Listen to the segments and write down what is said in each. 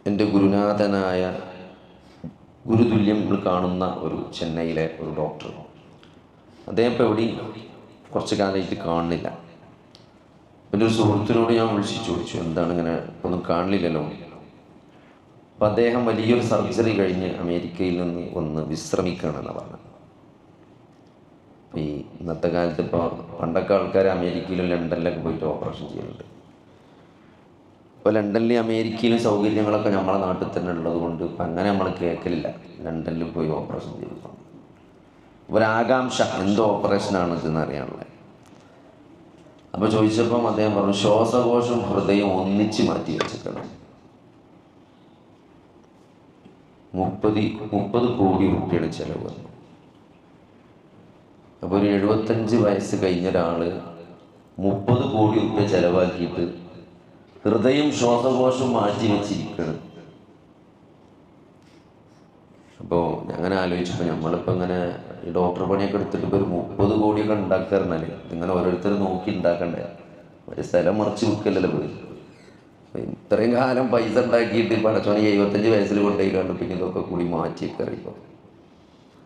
എൻ്റെ ഗുരുനാഥനായ ഗുരുതുല്യം കാണുന്ന ഒരു ചെന്നൈയിലെ ഒരു ഡോക്ടർ. അദ്ദേഹം ഇപ്പോൾ എവിടെയും കുറച്ച് കാലമായിട്ട് കാണുന്നില്ല. എൻ്റെ ഒരു സുഹൃത്തിനോട് ഞാൻ വിളിച്ച് ചോദിച്ചു, എന്താണ് ഇങ്ങനെ ഒന്നും കാണില്ലല്ലോ. അപ്പം അദ്ദേഹം വലിയൊരു സർജറി കഴിഞ്ഞ് അമേരിക്കയിൽ നിന്ന് ഒന്ന് വിശ്രമിക്കുകയാണെന്ന് പറഞ്ഞത്. ഈ ഇന്നത്തെ കാലത്ത് ഇപ്പോൾ പണ്ടൊക്കെ ആൾക്കാർ അമേരിക്കയിലും ലണ്ടനിലൊക്കെ പോയിട്ട് ഓപ്പറേഷൻ ചെയ്യുന്നുണ്ട്. ഇപ്പോൾ ലണ്ടനിലും അമേരിക്കയിലും സൗകര്യങ്ങളൊക്കെ നമ്മളെ നാട്ടിൽ തന്നെ ഉള്ളത് കൊണ്ട് ഇപ്പം അങ്ങനെ നമ്മൾ കേൾക്കലില്ല ലണ്ടനിൽ പോയി ഓപ്പറേഷൻ ചെയ്തു. ഒരാകാംക്ഷ എന്തോ ഓപ്പറേഷനാണ് ഇതെന്ന് അറിയാനുള്ളത്. അപ്പോൾ ചോദിച്ചപ്പം അദ്ദേഹം പറഞ്ഞു, ശ്വാസകോശം ഹൃദയം ഒന്നിച്ച് മാറ്റി വെച്ചിട്ടുണ്ട്. 30 കോടി രൂപയുടെ ചിലവ് വന്നു. അപ്പോൾ ഒരു 75 വയസ്സ് കഴിഞ്ഞ ഒരാൾ 30 കോടി രൂപ ചിലവാക്കിയിട്ട് ഹൃദയം ശ്വാസകോശം മാറ്റി വെച്ചിരിക്കണം. അപ്പോൾ അങ്ങനെ ആലോചിച്ചപ്പോൾ നമ്മളിപ്പോൾ ഇങ്ങനെ ഈ ഡോക്ടർ പണിയൊക്കെ എടുത്തിട്ട് ഇപ്പോൾ ഒരു 30 കോടിയൊക്കെ ഉണ്ടാക്കാറുണ്ടല്ലേ, ഇങ്ങനെ ഓരോരുത്തർ നോക്കി ഉണ്ടാക്കണ്ടേ, ഒരു സ്ഥലം മറിച്ച് വിൽക്കല്ലല്ലോ പോയി. ഇത്രയും കാലം പൈസ ഉണ്ടാക്കിയിട്ട് പടച്ചോണി 75 വയസ്സിൽ കൊണ്ടുപോയി കണ്ടു പിന്നെ ഇതൊക്കെ കൂടി മാറ്റിയൊക്കെ അറിയുമ്പോൾ.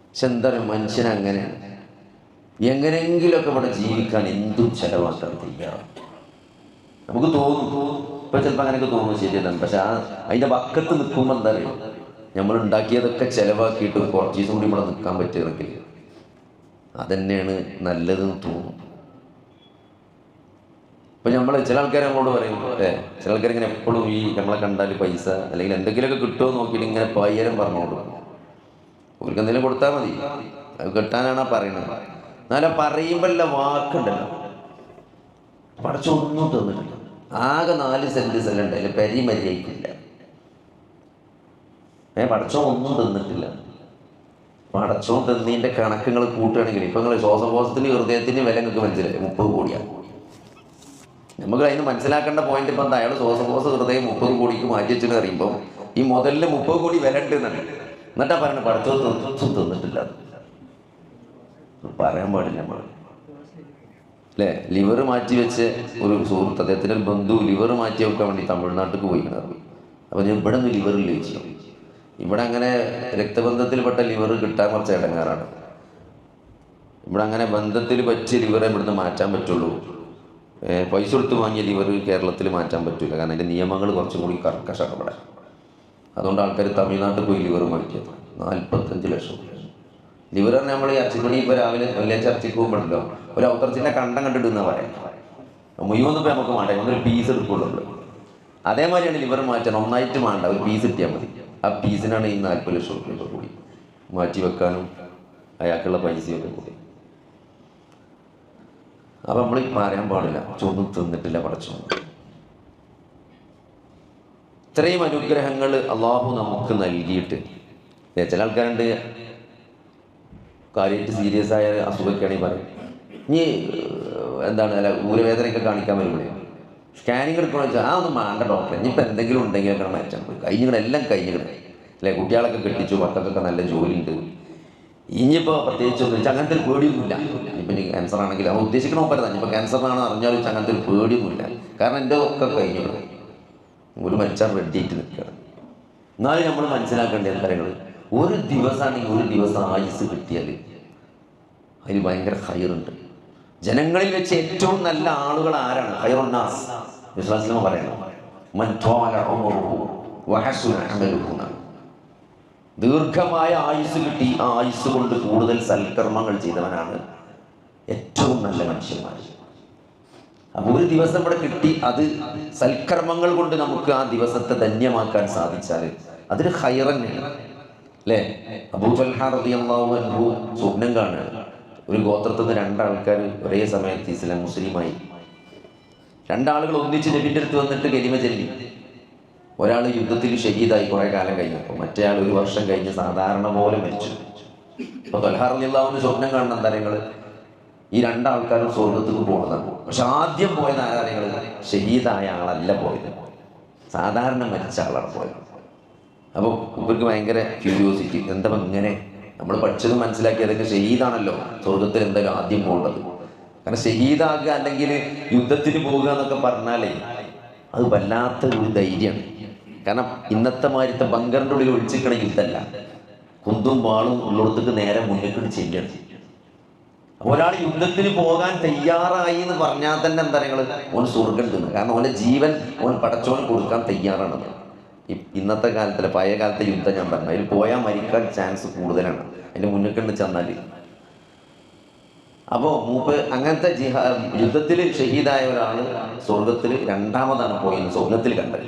പക്ഷെ എന്താ പറയുക, മനുഷ്യൻ അങ്ങനെയാണ്. എങ്ങനെയെങ്കിലുമൊക്കെ ഇവിടെ ജീവിക്കാൻ എന്തും ചിലവാക്കാൻ തയ്യാറാണ്. നമുക്ക് തോന്നും, ഇപ്പം ചിലപ്പോൾ അങ്ങനെയൊക്കെ തോന്നുന്നു, ശരിയല്ല. പക്ഷെ അതിൻ്റെ വക്കത്ത് നിൽക്കുമ്പോൾ എന്താ പറയുക, നമ്മൾ ഉണ്ടാക്കിയതൊക്കെ ചിലവാക്കിയിട്ട് കുറച്ച് ദിവസം കൂടി ഇവിടെ നിൽക്കാൻ പറ്റുമെങ്കിൽ അതന്നെയാണ് നല്ലതെന്ന് തോന്നും. ഇപ്പം നമ്മൾ ചില ആൾക്കാർ നമ്മളോട് പറയും, ചില ആൾക്കാർ ഇങ്ങനെ എപ്പോഴും ഈ നമ്മളെ കണ്ടാൽ പൈസ അല്ലെങ്കിൽ എന്തെങ്കിലുമൊക്കെ കിട്ടുമോ നോക്കിയിട്ട് ഇങ്ങനെ പയ്യരം പറഞ്ഞോളൂ. അവർക്ക് എന്തെങ്കിലും കൊടുത്താൽ മതി, അത് കിട്ടാനാണ് പറയുന്നത്. എന്നാലും പറയുമ്പോഴല്ല വാക്കുണ്ടല്ലോ, പടച്ചൊന്നും തന്നിട്ടില്ല. ആകെ 4 സെൻറ്റ് സ്ഥലമുണ്ട്, അതിൽ പെരി മര്യാദയില്ല. പടച്ചോ ഒന്നും തന്നിട്ടില്ല. പടച്ചോ തന്നീൻ്റെ കണക്കുകൾ കൂട്ടുകയാണെങ്കിൽ ഇപ്പം നിങ്ങൾ ശ്വാസകോശത്തിന് ഹൃദയത്തിന് വില നിങ്ങൾക്ക് മനസ്സിലായി, 30 കോടിയാണ്. നമുക്ക് അതിന് മനസ്സിലാക്കേണ്ട പോയിന്റ് ഇപ്പം എന്താ, അയാൾ ശ്വാസകോശ ഹൃദയം 30 കോടിക്ക് മാറ്റി വെച്ചിട്ട് അറിയുമ്പോൾ ഈ മുതലിന് 30 കോടി വില ഉണ്ട് എന്നാണ്. എന്നിട്ടാ പറയുന്നത് പടച്ചോ തന്നിട്ടില്ല. പറയാൻ പാടില്ല നമ്മൾ, അല്ലേ? ലിവർ മാറ്റി വെച്ച് ഒരു സുഹൃത്ത്, അദ്ദേഹത്തിൻ്റെ ഒരു ബന്ധു ലിവർ മാറ്റി വെക്കാൻ വേണ്ടി തമിഴ്നാട്ടിലേക്ക് പോയിക്കണം. അപ്പോൾ ഞാൻ ഇവിടെ നിന്ന് ലിവറിൽ വെച്ചു. ഇവിടെ അങ്ങനെ രക്തബന്ധത്തിൽപ്പെട്ട ലിവർ കിട്ടാൻ കുറച്ച് ഇടങ്ങാറാണ്. ഇവിടെ അങ്ങനെ ബന്ധത്തിൽ പറ്റിയ ലിവറെ ഇവിടുന്ന് മാറ്റാൻ പറ്റുള്ളൂ. പൈസ കൊടുത്ത് വാങ്ങിയ ലിവർ കേരളത്തിൽ മാറ്റാൻ പറ്റില്ല, കാരണം അതിൻ്റെ നിയമങ്ങൾ കുറച്ചും കൂടി കർക്കശമാണ് ഇവിടെ. അതുകൊണ്ട് ആൾക്കാർ തമിഴ്നാട്ടിൽ പോയി ലിവർ മാറ്റിയത് 45 ലക്ഷം. ലിവർ തന്നെ നമ്മൾ ഈ അച്ചിപ്പണി ഇപ്പോൾ രാവിലെ വെള്ളിയാഴ്ച ഇറച്ചിക്ക് പോകുമ്പോഴല്ലോ ഒരു ഔത്തർച്ചിൻ്റെ കണ്ടം കണ്ടിടുന്ന പറയാം. മുഴുവൻ ഇപ്പോൾ നമുക്ക് വേണ്ട, ഒന്നൊരു പീസ് എടുക്കുള്ളൂ. അതേമാതിരിയാണ് ലിവർ മാറ്റാൻ, ഒന്നായിട്ട് വേണ്ട, ഒരു പീസ് കിട്ടിയാൽ മതി. ആ പീസിനാണ് ഈ 40 ലക്ഷം രൂപ കൂടി മാറ്റി വെക്കാനും അയാൾക്കുള്ള പൈസയൊക്കെ കൂടി. അപ്പം നമ്മൾ പറയാൻ പാടില്ല ഒന്നും തിന്നിട്ടില്ല പടച്ചോ. ഇത്രയും അനുഗ്രഹങ്ങൾ അള്ളാഹു നമുക്ക് നൽകിയിട്ട് ചില ആൾക്കാരുണ്ട് കാര്യമായിട്ട് സീരിയസ് ആയ അസുഖമൊക്കെയാണെങ്കിൽ പറയും, ഇനി എന്താണ് അല്ല ഊരവേദനയൊക്കെ കാണിക്കാൻ വരുമ്പോഴേ സ്കാനിങ് എടുക്കണമെന്ന് വെച്ചാൽ ഒന്നും വേണ്ട ഡോക്ടറെ, ഇനിയിപ്പോൾ എന്തെങ്കിലും ഉണ്ടെങ്കിലൊക്കെ മാറ്റാൻ പോയി എല്ലാം കഴിഞ്ഞിടണം, അല്ലെ? കുട്ടികളൊക്കെ കെട്ടിച്ചു, മക്കൾക്കൊക്കെ നല്ല ജോലിയുണ്ട്, ഇനിയിപ്പോൾ പ്രത്യേകിച്ചൊന്നും വെച്ചാൽ അങ്ങനത്തെ ഒരു പേടിയൊന്നുമില്ല. ഇപ്പം ഇനി ക്യാൻസർ ആണെങ്കിൽ അവൻ ഉദ്ദേശിക്കണോ പറ്റുന്ന, ഇനിയിപ്പോൾ ക്യാൻസറിനാണെന്ന് അറിഞ്ഞാലും വെച്ചാൽ അങ്ങനത്തെ ഒരു പേടിയൊന്നുമില്ല. കാരണം എൻ്റെ ഒക്കെ കഴിഞ്ഞിടണം, ഒരു മരിച്ചാൽ റെഡിയായിട്ട് നിൽക്കുകയാണ്. എന്നാലും നമ്മൾ മനസ്സിലാക്കേണ്ട കാര്യങ്ങൾ, ഒരു ദിവസമാണെങ്കിൽ ഒരു ദിവസം ആയുസ് കിട്ടിയാൽ അതിൽ ഭയങ്കര ഹൈറുണ്ട്. ജനങ്ങളിൽ വെച്ച് ഏറ്റവും നല്ല ആളുകൾ ആരാണ്? ഖൈറുന്നാസ് വിശ്വാസം പറയണം, മൻ ത്വാല ഉമറുഹു വഹസുന അമലുഹു. ദീർഘമായ ആയുസ് കിട്ടി, ആ ആയുസ് കൊണ്ട് കൂടുതൽ സൽക്കർമ്മങ്ങൾ ചെയ്തവനാണ് ഏറ്റവും നല്ല മനുഷ്യന്മാർ. അപ്പോൾ ഒരു ദിവസം ഇവിടെ കിട്ടി, അത് സൽക്കർമ്മങ്ങൾ കൊണ്ട് നമുക്ക് ആ ദിവസത്തെ ധന്യമാക്കാൻ സാധിച്ചാൽ അതൊരു ഖൈർ തന്നെയാണ്, അല്ലേ? അബൂ ത്വൽഹ റളിയല്ലാഹു അൻഹു സ്വപ്നം കാണുകയാണ്. ഒരു ഗോത്രത്തിൽ നിന്ന് 2 ആൾക്കാർ ഒരേ സമയത്ത് ഇസ്ലാം മുസ്ലിമായി. 2 ആളുകൾ ഒന്നിച്ച് നബിൻ്റെ അടുത്ത് വന്നിട്ട് കലിമ ചൊല്ലി. ഒരാൾ യുദ്ധത്തിൽ ഷഹീദായി കുറേ കാലം കഴിഞ്ഞപ്പോൾ, മറ്റേ ആൾ 1 വർഷം കഴിഞ്ഞ് സാധാരണ പോലെ മരിച്ചു. അപ്പോൾ ത്വൽഹ റളിയല്ലാഹു അൻഹു സ്വപ്നം കാണുന്ന കാര്യങ്ങൾ, ഈ 2 ആൾക്കാരും സ്വർഗ്ഗത്തേക്ക് പോകുന്നതാണ്. പക്ഷെ ആദ്യം പോയത് ആരാധനകൾ? ഷഹീദായ ആളല്ല പോയത്, സാധാരണ മരിച്ച ആളാണ് പോയത്. അപ്പോൾ ഇവർക്ക് ഭയങ്കര ക്യൂരിയോസിറ്റി, എന്താ ഇങ്ങനെ നമ്മൾ പഠിച്ചതും മനസ്സിലാക്കിയതൊക്കെ ഷഹീദാണല്ലോ, സ്വർഗത്തിൽ എന്തായാലും ആദ്യം പോകേണ്ടത്. കാരണം ഷഹീദാകുക അല്ലെങ്കിൽ യുദ്ധത്തിന് പോകുക എന്നൊക്കെ പറഞ്ഞാലേ അത് വല്ലാത്ത ഒരു ധൈര്യമാണ്. കാരണം ഇന്നത്തെ മാതിരത്തെ ബങ്കറിൻ്റെ ഉള്ളിൽ ഒളിച്ചിക്കണ യുദ്ധമല്ല, കുന്തും വാളും ഉള്ളിടത്തേക്ക് നേരെ മുന്നിൽ ചെല്ലണം. ഒരാൾ യുദ്ധത്തിന് പോകാൻ തയ്യാറായി എന്ന് പറഞ്ഞാൽ തന്നെ എന്താ നിങ്ങൾ ഓൻ സ്വർഗം തിന്നു. കാരണം ഓൻ്റെ ജീവൻ ഓൻ പടച്ചോന് കൊടുക്കാൻ തയ്യാറാണ്. ഇന്നത്തെ കാലത്തിലെ പഴയ കാലത്തെ യുദ്ധം ഞാൻ പറഞ്ഞു, അതിൽ പോയാൽ മരിക്കാൻ ചാൻസ് കൂടുതലാണ് അതിൻ്റെ മുന്നിൽ കണ്ട് ചെന്നാൽ. അപ്പോൾ മൂപ്പ് അങ്ങനത്തെ യുദ്ധത്തിൽ ഷഹീദായ ഒരാൾ സ്വർഗത്തിൽ രണ്ടാമതാണ് പോയെന്ന് സ്വപ്നത്തിൽ കണ്ടത്.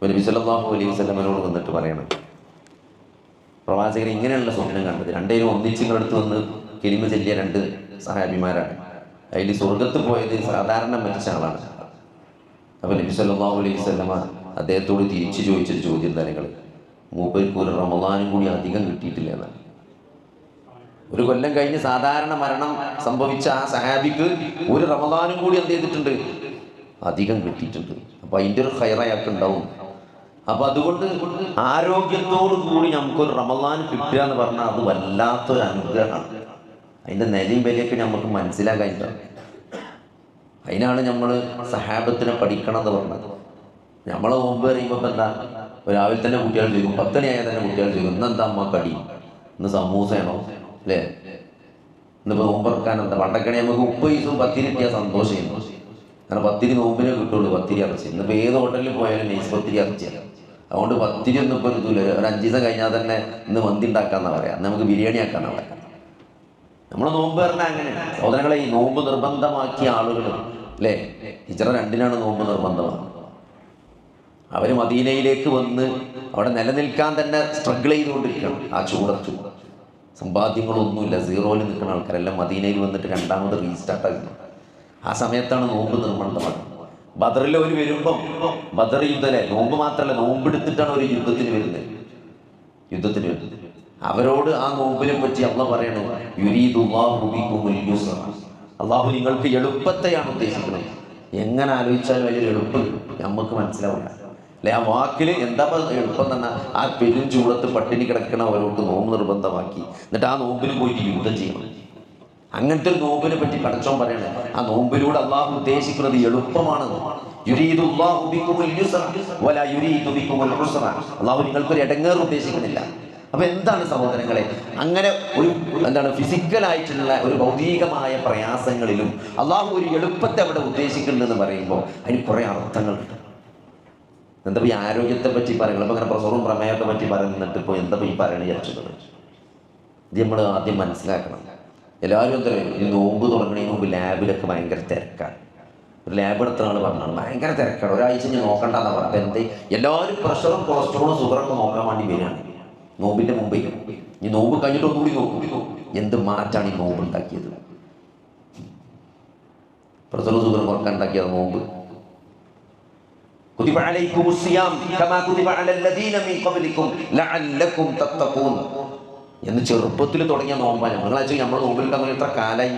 നബി സല്ലല്ലാഹു അലൈഹി വസല്ലമയോട് വന്നിട്ട് പറയണം, പ്രവാചകൻ ഇങ്ങനെയുള്ള സ്വപ്നം കണ്ടത്. രണ്ടേരും ഒന്നിച്ചിങ്ങളെടുത്ത് വന്ന് കെലിമ ചെല്ലിയ 2 സഹാബിമാരാണ്. അതിൽ സ്വർഗത്ത് പോയത് സാധാരണ മരിച്ച ആളാണ്. അപ്പോൾ നബി സല്ലല്ലാഹു അലൈഹി വസല്ലമ അദ്ദേഹത്തോട് തിരിച്ചു ചോദിച്ചൊരു ചോദ്യം എന്താ, നിങ്ങൾ മൂപ്പർക്ക് ഒരു റമളാനും കൂടി അധികം കിട്ടിയിട്ടില്ല എന്നാണ്. ഒരു കൊല്ലം കഴിഞ്ഞ് സാധാരണ മരണം സംഭവിച്ച ആ സഹാബിക്ക് ഒരു റമളാനും കൂടി എന്ത് ചെയ്തിട്ടുണ്ട്, അധികം കിട്ടിയിട്ടുണ്ട്. അപ്പോൾ അതിൻ്റെ ഒരു ഖൈർ അയാൾക്ക് ഉണ്ടാവും. അപ്പോൾ അതുകൊണ്ട് ആരോഗ്യത്തോടു കൂടി നമുക്കൊരു റമളാൻ കിട്ടുക എന്ന് പറഞ്ഞാൽ അത് വല്ലാത്തൊരു അനുഗ്രഹമാണ്. അതിൻ്റെ നിലയും വിലയൊക്കെ നമുക്ക് മനസ്സിലാക്കാൻ. അതിനാണ് നമ്മൾ സഹാബത്തിനെ പഠിക്കണം എന്ന് പറഞ്ഞത്. നമ്മളെ മുമ്പ് പറയുമ്പോൾ ഇപ്പം എന്താ, രാവിലെ തന്നെ കുട്ടികൾ ചോദിക്കും, 10 മണിയായാൽ തന്നെ കുട്ടികൾ ചോദിക്കും, ഇന്നെന്താ അമ്മ കടി, ഇന്ന് സമൂസയാണോ അല്ലേ, ഇന്നിപ്പോൾ നോമ്പറക്കാൻ എന്താ. പണ്ടൊക്കെ നമുക്ക് 30 ദിവസവും പത്തിരി കിട്ടിയാൽ സന്തോഷമായിരുന്നു. കാരണം പത്തിരി നോമ്പിനെ കിട്ടുള്ളൂ, പത്തിരി ഇറച്ചി. ഇന്നിപ്പോൾ ഏത് ഹോട്ടലിൽ പോയാലും നെയ്സ് പത്തിരി ഇറച്ചിയാണ്. അതുകൊണ്ട് പത്തിരി ഒന്നും ഇപ്പോൾ ഇതുമില്ല. ഒരു 5 ദിവസം കഴിഞ്ഞാൽ തന്നെ ഇന്ന് മന്തി ഉണ്ടാക്കാമെന്നാണ് പറയാം, നമുക്ക് ബിരിയാണി ആക്കാമെന്നാണ് പറയാം. നമ്മളെ നോമ്പ് പറഞ്ഞാൽ അങ്ങനെ സഹോദരങ്ങളെ, ഈ നോമ്പ് നിർബന്ധമാക്കിയ ആളുകൾ അല്ലേ, ഹിജ്റ 2-നാണ് നോമ്പ് നിർബന്ധമാണ്. അവർ മദീനയിലേക്ക് വന്ന് അവിടെ നിലനിൽക്കാൻ തന്നെ സ്ട്രഗിൾ ചെയ്തുകൊണ്ടിരിക്കണം. ആ ചൂടത്ത് സമ്പാദ്യങ്ങളൊന്നുമില്ല, സീറോയിൽ നിൽക്കുന്ന ആൾക്കാരെല്ലാം മദീനയിൽ വന്നിട്ട് രണ്ടാമത് റീസ്റ്റാർട്ടാക്കുന്നു. ആ സമയത്താണ് നോമ്പ് നിർബന്ധമാണ്. ബദറിൽ അവർ വരുമ്പം ബദർ യുദ്ധലെ നോമ്പ് മാത്രമല്ല, നോമ്പെടുത്തിട്ടാണ് ഒരു യുദ്ധത്തിന് വരുന്നത്. അവരോട് ആ നോമ്പിനെ പറ്റി അള്ളാഹ് പറയണത്, യുരീദുല്ലാഹു ബികുമുൽ യുസ്ര, അള്ളാഹു നിങ്ങൾക്ക് എളുപ്പത്തെയാണ് ഉദ്ദേശിക്കുന്നത്. എങ്ങനെ ആലോചിച്ചാലും വലിയൊരു എളുപ്പം നമുക്ക് മനസ്സിലാവില്ല അല്ലെ. ആ വാക്കിൽ എന്താ എളുപ്പം തന്നെ, ആ പെരും ചൂടത്ത് പട്ടിണി കിടക്കണ അവരോട് നോമ്പ് നിർബന്ധമാക്കി, എന്നിട്ട് ആ നോമ്പിന് പോയിട്ട് യുദ്ധം ചെയ്യണം. അങ്ങനത്തെ ഒരു നോമ്പിനെ പറ്റി പടച്ചോൻ പറയണേ, ആ നോമ്പിലൂടെ അള്ളാഹു ഉദ്ദേശിക്കുന്നത് എളുപ്പമാണ്. യുരീദുല്ലാഹു ബികുമുൽ യുസ്ര വലാ യുരീദു ബികുമുൽ ഉസ്ര, അള്ളാഹു നിങ്ങൾക്കൊരു ഇടങ്ങേറ് ഉദ്ദേശിക്കുന്നില്ല. അപ്പൊ എന്താണ് സഹോദരങ്ങളെ, അങ്ങനെ ഒരു ഫിസിക്കലായിട്ടുള്ള ഒരു ഭൗതികമായ പ്രയാസങ്ങളിലും അള്ളാഹു ഒരു എളുപ്പത്തെ അവിടെ ഉദ്ദേശിക്കുന്നുണ്ടെന്ന് പറയുമ്പോൾ അതിന് കുറെ അർത്ഥങ്ങളുണ്ട്. എന്താ ഈ ആരോഗ്യത്തെ പറ്റി പറയുന്നത്, അപ്പൊ അങ്ങനെ പ്രസവവും പ്രമേയത്തെ പറ്റി പറയുന്നിട്ട് ഇപ്പോൾ എന്താ ഈ പറയണ വിചാരിച്ചത്, ഇത് നമ്മൾ ആദ്യം മനസ്സിലാക്കണം. എല്ലാവരും എന്താ പറയുക, ഈ നോമ്പ് തുടങ്ങുന്നതിന് മുമ്പ് ലാബിലൊക്കെ ഭയങ്കര തിരക്കാണ്. ഒരു ലാബ് എടുത്ത ആൾ പറഞ്ഞാണ് ഭയങ്കര തിരക്കാണ്, ഒരാഴ്ച ഞാൻ നോക്കണ്ടെന്നാ പറഞ്ഞത്. അപ്പം എന്ത് എല്ലാവരും പ്രഷറും കൊളസ്ട്രോളും ഷുഗറൊക്കെ നോക്കാൻ വേണ്ടി വരികയാണ് നോമ്പിൻ്റെ മുമ്പേ. ഈ നോമ്പ് കഴിഞ്ഞിട്ട് ഒന്നുകൂടി നോക്കും, എന്ത് മാറ്റാണ് ഈ നോമ്പ് ഉണ്ടാക്കിയത്. പ്രഷറും ഷുഗറും കുറക്കാൻ ഉണ്ടാക്കിയത് നോമ്പ്. കുതിബ അലൈക്കുമുസ് സിയാം കമാ കുതിബ അലൽ ലദീന മിൻ ഖബ്ലിക്കും ലഅല്ലക്കും തത്തഖൂൻ എന്ന് ചെറുപ്പത്തിൽ തുടങ്ങിയ നോമ്പാണ്. നിങ്ങളാച്ചു നമ്മൾ നോമ്പിൽ അങ്ങനെ എത്ര കാലായി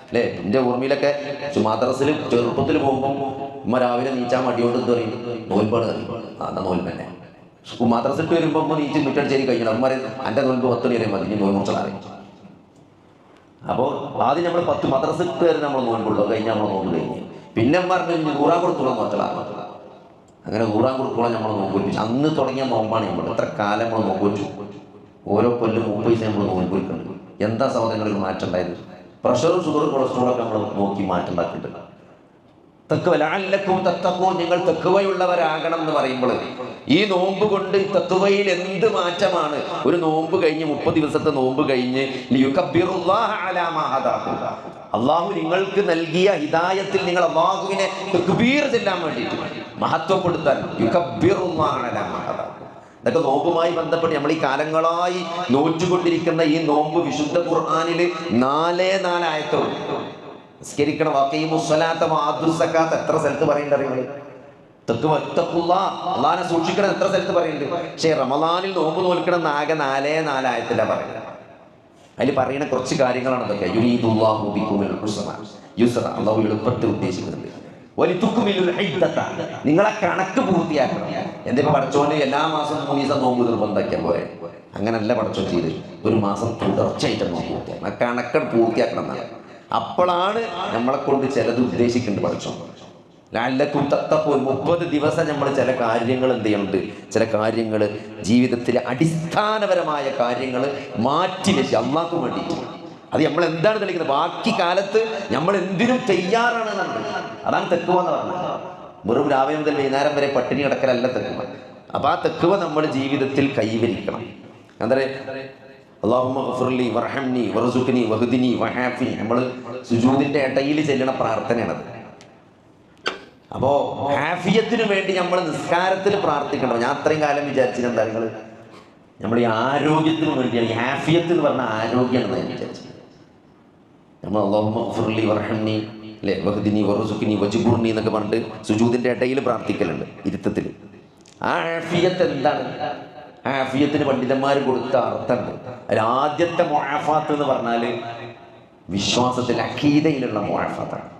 അല്ലേ. എൻ്റെ ഓർമ്മയിലൊക്കെ മദ്രസിൽ ചെറുപ്പത്തിൽ പോകുമ്പോൾ ഉമ്മ രാവിലെ നീച്ചാൻ മടിയോണ്ട് എന്ത് പറയും, നോൽപ്പാണ് അറിയും. എന്നാ നോൽപ്പന്നെ. മദ്രസിട്ട് വരുമ്പോൾ നീച്ച് മുറ്റടിച്ചേരി കഴിഞ്ഞാൽ അമ്മ എൻ്റെ നോൽപ്പ് 10 മണി വരെ മതി, ഇനി നോൽമുറിച്ചാൽ അറിയും. അപ്പോൾ ആദ്യം നമ്മൾ 10 മദ്രസിട്ട് വരെ നമ്മൾ നോൽപ്പുള്ളൂ, കഴിഞ്ഞാൽ നമ്മൾ നോമ്പ് കഴിഞ്ഞ്. പിന്നെ പറഞ്ഞു 100 കൊടുത്തോളം നോറ്റലാണ്. അങ്ങനെ 100 കൊടുത്തോളം നമ്മൾ നോമ്പ് വെച്ചു. അന്ന് തുടങ്ങിയ നോമ്പാണ് നമ്മൾ. എത്ര കാലം നമ്മൾ നോമ്പ് വെച്ചു. ഓരോ കൊല്ലം 30 ദിവസം നമ്മൾ നോമ്പ് വെക്കുന്നുണ്ട്. എന്താ സഹോദരങ്ങളിൽ മാറ്റം ഉണ്ടായത്? പ്രഷറും ഷുഗറും കൊളസ്ട്രോളൊക്കെ നമ്മൾ നോക്കി മാറ്റം ഉണ്ടാക്കിയിട്ടുണ്ട്. നിങ്ങൾ തഖ്വയുള്ളവരാകണം എന്ന് പറയുമ്പോൾ ഈ നോമ്പ് കൊണ്ട് തഖ്വയിൽ എന്ത് മാറ്റമാണ്? ഒരു നോമ്പ് കഴിഞ്ഞ് 30 ദിവസത്തെ നോമ്പ് കഴിഞ്ഞ് അള്ളാഹു നിങ്ങൾക്ക് നൽകിയ ഹിദായത്തിൽ നിങ്ങൾ അള്ളാഹുവിനെ തക്ബീർ ചെല്ലാൻ വേണ്ടിയിട്ട് മഹത്വപ്പെടുത്താൻ ഇതൊക്കെ നോമ്പുമായി ബന്ധപ്പെട്ട് നമ്മൾ ഈ കാലങ്ങളായി നോറ്റുകൊണ്ടിരിക്കുന്ന ഈ നോമ്പ് വിശുദ്ധ ഖുർആനിൽ 4 ആയത്തോട് നിസ്കരിക്കണം. എത്ര സ്ഥലത്ത് പറയുന്നുണ്ട്? അള്ളാഹിനെ സൂക്ഷിക്കണം എത്ര സ്ഥലത്ത് പറയുന്നുണ്ട്. പക്ഷേ റമളാനിൽ നോമ്പ് നോൽക്കണം ആകെ 4 ആയത്തിലാണ് പറയുന്നത്. അതിൽ പറയുന്ന കുറച്ച് കാര്യങ്ങളാണ് ഇതൊക്കെ. യുരീദുല്ലാഹു ബികുമുൽ യുസ്ര, അള്ളാഹു എളുപ്പത്തിൽ ഉദ്ദേശിക്കുന്നുണ്ട്. നിങ്ങളെ കണക്ക് പൂർത്തിയാക്കണം. എന്തിപ്പോ പടച്ചോന് എല്ലാ മാസവും 3 ദിവസം നോമ്പ് നിർബന്ധാക്കിയാൽ പോലെ അങ്ങനല്ല പടച്ചോൻ ചെയ്ത്. ഒരു മാസം തുടർച്ചയായിട്ട് നോമ്പ് പൂർത്തിയാക്കണം. ആ കണക്ക് പൂർത്തിയാക്കണം എന്നാണ്. അപ്പോഴാണ് നമ്മളെ കൊണ്ട് ചിലത് ഉദ്ദേശിക്കേണ്ടത് പടച്ചോൻ. ലഅല്ലക്കും തത്തഖൂൻ. 30 ദിവസം നമ്മൾ ചില കാര്യങ്ങൾ എന്ത് ചെയ്യുന്നുണ്ട്, ചില കാര്യങ്ങൾ ജീവിതത്തിലെ അടിസ്ഥാനപരമായ കാര്യങ്ങൾ മാറ്റി വെച്ച് അള്ളാഹ്ക്ക് വേണ്ടിയിട്ട്. അത് നമ്മൾ എന്താണ് തെളിയിക്കുന്നത്? ബാക്കി കാലത്ത് നമ്മൾ എന്തിനും തയ്യാറാണ് എന്നുണ്ട്. അതാണ് തെക്കുവ എന്ന് പറഞ്ഞത്. വെറും രാവിലെ മുതൽ വൈകുന്നേരം വരെ പട്ടിണി കിടക്കലല്ല തെക്കുവ. അപ്പൊ ആ തെക്കുവ നമ്മൾ ജീവിതത്തിൽ കൈവരിക്കണം. എന്താ പറയുക, അല്ലാഹുമ്മ ഗ്ഫിർലി വർഹംനി വർസുഖ്നി വഹ്ദിനി വഹാഫിനി. നമ്മൾ സുജൂദിന്റെ ഇടയിൽ ചെല്ലണ പ്രാർത്ഥനയാണത്. അപ്പോ ഹാഫിയത്തിന് വേണ്ടി നമ്മൾ നിസ്കാരത്തിൽ പ്രാർത്ഥിക്കണം. ഞാൻ അത്രയും കാലം വിചാരിച്ചിരുന്ന നിങ്ങൾ നമ്മൾ ഈ ആരോഗ്യത്തിന് വേണ്ടിയാണ്. ഈ ഹാഫിയത്ത് എന്ന് പറഞ്ഞാൽ ആരോഗ്യമാണെന്ന് ഞാൻ വിചാരിച്ചത്. നമ്മൾ അല്ലാഹുമ്മ ഗ്ഫിർലി വർഹംനി അല്ലെ വഹ്ദിനി വർസുഖ്നി വജ്ബുർനി എന്നൊക്കെ പറഞ്ഞിട്ട് സുജൂദിന്റെ ഇടയിൽ പ്രാർത്ഥിക്കലുണ്ട്, ഇരുത്തത്തിൽ. ആ ആഫിയത്ത് എന്താണ്? ആഫിയത്തിന് പണ്ഡിതന്മാർ കൊടുത്ത അർത്ഥമുണ്ട്. അതിൽ ആദ്യത്തെ മുആഫാത്ത് എന്ന് പറഞ്ഞാൽ വിശ്വാസത്തിൽ അഖീദയിലുള്ള മുആഫാത്താണ്.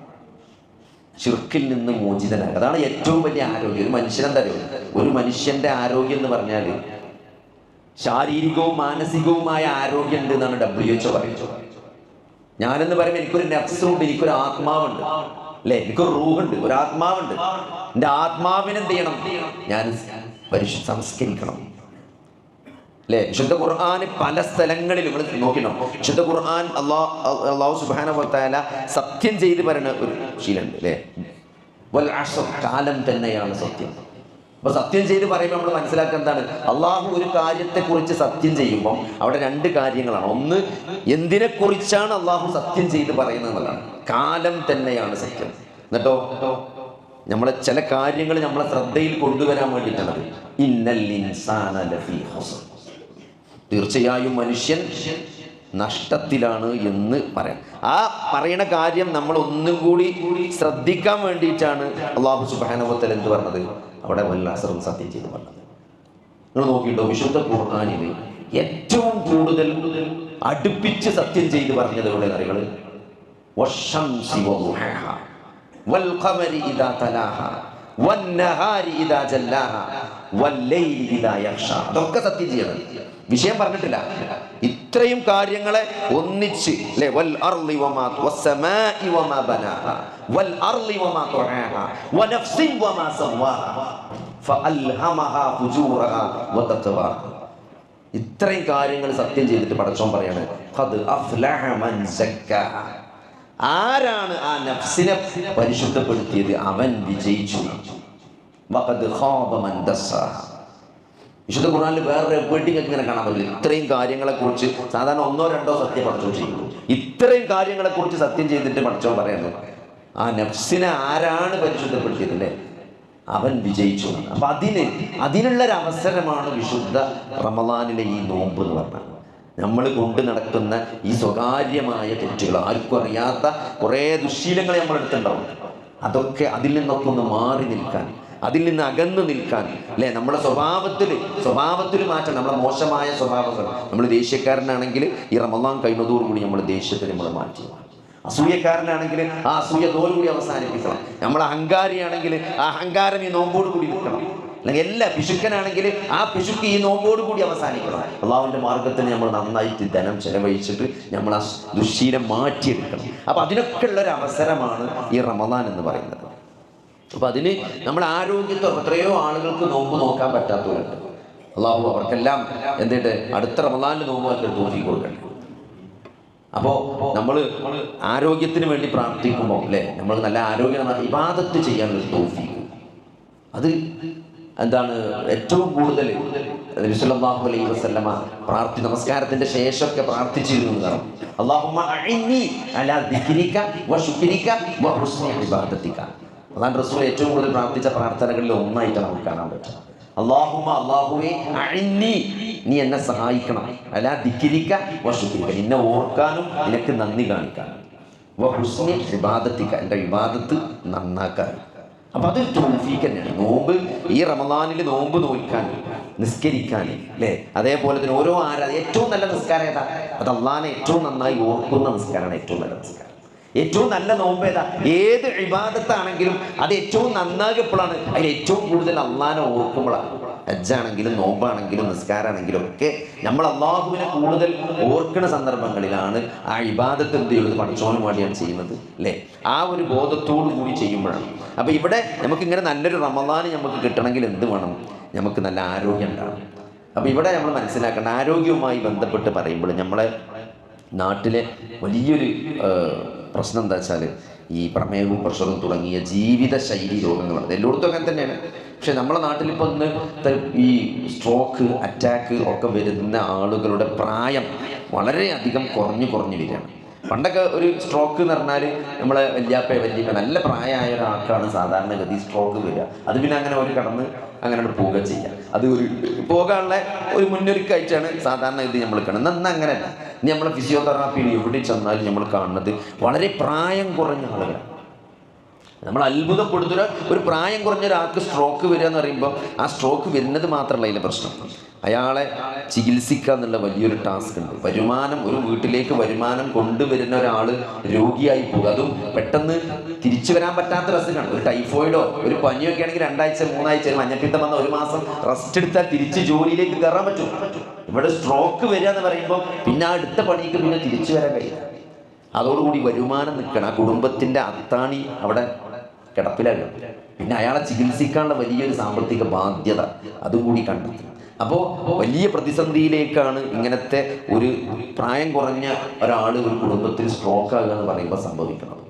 ശിർക്കിൽ നിന്ന് മോചിതനാകുക. അതാണ് ഏറ്റവും വലിയ ആരോഗ്യം. ഒരു മനുഷ്യനെന്താ അറിയുക, ഒരു മനുഷ്യന്റെ ആരോഗ്യം എന്ന് പറഞ്ഞാൽ ശാരീരികവും മാനസികവുമായ ആരോഗ്യം ഉണ്ട് എന്നാണ് WHO പറയുന്നത്. ഞാനെന്ന് പറയുമ്പോൾ എനിക്കൊരു നഫ്സുണ്ട്, എനിക്കൊരു ആത്മാവുണ്ട് അല്ലെ, എനിക്കൊരു റൂഹുണ്ട്, ഒരു ആത്മാവുണ്ട്. എൻ്റെ ആത്മാവിനെ എന്ത് ചെയ്യണം? ഞാൻ സംസ്കരിക്കണം അല്ലെ. വിശുദ്ധ ഖുർആൻ പല സ്ഥലങ്ങളിലും നിങ്ങൾ നോക്കണം. വിശുദ്ധ ഖുർആൻ അല്ലാഹു സുബ്ഹാനഹു വ തആല സത്യം ചെയ്ത് പറയുന്ന ഒരു ശീലമുണ്ട് അല്ലെ. വൽ അസ്ർ, കാലം തന്നെയാണ് സത്യം. അപ്പൊ സത്യം ചെയ്ത് പറയുമ്പോൾ നമ്മൾ മനസ്സിലാക്കുക എന്താണ്? അള്ളാഹു ഒരു കാര്യത്തെക്കുറിച്ച് സത്യം ചെയ്യുമ്പോൾ അവിടെ 2 കാര്യങ്ങളാണ്. ഒന്ന്, എന്തിനെക്കുറിച്ചാണ് അള്ളാഹു സത്യം ചെയ്ത് പറയുന്നത് എന്നുള്ളതാണ്. കാലം തന്നെയാണ് സത്യം. എന്നിട്ടോ നമ്മളെ ചില കാര്യങ്ങൾ നമ്മളെ ശ്രദ്ധയിൽ കൊണ്ടുവരാൻ വേണ്ടിയിട്ടാണ്. ഇന്നൽ ഇൻസാന ലഫീ ഖുസ്ർ, തീർച്ചയായും മനുഷ്യൻ നഷ്ടത്തിലാണ് എന്ന് പറയാം. ആ പറയുന്ന കാര്യം നമ്മൾ ഒന്നും കൂടി ശ്രദ്ധിക്കാൻ വേണ്ടിയിട്ടാണ് അല്ലാഹു സുബ്ഹാനഹു വ തആല എന്ത് പറഞ്ഞത്? അവിടെ വൽ അസ്റും സത്യം ചെയ്ത് പറഞ്ഞത്. നിങ്ങൾ നോക്കിയിട്ടോ, വിശുദ്ധ ഖുർആനിൽ ഏറ്റവും കൂടുതൽ അടുപ്പിച്ച് സത്യം ചെയ്ത് പറഞ്ഞത് എവിടെ അറികൾ? വശംസി വദുഹാഹ വൽ ഖമരി ഇദാ തലാഹ വൻ നഹാരി ഇദാ ജല്ലാഹ വൽ ലൈലി ഇദാ യഗ്ഷ. അതൊക്കെ സത്യം ചെയ്യണം, വിഷയം പറഞ്ഞിട്ടില്ല. ഇത്രയും കാര്യങ്ങളെ ഒന്നിച്ച് അല്ലേ. വൽ അർളി വമാ വസ്സമാഇ വമാ ബനാഹ വൽ അർളി വമാ തുഹാഹ വനഫ്സിൻ വമാ സവ്വാഹ ഫഅൽഹമഹ ഫുജൂറഹ വതഖ്വാഹ. ഇത്രയും കാര്യങ്ങൾ സത്യം ചെയ്തിട്ട് പടച്ചോൻ പറയാണ് ഖദ് അഫ്ലഹ മൻ സക്കാഹ. ആരാണ് ആ നഫ്സിനെ പരിശുദ്ധപ്പെടുത്തിയത്? അവൻ വിജയിച്ചു. വഖദ് ഖാബ മൻ ദസ്സാഹ. വിശുദ്ധ ഖുർആനിൽ വേറെ എവിടെയും ഇങ്ങനെ കാണാൻ പറ്റില്ല. ഇത്രയും കാര്യങ്ങളെക്കുറിച്ച് സാധാരണ 1-2 സത്യം പഠിച്ചോ ചെയ്യുള്ളൂ. ഇത്രയും കാര്യങ്ങളെക്കുറിച്ച് സത്യം ചെയ്തിട്ട് പഠിച്ചോ പറയുന്നത് ആ നഫ്സിനെ ആരാണ് പരിശുദ്ധപ്പെടുത്തിയത് അല്ലേ, അവൻ വിജയിച്ചു. അപ്പൊ അതിനുള്ളൊരവസരമാണ് വിശുദ്ധ റമളാനിലെ ഈ നോമ്പ് എന്ന് പറഞ്ഞാൽ. നമ്മൾ കൊണ്ട് നടക്കുന്ന ഈ സ്വകാര്യമായ തെറ്റുകൾ, ആർക്കും അറിയാത്ത കുറേ ദുശ്ശീലങ്ങൾ നമ്മൾ എടുത്തിട്ടുണ്ടാവും. അതൊക്കെ അതിൽ നിന്നൊക്കെ ഒന്ന് മാറി നിൽക്കാൻ, അതിൽ നിന്ന് അകന്നു നിൽക്കാൻ അല്ലേ. നമ്മുടെ സ്വഭാവത്തിൽ മാറ്റം. നമ്മളെ മോശമായ സ്വഭാവങ്ങൾ, നമ്മൾ ദേഷ്യക്കാരനാണെങ്കിൽ ഈ റമളാൻ കഴിയുന്നതോടുകൂടി നമ്മൾ ദേഷ്യത്തെ നമ്മൾ മാറ്റി. അസൂയക്കാരനാണെങ്കിൽ ആ അസൂയതോടുകൂടി അവസാനിപ്പിക്കണം. നമ്മൾ അഹങ്കാരിയാണെങ്കിൽ ആ അഹങ്കാരം ഈ നോമ്പോട് കൂടി നിൽക്കണം. അല്ലെങ്കിൽ എല്ലാ പിശുക്കനാണെങ്കിൽ ആ പിശുക്ക് ഈ നോമ്പോട് കൂടി അവസാനിക്കണം. അള്ളാഹുവിൻ്റെ മാർഗത്തിന് നമ്മൾ നന്നായിട്ട് ധനം ചെലവഴിച്ചിട്ട് നമ്മൾ ആ ദുശ്ശീലം മാറ്റിയെടുക്കണം. അപ്പം അതിനൊക്കെ ഉള്ളൊരു അവസരമാണ് ഈ റമളാൻ എന്ന് പറയുന്നത്. അപ്പം അതിന് നമ്മൾ ആരോഗ്യത്തോടെ, എത്രയോ ആളുകൾക്ക് നോമ്പ് നോക്കാൻ പറ്റാത്തവരുണ്ട്. അള്ളാഹു അവർക്കെല്ലാം എന്തിട്ട് അടുത്ത റമളാനിൽ നോമ്പ് അവർക്ക് തൗഫീഖ് കൊടുക്കട്ടെ. അപ്പോൾ നമ്മൾ ആരോഗ്യത്തിന് വേണ്ടി പ്രാർത്ഥിക്കുമ്പോൾ അല്ലേ, നമ്മൾ നല്ല ആരോഗ്യം ഇബാദത്ത് ചെയ്യാനുള്ള തൗഫീഖ്, അത് എന്താണ് ഏറ്റവും കൂടുതൽ നബി സല്ലല്ലാഹു അലൈഹി വസല്ലമ നമസ്കാരത്തിന്റെ ശേഷമൊക്കെ പ്രാർത്ഥിച്ചിരുന്നു എന്നാണ്. അല്ലാഹുമ്മ അഇന്നി അലാ ദിക്രിക വശുക്രിക വഹുസ്നി ഇബാദതിക. അതാണ് റസൂൽ ഏറ്റവും കൂടുതൽ പ്രാർത്ഥിച്ച പ്രാർത്ഥനകളിൽ ഒന്നായിട്ട് നമുക്ക് കാണാൻ പറ്റും. അല്ലാഹുമ്മ, അല്ലാഹുവേ, അഇന്നി, നീ എന്നെ സഹായിക്കണം, അലാ ദിക്രിക വശുക്രിക, നിന്നെ ഓർക്കാനും നിനക്ക് നന്ദി കാണിക്കാനും, വഹുസ്നി ഇബാദതിക, എൻ്റെ ഇബാദത്ത് നന്നാക്കാൻ. അപ്പം അതൊരു തൗഫീഖ് തന്നെയാണ്. നോമ്പ് ഈ റമളാനിൽ നോമ്പ് നോക്കാൻ, നിസ്കരിക്കാൻ അല്ലേ. അതേപോലെ തന്നെ ഓരോ ഏറ്റവും നല്ല നിസ്കാരം ഏതാ? അത് അള്ളാനെ ഏറ്റവും നന്നായി ഓർക്കുന്ന നിസ്കാരമാണ് ഏറ്റവും നല്ല നിസ്കാരം. ഏറ്റവും നല്ല നോമ്പ് ഏതാ? ഏത് ഇബാദത്താണെങ്കിലും അത് ഏറ്റവും നന്നാകുക എപ്പോഴാണ്? അതിൽ ഏറ്റവും കൂടുതൽ അള്ളാനെ ഓർക്കുമ്പോഴാണ്. ഹജ്ജാണെങ്കിലും നോമ്പാണെങ്കിലും നിസ്കാരമാണെങ്കിലും ഒക്കെ നമ്മൾ അള്ളാഹുവിനെ കൂടുതൽ ഓർക്കുന്ന സന്ദർഭങ്ങളിലാണ് ആ ഇബാദത്ത് എന്ത് ചെയ്യുന്നത്? പടച്ചോന് വേണ്ടിയാണ് ചെയ്യുന്നത് അല്ലേ. ആ ഒരു ബോധത്തോടു കൂടി ചെയ്യുമ്പോഴാണ്. അപ്പോൾ ഇവിടെ നമുക്കിങ്ങനെ നല്ലൊരു റമദാൻ നമുക്ക് കിട്ടണമെങ്കിൽ എന്ത് വേണം? നമുക്ക് നല്ല ആരോഗ്യം ഉണ്ടാവണം. അപ്പോൾ ഇവിടെ നമ്മൾ മനസ്സിലാക്കേണ്ട, ആരോഗ്യവുമായി ബന്ധപ്പെട്ട് പറയുമ്പോൾ നമ്മളെ നാട്ടിലെ വലിയൊരു പ്രശ്നം എന്താ വെച്ചാൽ ഈ പ്രമേഹവും പ്രഷറും തുടങ്ങിയ ജീവിതശൈലി രോഗങ്ങളാണ്. എല്ലായിടത്തും അങ്ങനെ തന്നെയാണ്. പക്ഷെ നമ്മളെ നാട്ടിലിപ്പോൾ ഇന്ന് ഈ സ്ട്രോക്ക്, അറ്റാക്ക് ഒക്കെ വരുന്ന ആളുകളുടെ പ്രായം വളരെയധികം കുറഞ്ഞു വരികയാണ്. പണ്ടൊക്കെ ഒരു സ്ട്രോക്ക് എന്ന് പറഞ്ഞാൽ നമ്മളെ വല്യപ്പ നല്ല പ്രായമായ ഒരാൾക്കാണ് സാധാരണഗതി സ്ട്രോക്ക് വരിക. അത് പിന്നെ അങ്ങനെ ഒരു കടന്ന് അങ്ങനെ പോവുക ചെയ്യുക. അത് ഒരു പോകാനുള്ള ഒരു മുന്നൊരുക്കമായിട്ടാണ് സാധാരണ ഇത് നമ്മൾ കാണുന്നത്. എന്നാൽ അങ്ങനെയല്ല. ഇനി നമ്മളെ ഫിസിയോതെറാപ്പിയിൽ എവിടെ ചെന്നാലും നമ്മൾ കാണുന്നത് വളരെ പ്രായം കുറഞ്ഞ ആളുകളാണ്. നമ്മൾ അത്ഭുതപ്പെടുത്തുക, ഒരു പ്രായം കുറഞ്ഞ ഒരാൾക്ക് സ്ട്രോക്ക് വരിക എന്ന് പറയുമ്പോൾ ആ സ്ട്രോക്ക് വരുന്നത് മാത്രമല്ല അതിലെ പ്രശ്നം, അയാളെ ചികിത്സിക്കുക എന്നുള്ള വലിയൊരു ടാസ്ക് ഉണ്ട്. ഒരു വീട്ടിലേക്ക് വരുമാനം കൊണ്ടുവരുന്ന ഒരാൾ രോഗിയായി പോകുക, അതും പെട്ടെന്ന് തിരിച്ചു വരാൻ പറ്റാത്ത അസുഖമാണ്. ഒരു ടൈഫോയിഡോ ഒരു പനിയോ ഒക്കെ ആണെങ്കിൽ 2 ആഴ്ച 3 ആഴ്ച, മഞ്ഞപ്പിത്തം വന്ന 1 മാസം റെസ്റ്റ് എടുത്താൽ തിരിച്ച് ജോലിയിലേക്ക് കയറാൻ പറ്റും. ഇവിടെ സ്ട്രോക്ക് വരിക എന്ന് പറയുമ്പോൾ പിന്നെ അടുത്ത പണിക്ക് പിന്നെ തിരിച്ചു വരാൻ കഴിയില്ല. അതോടുകൂടി വരുമാനം നിൽക്കണം. ആ കുടുംബത്തിൻ്റെ അത്താണി അവിടെ കിടപ്പിലാകും. പിന്നെ അയാളെ ചികിത്സിക്കാനുള്ള വലിയൊരു സാമ്പത്തിക ബാധ്യത അതും കൂടി കണ്ടെത്തും. അപ്പോൾ വലിയ പ്രതിസന്ധിയിലേക്കാണ് ഇങ്ങനത്തെ ഒരു പ്രായം കുറഞ്ഞ ഒരാൾ ഒരു കുടുംബത്തിൽ സ്ട്രോക്ക് ആകുക എന്ന് പറയുമ്പോൾ സംഭവിക്കുന്നത്.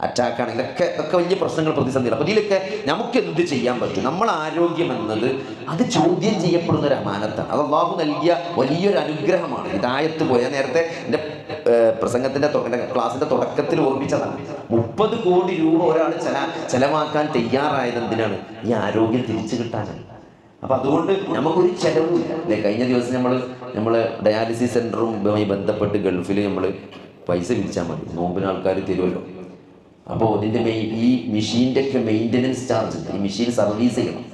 അറ്റാക്കാണ്, ഇതൊക്കെ വലിയ പ്രശ്നങ്ങൾ, പ്രതിസന്ധികൾ. അപ്പോൾ ഇതിലൊക്കെ നമുക്ക് എന്ത് ചെയ്യാൻ പറ്റും? നമ്മൾ ആരോഗ്യം എന്നത് അത് ചോദ്യം ചെയ്യപ്പെടുന്ന ഒരു അമാനത്താണ്. അത് അല്ലാഹു നൽകിയ വലിയൊരു അനുഗ്രഹമാണ്. ഹിദായത്ത് പോലെ നേരത്തെ എൻ്റെ പ്രസംഗത്തിൻ്റെ ക്ലാസിൻ്റെ തുടക്കത്തിൽ ഓർമ്മിച്ചതാണ്. 30 കോടി രൂപ ഒരാൾ ചെലവാക്കാൻ തയ്യാറായത് എന്തിനാണ്? ഈ ആരോഗ്യം തിരിച്ചു കിട്ടാനാണ്. അപ്പം അതുകൊണ്ട് നമുക്കൊരു ചെലവില്ല അല്ലേ. കഴിഞ്ഞ ദിവസം നമ്മൾ ഡയാലിസിസ് സെൻ്ററുമായി ബന്ധപ്പെട്ട് ഗൾഫിൽ നമ്മൾ പൈസ പിരിച്ചാൽ മതി, നോമ്പിന് ആൾക്കാർ തരുമല്ലോ. അപ്പോൾ ഇതിൻ്റെ ഈ മെഷീൻ്റെ ഒക്കെ മെയിൻ്റനൻസ് ചാർജ് ഉണ്ട്. ഈ മെഷീൻ സർവീസ് ചെയ്യണം.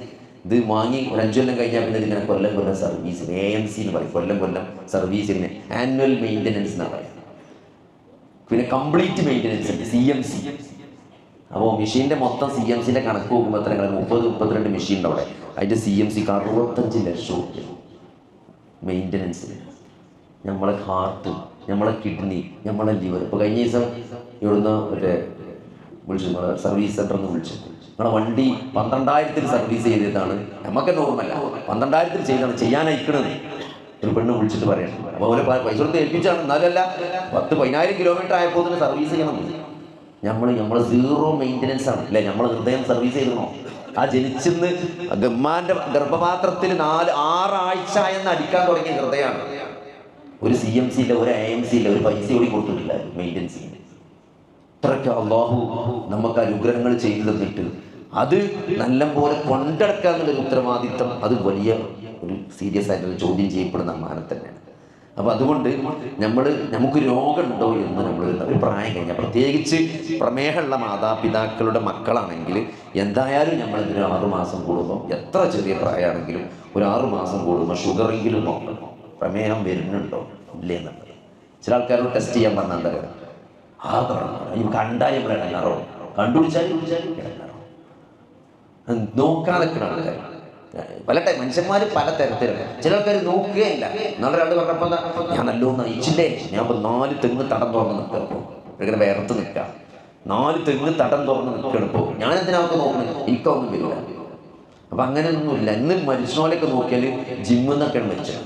ഇത് വാങ്ങി ഒരു 5 കൊല്ലം കഴിഞ്ഞാൽ പിന്നെ ഇതിങ്ങനെ കൊല്ലം സർവീസിന് AMC എന്ന് പറയും. കൊല്ലം സർവീസിന് ആനുവൽ മെയിൻ്റനൻസ് എന്നാണ് പറയുക. പിന്നെ കംപ്ലീറ്റ് മെയിൻ്റനൻസ് ഉണ്ട്, CMC. അപ്പോൾ മെഷീൻ്റെ മൊത്തം CMCൻ്റെ കണക്ക് നോക്കുമ്പോൾ എത്ര 30-32 മെഷീൻ ഉണ്ട് അവിടെ. അതിൻ്റെ CMC 65 ലക്ഷം രൂപ മെയിൻ്റനൻസ്. നമ്മളെ ഹാർട്ട്, നമ്മളെ കിഡ്നി, നമ്മളെ ലിവർ. ഇപ്പോൾ കഴിഞ്ഞ ദിവസം ഇവിടുന്ന് വിളിച്ചു, നമ്മളെ സർവീസ് സെൻ്ററിൽ നിന്ന് വിളിച്ചു. നമ്മളെ വണ്ടി 12,000 സർവീസ് ചെയ്തിട്ടാണ്, നമുക്ക് നോർമല്ല 12,000 ചെയ്താണ് ചെയ്യാൻ അയക്കണത്. ഒരു പെണ്ണ് വിളിച്ചിട്ട് പറയണം. അപ്പോൾ അവരെ പൈസ കൊടുത്ത് ഏൽപ്പിച്ചാണ്. എന്നാലല്ല 10-10,000 കിലോമീറ്റർ ആയപ്പോൾ തന്നെ സർവീസ് ചെയ്യണം. നമ്മൾ സീറോ മെയിൻ്റനൻസ് ആണ് അല്ലേ. നമ്മൾ ഹൃദയം സർവീസ് ചെയ്തിരുന്നോ? ആ ജനിച്ചെന്ന് ഗമ്മാൻ്റെ ഗർഭപാത്രത്തിൽ 4-6 ആഴ്ച എന്ന് അടിക്കാൻ തുടങ്ങിയ ഹൃദയമാണ്. ഒരു CMC ഇല്ല, ഒരു AMC ഇല്ല, ഒരു പൈസ കൂടി കൊടുത്തിട്ടില്ല മെയിൻ്റനൻസ്. ഇത്രയ്ക്ക് അല്ലാഹു നമുക്ക് അനുഗ്രഹങ്ങൾ ചെയ്തു തന്നിട്ട് അത് നല്ലപോലെ കൊണ്ടെടുക്കുക എന്നുള്ളൊരു ഉത്തരവാദിത്വം, അത് വലിയ ഒരു സീരിയസ് ആയിട്ടുള്ള ചോദ്യം ചെയ്യപ്പെടുന്ന അമ്മാനം തന്നെയാണ്. അപ്പോൾ അതുകൊണ്ട് നമുക്ക് രോഗമുണ്ടോ എന്ന് നമ്മൾ ഒരു പ്രായം കഴിഞ്ഞാൽ, പ്രത്യേകിച്ച് പ്രമേഹമുള്ള മാതാപിതാക്കളുടെ മക്കളാണെങ്കിൽ എന്തായാലും നമ്മളിതിന് 6 മാസം കൂടുമ്പോൾ, എത്ര ചെറിയ പ്രായമാണെങ്കിലും ഒരു 6 മാസം കൂടുമ്പോൾ ഷുഗറെങ്കിലും നോക്കണം, പ്രമേഹം വരുന്നുണ്ടോ ഇല്ലേ എന്നുള്ളത്. ചില ആൾക്കാരോട് ടെസ്റ്റ് ചെയ്യാൻ പറഞ്ഞാൽ എന്താ പറയുക, കണ്ടാൽ നമ്മൾ ഇടങ്ങാറോ, കണ്ടുപിടിച്ചാലും ഇടങ്ങാറോ, നോക്കാതെ ആൾക്കാർ പല മനുഷ്യന്മാർ പല തരത്തിലാണ്. ചില ആൾക്കാർ നോക്കുകയില്ല. നാളെ 2 പറഞ്ഞപ്പോൾ ഞാൻ നല്ലോണം നയിച്ചില്ലേ, ഞാൻ ഇപ്പോൾ 4 തെങ്ങ് തടം തുറന്ന് നിൽക്കപ്പോൾ ഇങ്ങനെ വേർത്ത് നിൽക്കാം. 4 തെങ്ങ് തടം തുറന്ന് നിൽക്കണിപ്പോൾ ഞാൻ എന്തിനാൾക്ക് നോക്കണേ, എനിക്കൊന്നും വരില്ല. അപ്പം അങ്ങനെയൊന്നുമില്ല. ഇന്ന് മനുഷ്യനോലൊക്കെ നോക്കിയാൽ ജിമ്മിൽ നിന്നൊക്കെയാണ് മരിച്ചത്,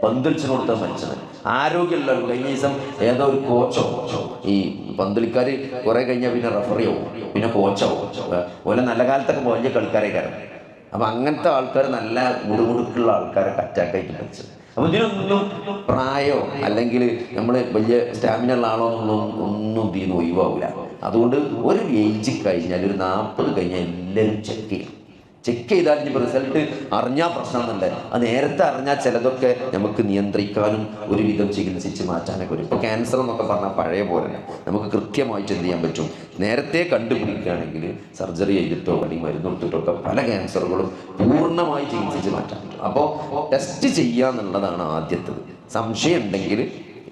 പന്തളിച്ചിന് കൊടുത്താൽ മരിച്ചത്. ആരോഗ്യമുള്ള കഴിഞ്ഞ ദിവസം ഏതോ ഒരു കോച്ചോ, ഈ പന്തളിക്കാർ കുറേ കഴിഞ്ഞാൽ പിന്നെ റഫറിയോ പിന്നെ കോച്ചോ പോലെ നല്ല കാലത്തൊക്കെ വലിയ കളിക്കാരെ കാരണം. അപ്പം അങ്ങനത്തെ ആൾക്കാർ നല്ല മുടുമുടുക്കുള്ള ആൾക്കാരൊക്കെ അറ്റാക്കായിട്ട് മരിച്ചത്. അപ്പോൾ ഇതിനൊന്നും പ്രായമോ അല്ലെങ്കിൽ നമ്മൾ വലിയ സ്റ്റാമിന ഉള്ള ആളോ ഒന്നും ഇതിന് ഒഴിവാവില്ല. അതുകൊണ്ട് ഒരു ഏജ് കഴിഞ്ഞാൽ, ഒരു 40 കഴിഞ്ഞാൽ എല്ലാവരും ചെക്ക് ചെയ്താൽ ഇനിയിപ്പോൾ റിസൾട്ട് അറിഞ്ഞാൽ പ്രശ്നമൊന്നുമില്ല. അത് നേരത്തെ അറിഞ്ഞാൽ ചിലതൊക്കെ നമുക്ക് നിയന്ത്രിക്കാനും ഒരുവിധം ചികിത്സിച്ച് മാറ്റാനൊക്കെ വരും. ഇപ്പോൾ ക്യാൻസർ എന്നൊക്കെ പറഞ്ഞാൽ പഴയ പോലെ നമുക്ക് കൃത്യമായിട്ട് എന്ത് ചെയ്യാൻ പറ്റും, നേരത്തെ കണ്ടുപിടിക്കുകയാണെങ്കിൽ സർജറി ചെയ്തിട്ടോ അല്ലെങ്കിൽ മരുന്ന് കൊടുത്തിട്ടോ ഒക്കെ പല ക്യാൻസറുകളും പൂർണ്ണമായി ചികിത്സിച്ച് മാറ്റാൻ പറ്റും. അപ്പോൾ ടെസ്റ്റ് ചെയ്യുക എന്നുള്ളതാണ് ആദ്യത്തത്. സംശയം ഉണ്ടെങ്കിൽ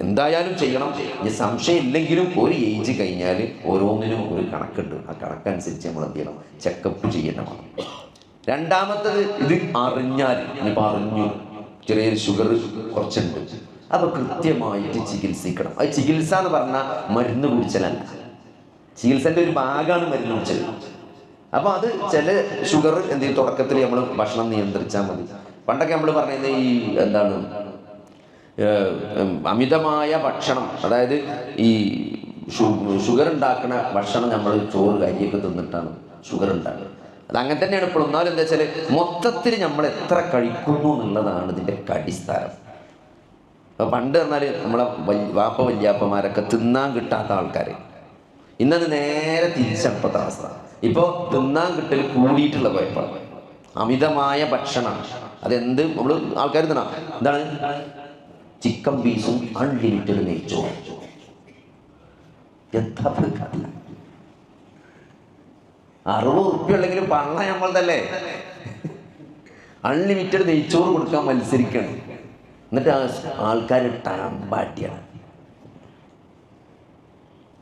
എന്തായാലും ചെയ്യണം. ഇനി സംശയം ഇല്ലെങ്കിലും ഒരു ഏജ് കഴിഞ്ഞാൽ ഓരോന്നിനും ഒരു കണക്കുണ്ട്. ആ കണക്കനുസരിച്ച് നമ്മൾ എന്ത് ചെയ്യണം, ചെക്കപ്പ് ചെയ്യണമാണ്. രണ്ടാമത്തത്, ഇത് അറിഞ്ഞാൽ, ഇനിയിപ്പോൾ അറിഞ്ഞു ചെറിയൊരു ഷുഗർ കുറച്ചുണ്ട്, അപ്പോൾ കൃത്യമായിട്ട് ചികിത്സിക്കണം. അത് ചികിത്സ എന്ന് പറഞ്ഞാൽ മരുന്ന് കുടിച്ചലല്ല. ചികിത്സൻ്റെ ഒരു ഭാഗമാണ് മരുന്ന് കുടിച്ചൽ. അപ്പോൾ അത് ചില ഷുഗർ എന്ത് ചെയ്യും, തുടക്കത്തിൽ നമ്മൾ ഭക്ഷണം നിയന്ത്രിച്ചാൽ മതി. പണ്ടൊക്കെ നമ്മൾ പറയുന്നത് ഈ എന്താണ് അമിതമായ ഭക്ഷണം, അതായത് ഈ ഷുഗർ ഉണ്ടാക്കുന്ന ഭക്ഷണം നമ്മൾ ചോറ് കരിയൊക്കെ തിന്നിട്ടാണ് ഷുഗർ ഉണ്ടാകുന്നത്. അത് അങ്ങനെ തന്നെയാണ് ഇപ്പോൾ. എന്നാലും എന്താ വെച്ചാൽ മൊത്തത്തിൽ നമ്മൾ എത്ര കഴിക്കുന്നു എന്നുള്ളതാണ് ഇതിൻ്റെ അടിസ്ഥാനം. അപ്പോൾ പണ്ട് പറഞ്ഞാൽ നമ്മളെ വാപ്പ വല്യാപ്പന്മാരൊക്കെ തിന്നാൻ കിട്ടാത്ത ആൾക്കാർ, ഇന്നത് നേരെ തിരിച്ചപ്പോഴത്തെ അവസ്ഥ. ഇപ്പോൾ തിന്നാൻ കിട്ടൽ കൂടിയിട്ടുള്ള കുഴപ്പമാണ്, അമിതമായ ഭക്ഷണമാണ്. അതെന്ത് നമ്മൾ ആൾക്കാർ തിന്നാം. എന്താണ് ചിക്കൻ പീസും അൺലിമിറ്റഡ് നെയ്ച്ചോറും. എന്താ 60 ഉറുപ്പ്യ ഉള്ളെങ്കിലും പള്ള നമ്മളതല്ലേ. അൺലിമിറ്റഡ് നെയ്ച്ചോറ് കൊടുക്കാൻ മത്സരിക്കണം. എന്നിട്ട് ആൾക്കാർ ടാമ്പാട്ടിയാണ്.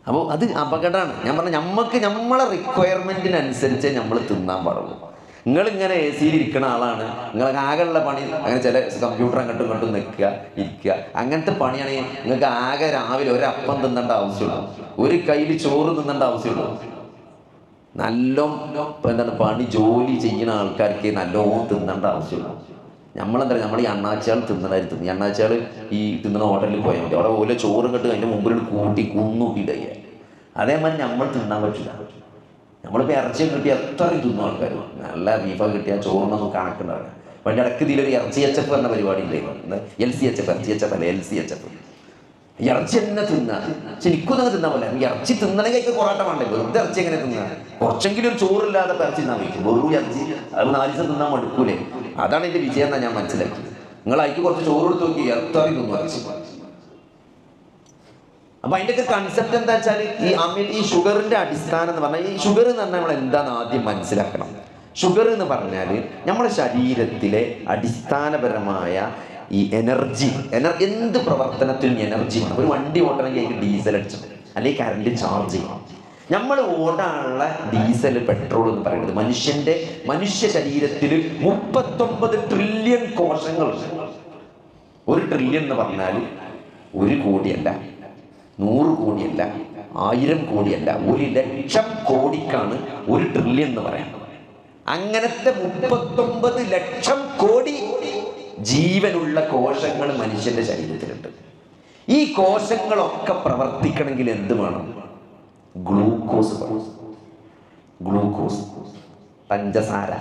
അപ്പോൾ അത് അപകടമാണ്. ഞാൻ പറഞ്ഞ നമുക്ക് നമ്മളെ റിക്വയർമെൻറ്റിനനുസരിച്ച് നമ്മൾ തിന്നാൻ പാടുള്ളൂ. നിങ്ങളിങ്ങനെ എ സിയിൽ ഇരിക്കുന്ന ആളാണ്, നിങ്ങൾക്ക് ആകെയുള്ള പണി അങ്ങനെ ചില കമ്പ്യൂട്ടർ അങ്ങോട്ടും ഇങ്ങോട്ടും നിൽക്കുക ഇരിക്കുക, അങ്ങനത്തെ പണിയാണെങ്കിൽ നിങ്ങൾക്ക് ആകെ രാവിലെ ഒരപ്പം തിന്നേണ്ട ആവശ്യമുള്ളൂ, ഒരു കയ്യിൽ ചോറ് തിന്നേണ്ട ആവശ്യമുള്ളൂ. എന്താണ് പണി ജോലി ചെയ്യുന്ന ആൾക്കാർക്ക് നല്ലോണം തിന്നേണ്ട ആവശ്യമുള്ളൂ. നമ്മളെന്താ നമ്മൾ ഈ അണ്ണാച്ചാൾ തിന്നണമായിരുന്നു തിന്നു. ഈ അണ്ണാച്ചാൾ ഈ തിന്നുന്ന ഹോട്ടലിൽ പോയാൽ മതി, അവിടെ ഓരോ ചോറും കെട്ട് അതിൻ്റെ മുമ്പിൽ കൂട്ടി കുന്നൂക്കിയിടുക. അതേമാതിരി നമ്മൾ തിന്നാൻ പറ്റില്ല. നമ്മളിപ്പോൾ ഇറച്ചിയൊക്കെ കിട്ടിയാൽ എത്രയും തിന്നും ആൾക്കാർ. നല്ല ബീഫൊക്കെ കിട്ടിയാൽ ചോറിനൊന്നും കണക്കുണ്ടാവില്ല. പക്ഷേ ഇടയ്ക്ക് ഇതിലൊരു RCHF എന്ന പരിപാടി ഉണ്ടായിരുന്നു. LCHF, RCHF അല്ല LCHF. ഇറച്ചി തന്നെ തിന്നാ. പക്ഷെ എനിക്കൊന്നും തിന്നാൻ പോലെ ഇറച്ചി തിന്നണമെങ്കിൽ പൊറാട്ട വേണ്ടേ, വെറുതെ ഇറച്ചി എങ്ങനെ തിന്നാ? കുറച്ചെങ്കിലും ഒരു ചോറില്ലാതെ ഇറച്ചി തിന്നാൻ വയ്ക്കും. വെറും ഇറച്ചി അത് 4 ദിവസം തിന്നാൻ മടുക്കൂലേ? അതാണ് എൻ്റെ വിജയം എന്നാണ് ഞാൻ മനസ്സിലാക്കിയത്. നിങ്ങൾ അതിക്ക് കുറച്ച് ചോറ് എടുത്ത് നോക്കി എത്രയും തിന്നു ഇറച്ചി. അപ്പൊ അതിൻ്റെയൊക്കെ കൺസെപ്റ്റ് എന്താ വെച്ചാൽ ഈ ഷുഗറിന്റെ അടിസ്ഥാനം എന്ന് പറഞ്ഞാൽ, ഈ ഷുഗർ എന്ന് പറഞ്ഞാൽ നമ്മൾ എന്താണെന്ന് ആദ്യം മനസ്സിലാക്കണം. ഷുഗർ എന്ന് പറഞ്ഞാൽ നമ്മുടെ ശരീരത്തിലെ അടിസ്ഥാനപരമായ ഈ എനർജി, എന്ത് പ്രവർത്തനത്തിനും എനർജി. ഒരു വണ്ടി ഓടണമെങ്കിൽ അതിന് ഡീസൽ അടിച്ചത് അല്ലെങ്കിൽ കറണ്ട് ചാർജ് ചെയ്യണം. നമ്മൾ ഓടാനുള്ള ഡീസൽ പെട്രോൾ എന്ന് പറയുന്നത് മനുഷ്യ ശരീരത്തിൽ 39 ട്രില്യൺ കോശങ്ങളുണ്ട്. 1 ട്രില്യൺ എന്ന് പറഞ്ഞാൽ 1 കോടിയല്ല, 100 കോടിയല്ല, 1000 കോടിയല്ല, 1,00,000 കോടിക്കാണ് 1 ട്രില്യൺ എന്ന് പറയുന്നത്. അങ്ങനത്തെ 39 ലക്ഷം കോടി ജീവനുള്ള കോശങ്ങൾ മനുഷ്യന്റെ ശരീരത്തിലുണ്ട്. ഈ കോശങ്ങളൊക്കെ പ്രവർത്തിക്കണമെങ്കിൽ എന്ത് വേണം? ഗ്ലൂക്കോസ്, പഞ്ചസാര.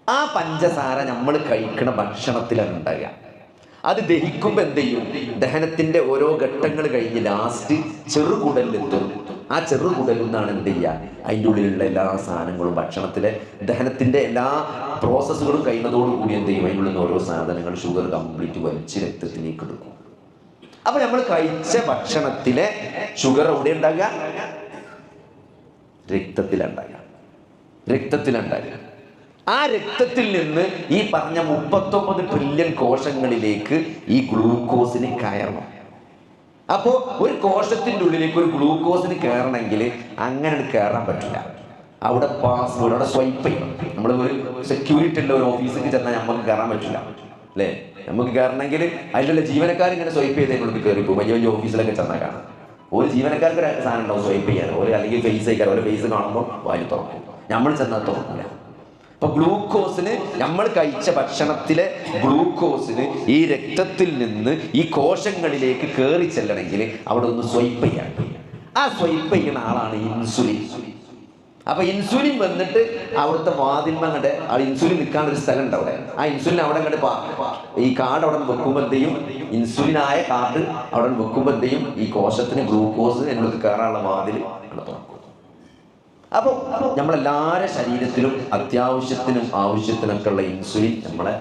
ആ പഞ്ചസാര നമ്മൾ കഴിക്കുന്ന ഭക്ഷണത്തിലാണ് ഉണ്ടാകുക. അത് ദഹിക്കുമ്പോൾ എന്ത് ചെയ്യും? ദഹനത്തിന്റെ ഓരോ ഘട്ടങ്ങൾ കഴിഞ്ഞ് ലാസ്റ്റ് ചെറുകുടലിലെത്തും. ആ ചെറുകുടലിൽ നിന്നാണ് എന്ത് ചെയ്യുക? അതിൻ്റെ ഉള്ളിലുള്ള എല്ലാ സാധനങ്ങളും, ഭക്ഷണത്തിലെ ദഹനത്തിന്റെ എല്ലാ പ്രോസസ്സുകളും കഴിയുന്നതോടുകൂടി എന്ത് ചെയ്യും? അതിൻ്റെ ഉള്ളിൽ നിന്ന് ഓരോ സാധനങ്ങൾ ഷുഗർ കംപ്ലീറ്റ് വലിച്ച് രക്തത്തിലേക്ക് എടുക്കും. അപ്പൊ നമ്മൾ കഴിച്ച ഭക്ഷണത്തിലെ ഷുഗർ എവിടെ ഉണ്ടാകുക? രക്തത്തിലുണ്ടാകുക. ആ രക്തത്തിൽ നിന്ന് ഈ പറഞ്ഞ 39 ട്രില്യൺ കോശങ്ങളിലേക്ക് ഈ ഗ്ലൂക്കോസിന് കയറണം. അപ്പോൾ ഒരു കോശത്തിൻ്റെ ഉള്ളിലേക്ക് ഒരു ഗ്ലൂക്കോസിന് കയറണമെങ്കിൽ അങ്ങനെ കയറാൻ പറ്റില്ല. അവിടെ പാസ്വേഡ്, അവിടെ സ്വൈപ്പ് ചെയ്യണം. നമ്മൾ ഒരു സെക്യൂരിറ്റി ഉള്ള ഒരു ഓഫീസിൽ ചെന്നാൽ നമുക്ക് കയറാൻ പറ്റില്ല അല്ലേ? നമുക്ക് കയറണമെങ്കിൽ അതിലുള്ള ജീവനക്കാർ ഇങ്ങനെ സ്വൈപ്പ് ചെയ്തതിനുള്ളിൽ കയറിപ്പോൾ വലിയ വലിയ ഓഫീസിലൊക്കെ ചെന്നാൽ കാണാം. ഒരു ജീവനക്കാർക്ക് ഒരു സാധനം ഉണ്ടാവും സ്വൈപ്പ് ചെയ്യാൻ, അല്ലെങ്കിൽ ഫേസ് അയക്കാൻ. ഒരു ഫേസ് കാണുമ്പോൾ വായിൽ തുറക്കും, നമ്മൾ ചെന്നാൽ തുറക്കില്ല. അപ്പൊ ഗ്ലൂക്കോസിന്, നമ്മൾ കഴിച്ച ഭക്ഷണത്തിലെ ഗ്ലൂക്കോസിന് ഈ രക്തത്തിൽ നിന്ന് ഈ കോശങ്ങളിലേക്ക് കയറി ചെല്ലണമെങ്കിൽ അവിടെ ഒന്ന് സ്വൈപ്പ് ചെയ്യാൻ. ആ സ്വൈപ്പ് ചെയ്യുന്ന ആളാണ് ഇൻസുലിൻ. അപ്പൊ ഇൻസുലിൻ വന്നിട്ട് അവിടുത്തെ വാതിൽമങ്ങടെ ആ ഇൻസുലിൻ നിൽക്കാനൊരു സ്ഥലം ഉണ്ട് അവിടെ. ആ ഇൻസുലിൻ അവിടെ ഈ കാർഡ് അവിടെ വെക്കുമ്പോൾ എന്ത് ചെയ്യും? ഇൻസുലിനായ കാർഡ് അവിടെ വെക്കുമ്പോൾ എന്ത് ചെയ്യും? ഈ കോശത്തിന് ഗ്ലൂക്കോസ് എന്നോട് കയറാനുള്ള വാതിൽ തുറക്കും. അപ്പോൾ നമ്മളെല്ലാവരുടെ ശരീരത്തിലും അത്യാവശ്യത്തിനും ആവശ്യത്തിനൊക്കെ ഉള്ള ഇൻസുലിൻ നമ്മളെ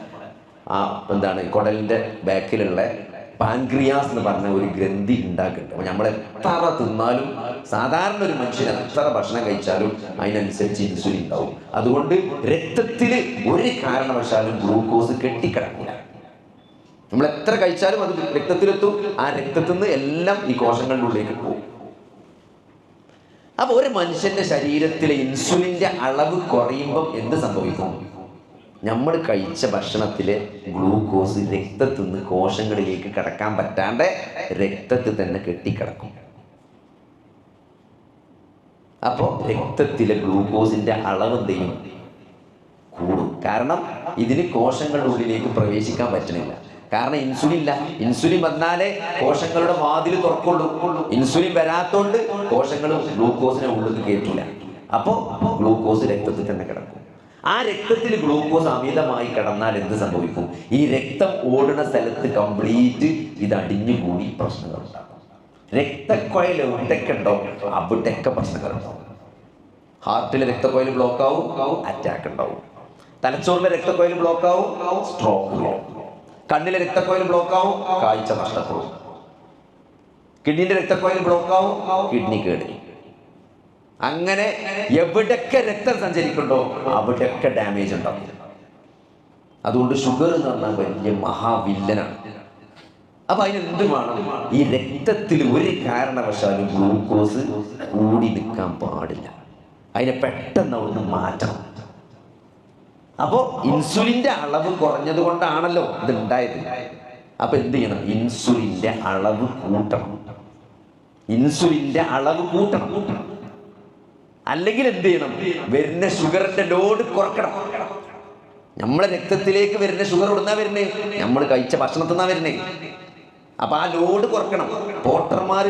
കുടലിൻ്റെ ബാക്കിലുള്ള പാൻക്രിയാസ് എന്ന് പറഞ്ഞ ഒരു ഗ്രന്ഥി ഉണ്ടാക്കുന്നുണ്ട്. അപ്പോൾ നമ്മൾ എത്ര തിന്നാലും, സാധാരണ ഒരു മനുഷ്യൻ എത്ര ഭക്ഷണം കഴിച്ചാലും അതിനനുസരിച്ച് ഇൻസുലിൻ ഉണ്ടാവും. അതുകൊണ്ട് രക്തത്തിൽ ഒരു കാരണവശാലും ഗ്ലൂക്കോസ് കെട്ടിക്കിടക്കില്ല. നമ്മൾ എത്ര കഴിച്ചാലും അത് രക്തത്തിലെത്തും. ആ രക്തത്തിൽ നിന്ന് എല്ലാം ഈ കോശങ്ങളുടെ ഉള്ളിലേക്ക് പോകും. അപ്പോൾ ഒരു മനുഷ്യന്റെ ശരീരത്തിലെ ഇൻസുലിൻ്റെ അളവ് കുറയുമ്പം എന്ത് സംഭവിക്കും? നമ്മൾ കഴിച്ച ഭക്ഷണത്തിലെ ഗ്ലൂക്കോസ് രക്തത്തിൽ നിന്ന് കോശങ്ങളിലേക്ക് കടക്കാൻ പറ്റാണ്ട് രക്തത്തിൽ തന്നെ കെട്ടിക്കിടക്കും. അപ്പോൾ രക്തത്തിലെ ഗ്ലൂക്കോസിന്റെ അളവ് എന്ത് ചെയ്യും? കൂടും. കാരണം ഇതിന് കോശങ്ങളുടെ ഉള്ളിലേക്ക് പ്രവേശിക്കാൻ പറ്റണില്ല. കാരണം ഇൻസുലിൻ ഇല്ല. ഇൻസുലിൻ വന്നാലേ കോശങ്ങളുടെ വാതിൽ തുറക്കുള്ളൂ. ഇൻസുലിൻ വരാത്തോണ്ട് കോശങ്ങൾ ഗ്ലൂക്കോസിനെ ഉള്ളിൽ കയറ്റില്ല. അപ്പോൾ ഗ്ലൂക്കോസ് രക്തത്തിൽ തന്നെ കിടക്കും. ആ രക്തത്തിൽ ഗ്ലൂക്കോസ് അമിതമായി കിടന്നാൽ എന്ത് സംഭവിക്കും? ഈ രക്തം ഓടുന്ന സ്ഥലത്ത് കംപ്ലീറ്റ് ഇത് അടിഞ്ഞുകൂടി പ്രശ്നങ്ങൾ ഉണ്ടാകും. രക്തക്കൊയൽ എവിടെയൊക്കെ ഉണ്ടോ അവിടെയൊക്കെ പ്രശ്നങ്ങൾ ഉണ്ടാവും. ഹാർട്ടിലെ രക്തക്കൊയൽ ബ്ലോക്ക് ആവും, അറ്റാക്ക് ഉണ്ടാവും. തലച്ചോറിലെ രക്തക്കൊയൽ ബ്ലോക്ക് ആവും, സ്ട്രോക്ക് ആവും. കണ്ണിലെ രക്തക്കൊയൽ ബ്ലോക്ക് ആവും, കാഴ്ച നഷ്ടപ്പെടും. കിഡ്നിന്റെ രക്തക്കൊയൽ ബ്ലോക്ക് ആവും, കിഡ്നി കേട്. അങ്ങനെ എവിടൊക്കെ രക്തം സഞ്ചരിക്കുന്നുണ്ടോ അവിടെയൊക്കെ ഡാമേജ് ഉണ്ടാവും. അതുകൊണ്ട് ഷുഗർ എന്ന് പറഞ്ഞാൽ വലിയ മഹാവില്ലനാണ്. അപ്പൊ അതിനെന്ത് വേണം? ഈ രക്തത്തിൽ ഒരു കാരണവശാലും ഗ്ലൂക്കോസ് കൂടി നിൽക്കാൻ പാടില്ല. അതിനെ പെട്ടെന്ന് അവിടുന്ന് മാറ്റണം. അപ്പോൾ ഇൻസുലിന്റെ അളവ് കുറഞ്ഞത് കൊണ്ടാണല്ലോ ഇത് ഉണ്ടായത്. അപ്പൊ എന്ത് ചെയ്യണം? ഇൻസുലിന്റെ അളവ് കൂട്ടണം. ഇൻസുലിന്റെ അളവ് കൂട്ടണം. അല്ലെങ്കിൽ എന്ത് ചെയ്യണം? വരുന്ന ഷുഗറിന്റെ ലോഡ് കുറക്കണം. നമ്മളെ രക്തത്തിലേക്ക് വരുന്ന ഷുഗർ ഇടുന്നാ വരുന്നേ, നമ്മൾ കഴിച്ച ഭക്ഷണത്തിൽ നിന്നാ വരുന്നേ. അപ്പൊ ആ ലോഡ് കുറക്കണം. പോട്ടർമാർ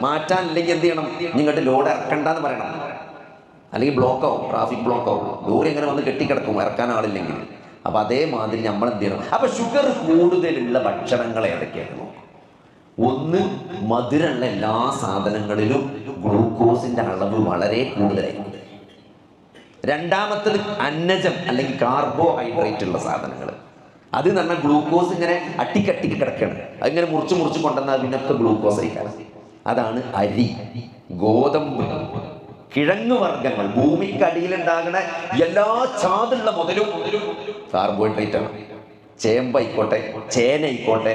മാറ്റാൻ അല്ലെങ്കിൽ എന്ത് ചെയ്യണം? നിങ്ങളുടെ ലോഡ് ഇറക്കണ്ടെന്ന് പറയണം. അല്ലെങ്കിൽ ബ്ലോക്ക് ആവും, ട്രാഫിക് ബ്ലോക്ക് ആവും. ലോറി എങ്ങനെ വന്ന് കെട്ടിക്കിടക്കും ഇറക്കാൻ ആളില്ലെങ്കിൽ. അപ്പൊ അതേമാതിരി നമ്മൾ എന്ത് ചെയ്യണം? അപ്പൊ ഷുഗർ കൂടുതലുള്ള ഭക്ഷണങ്ങൾ ഏതൊക്കെയാണ്? ഒന്ന്, മധുരമുള്ള എല്ലാ സാധനങ്ങളിലും ഗ്ലൂക്കോസിന്റെ അളവ് വളരെ കൂടുതലായിരിക്കും. രണ്ടാമത്തത് അന്നജം അല്ലെങ്കിൽ കാർബോഹൈഡ്രേറ്റ് ഉള്ള സാധനങ്ങൾ. അത് എന്ന് പറഞ്ഞാൽ ഗ്ലൂക്കോസ് ഇങ്ങനെ അട്ടിക്കട്ടിക്ക് കിടക്കണം. അതിങ്ങനെ മുറിച്ച് കൊണ്ടുവന്നാൽ അതിനൊക്കെ ഗ്ലൂക്കോസ് ആയിക്കാണ്. അതാണ് അരി, ഗോതമ്പ്, കിഴങ്ങ് വർഗ്ഗങ്ങൾ. ഭൂമിക്കടിയിലുണ്ടാകുന്ന എല്ലാ ചാതുള്ള മുതലും കാർബോഹൈഡ്രേറ്റ് ആണ്. ചേമ്പായിക്കോട്ടെ, ചേനയിക്കോട്ടെ,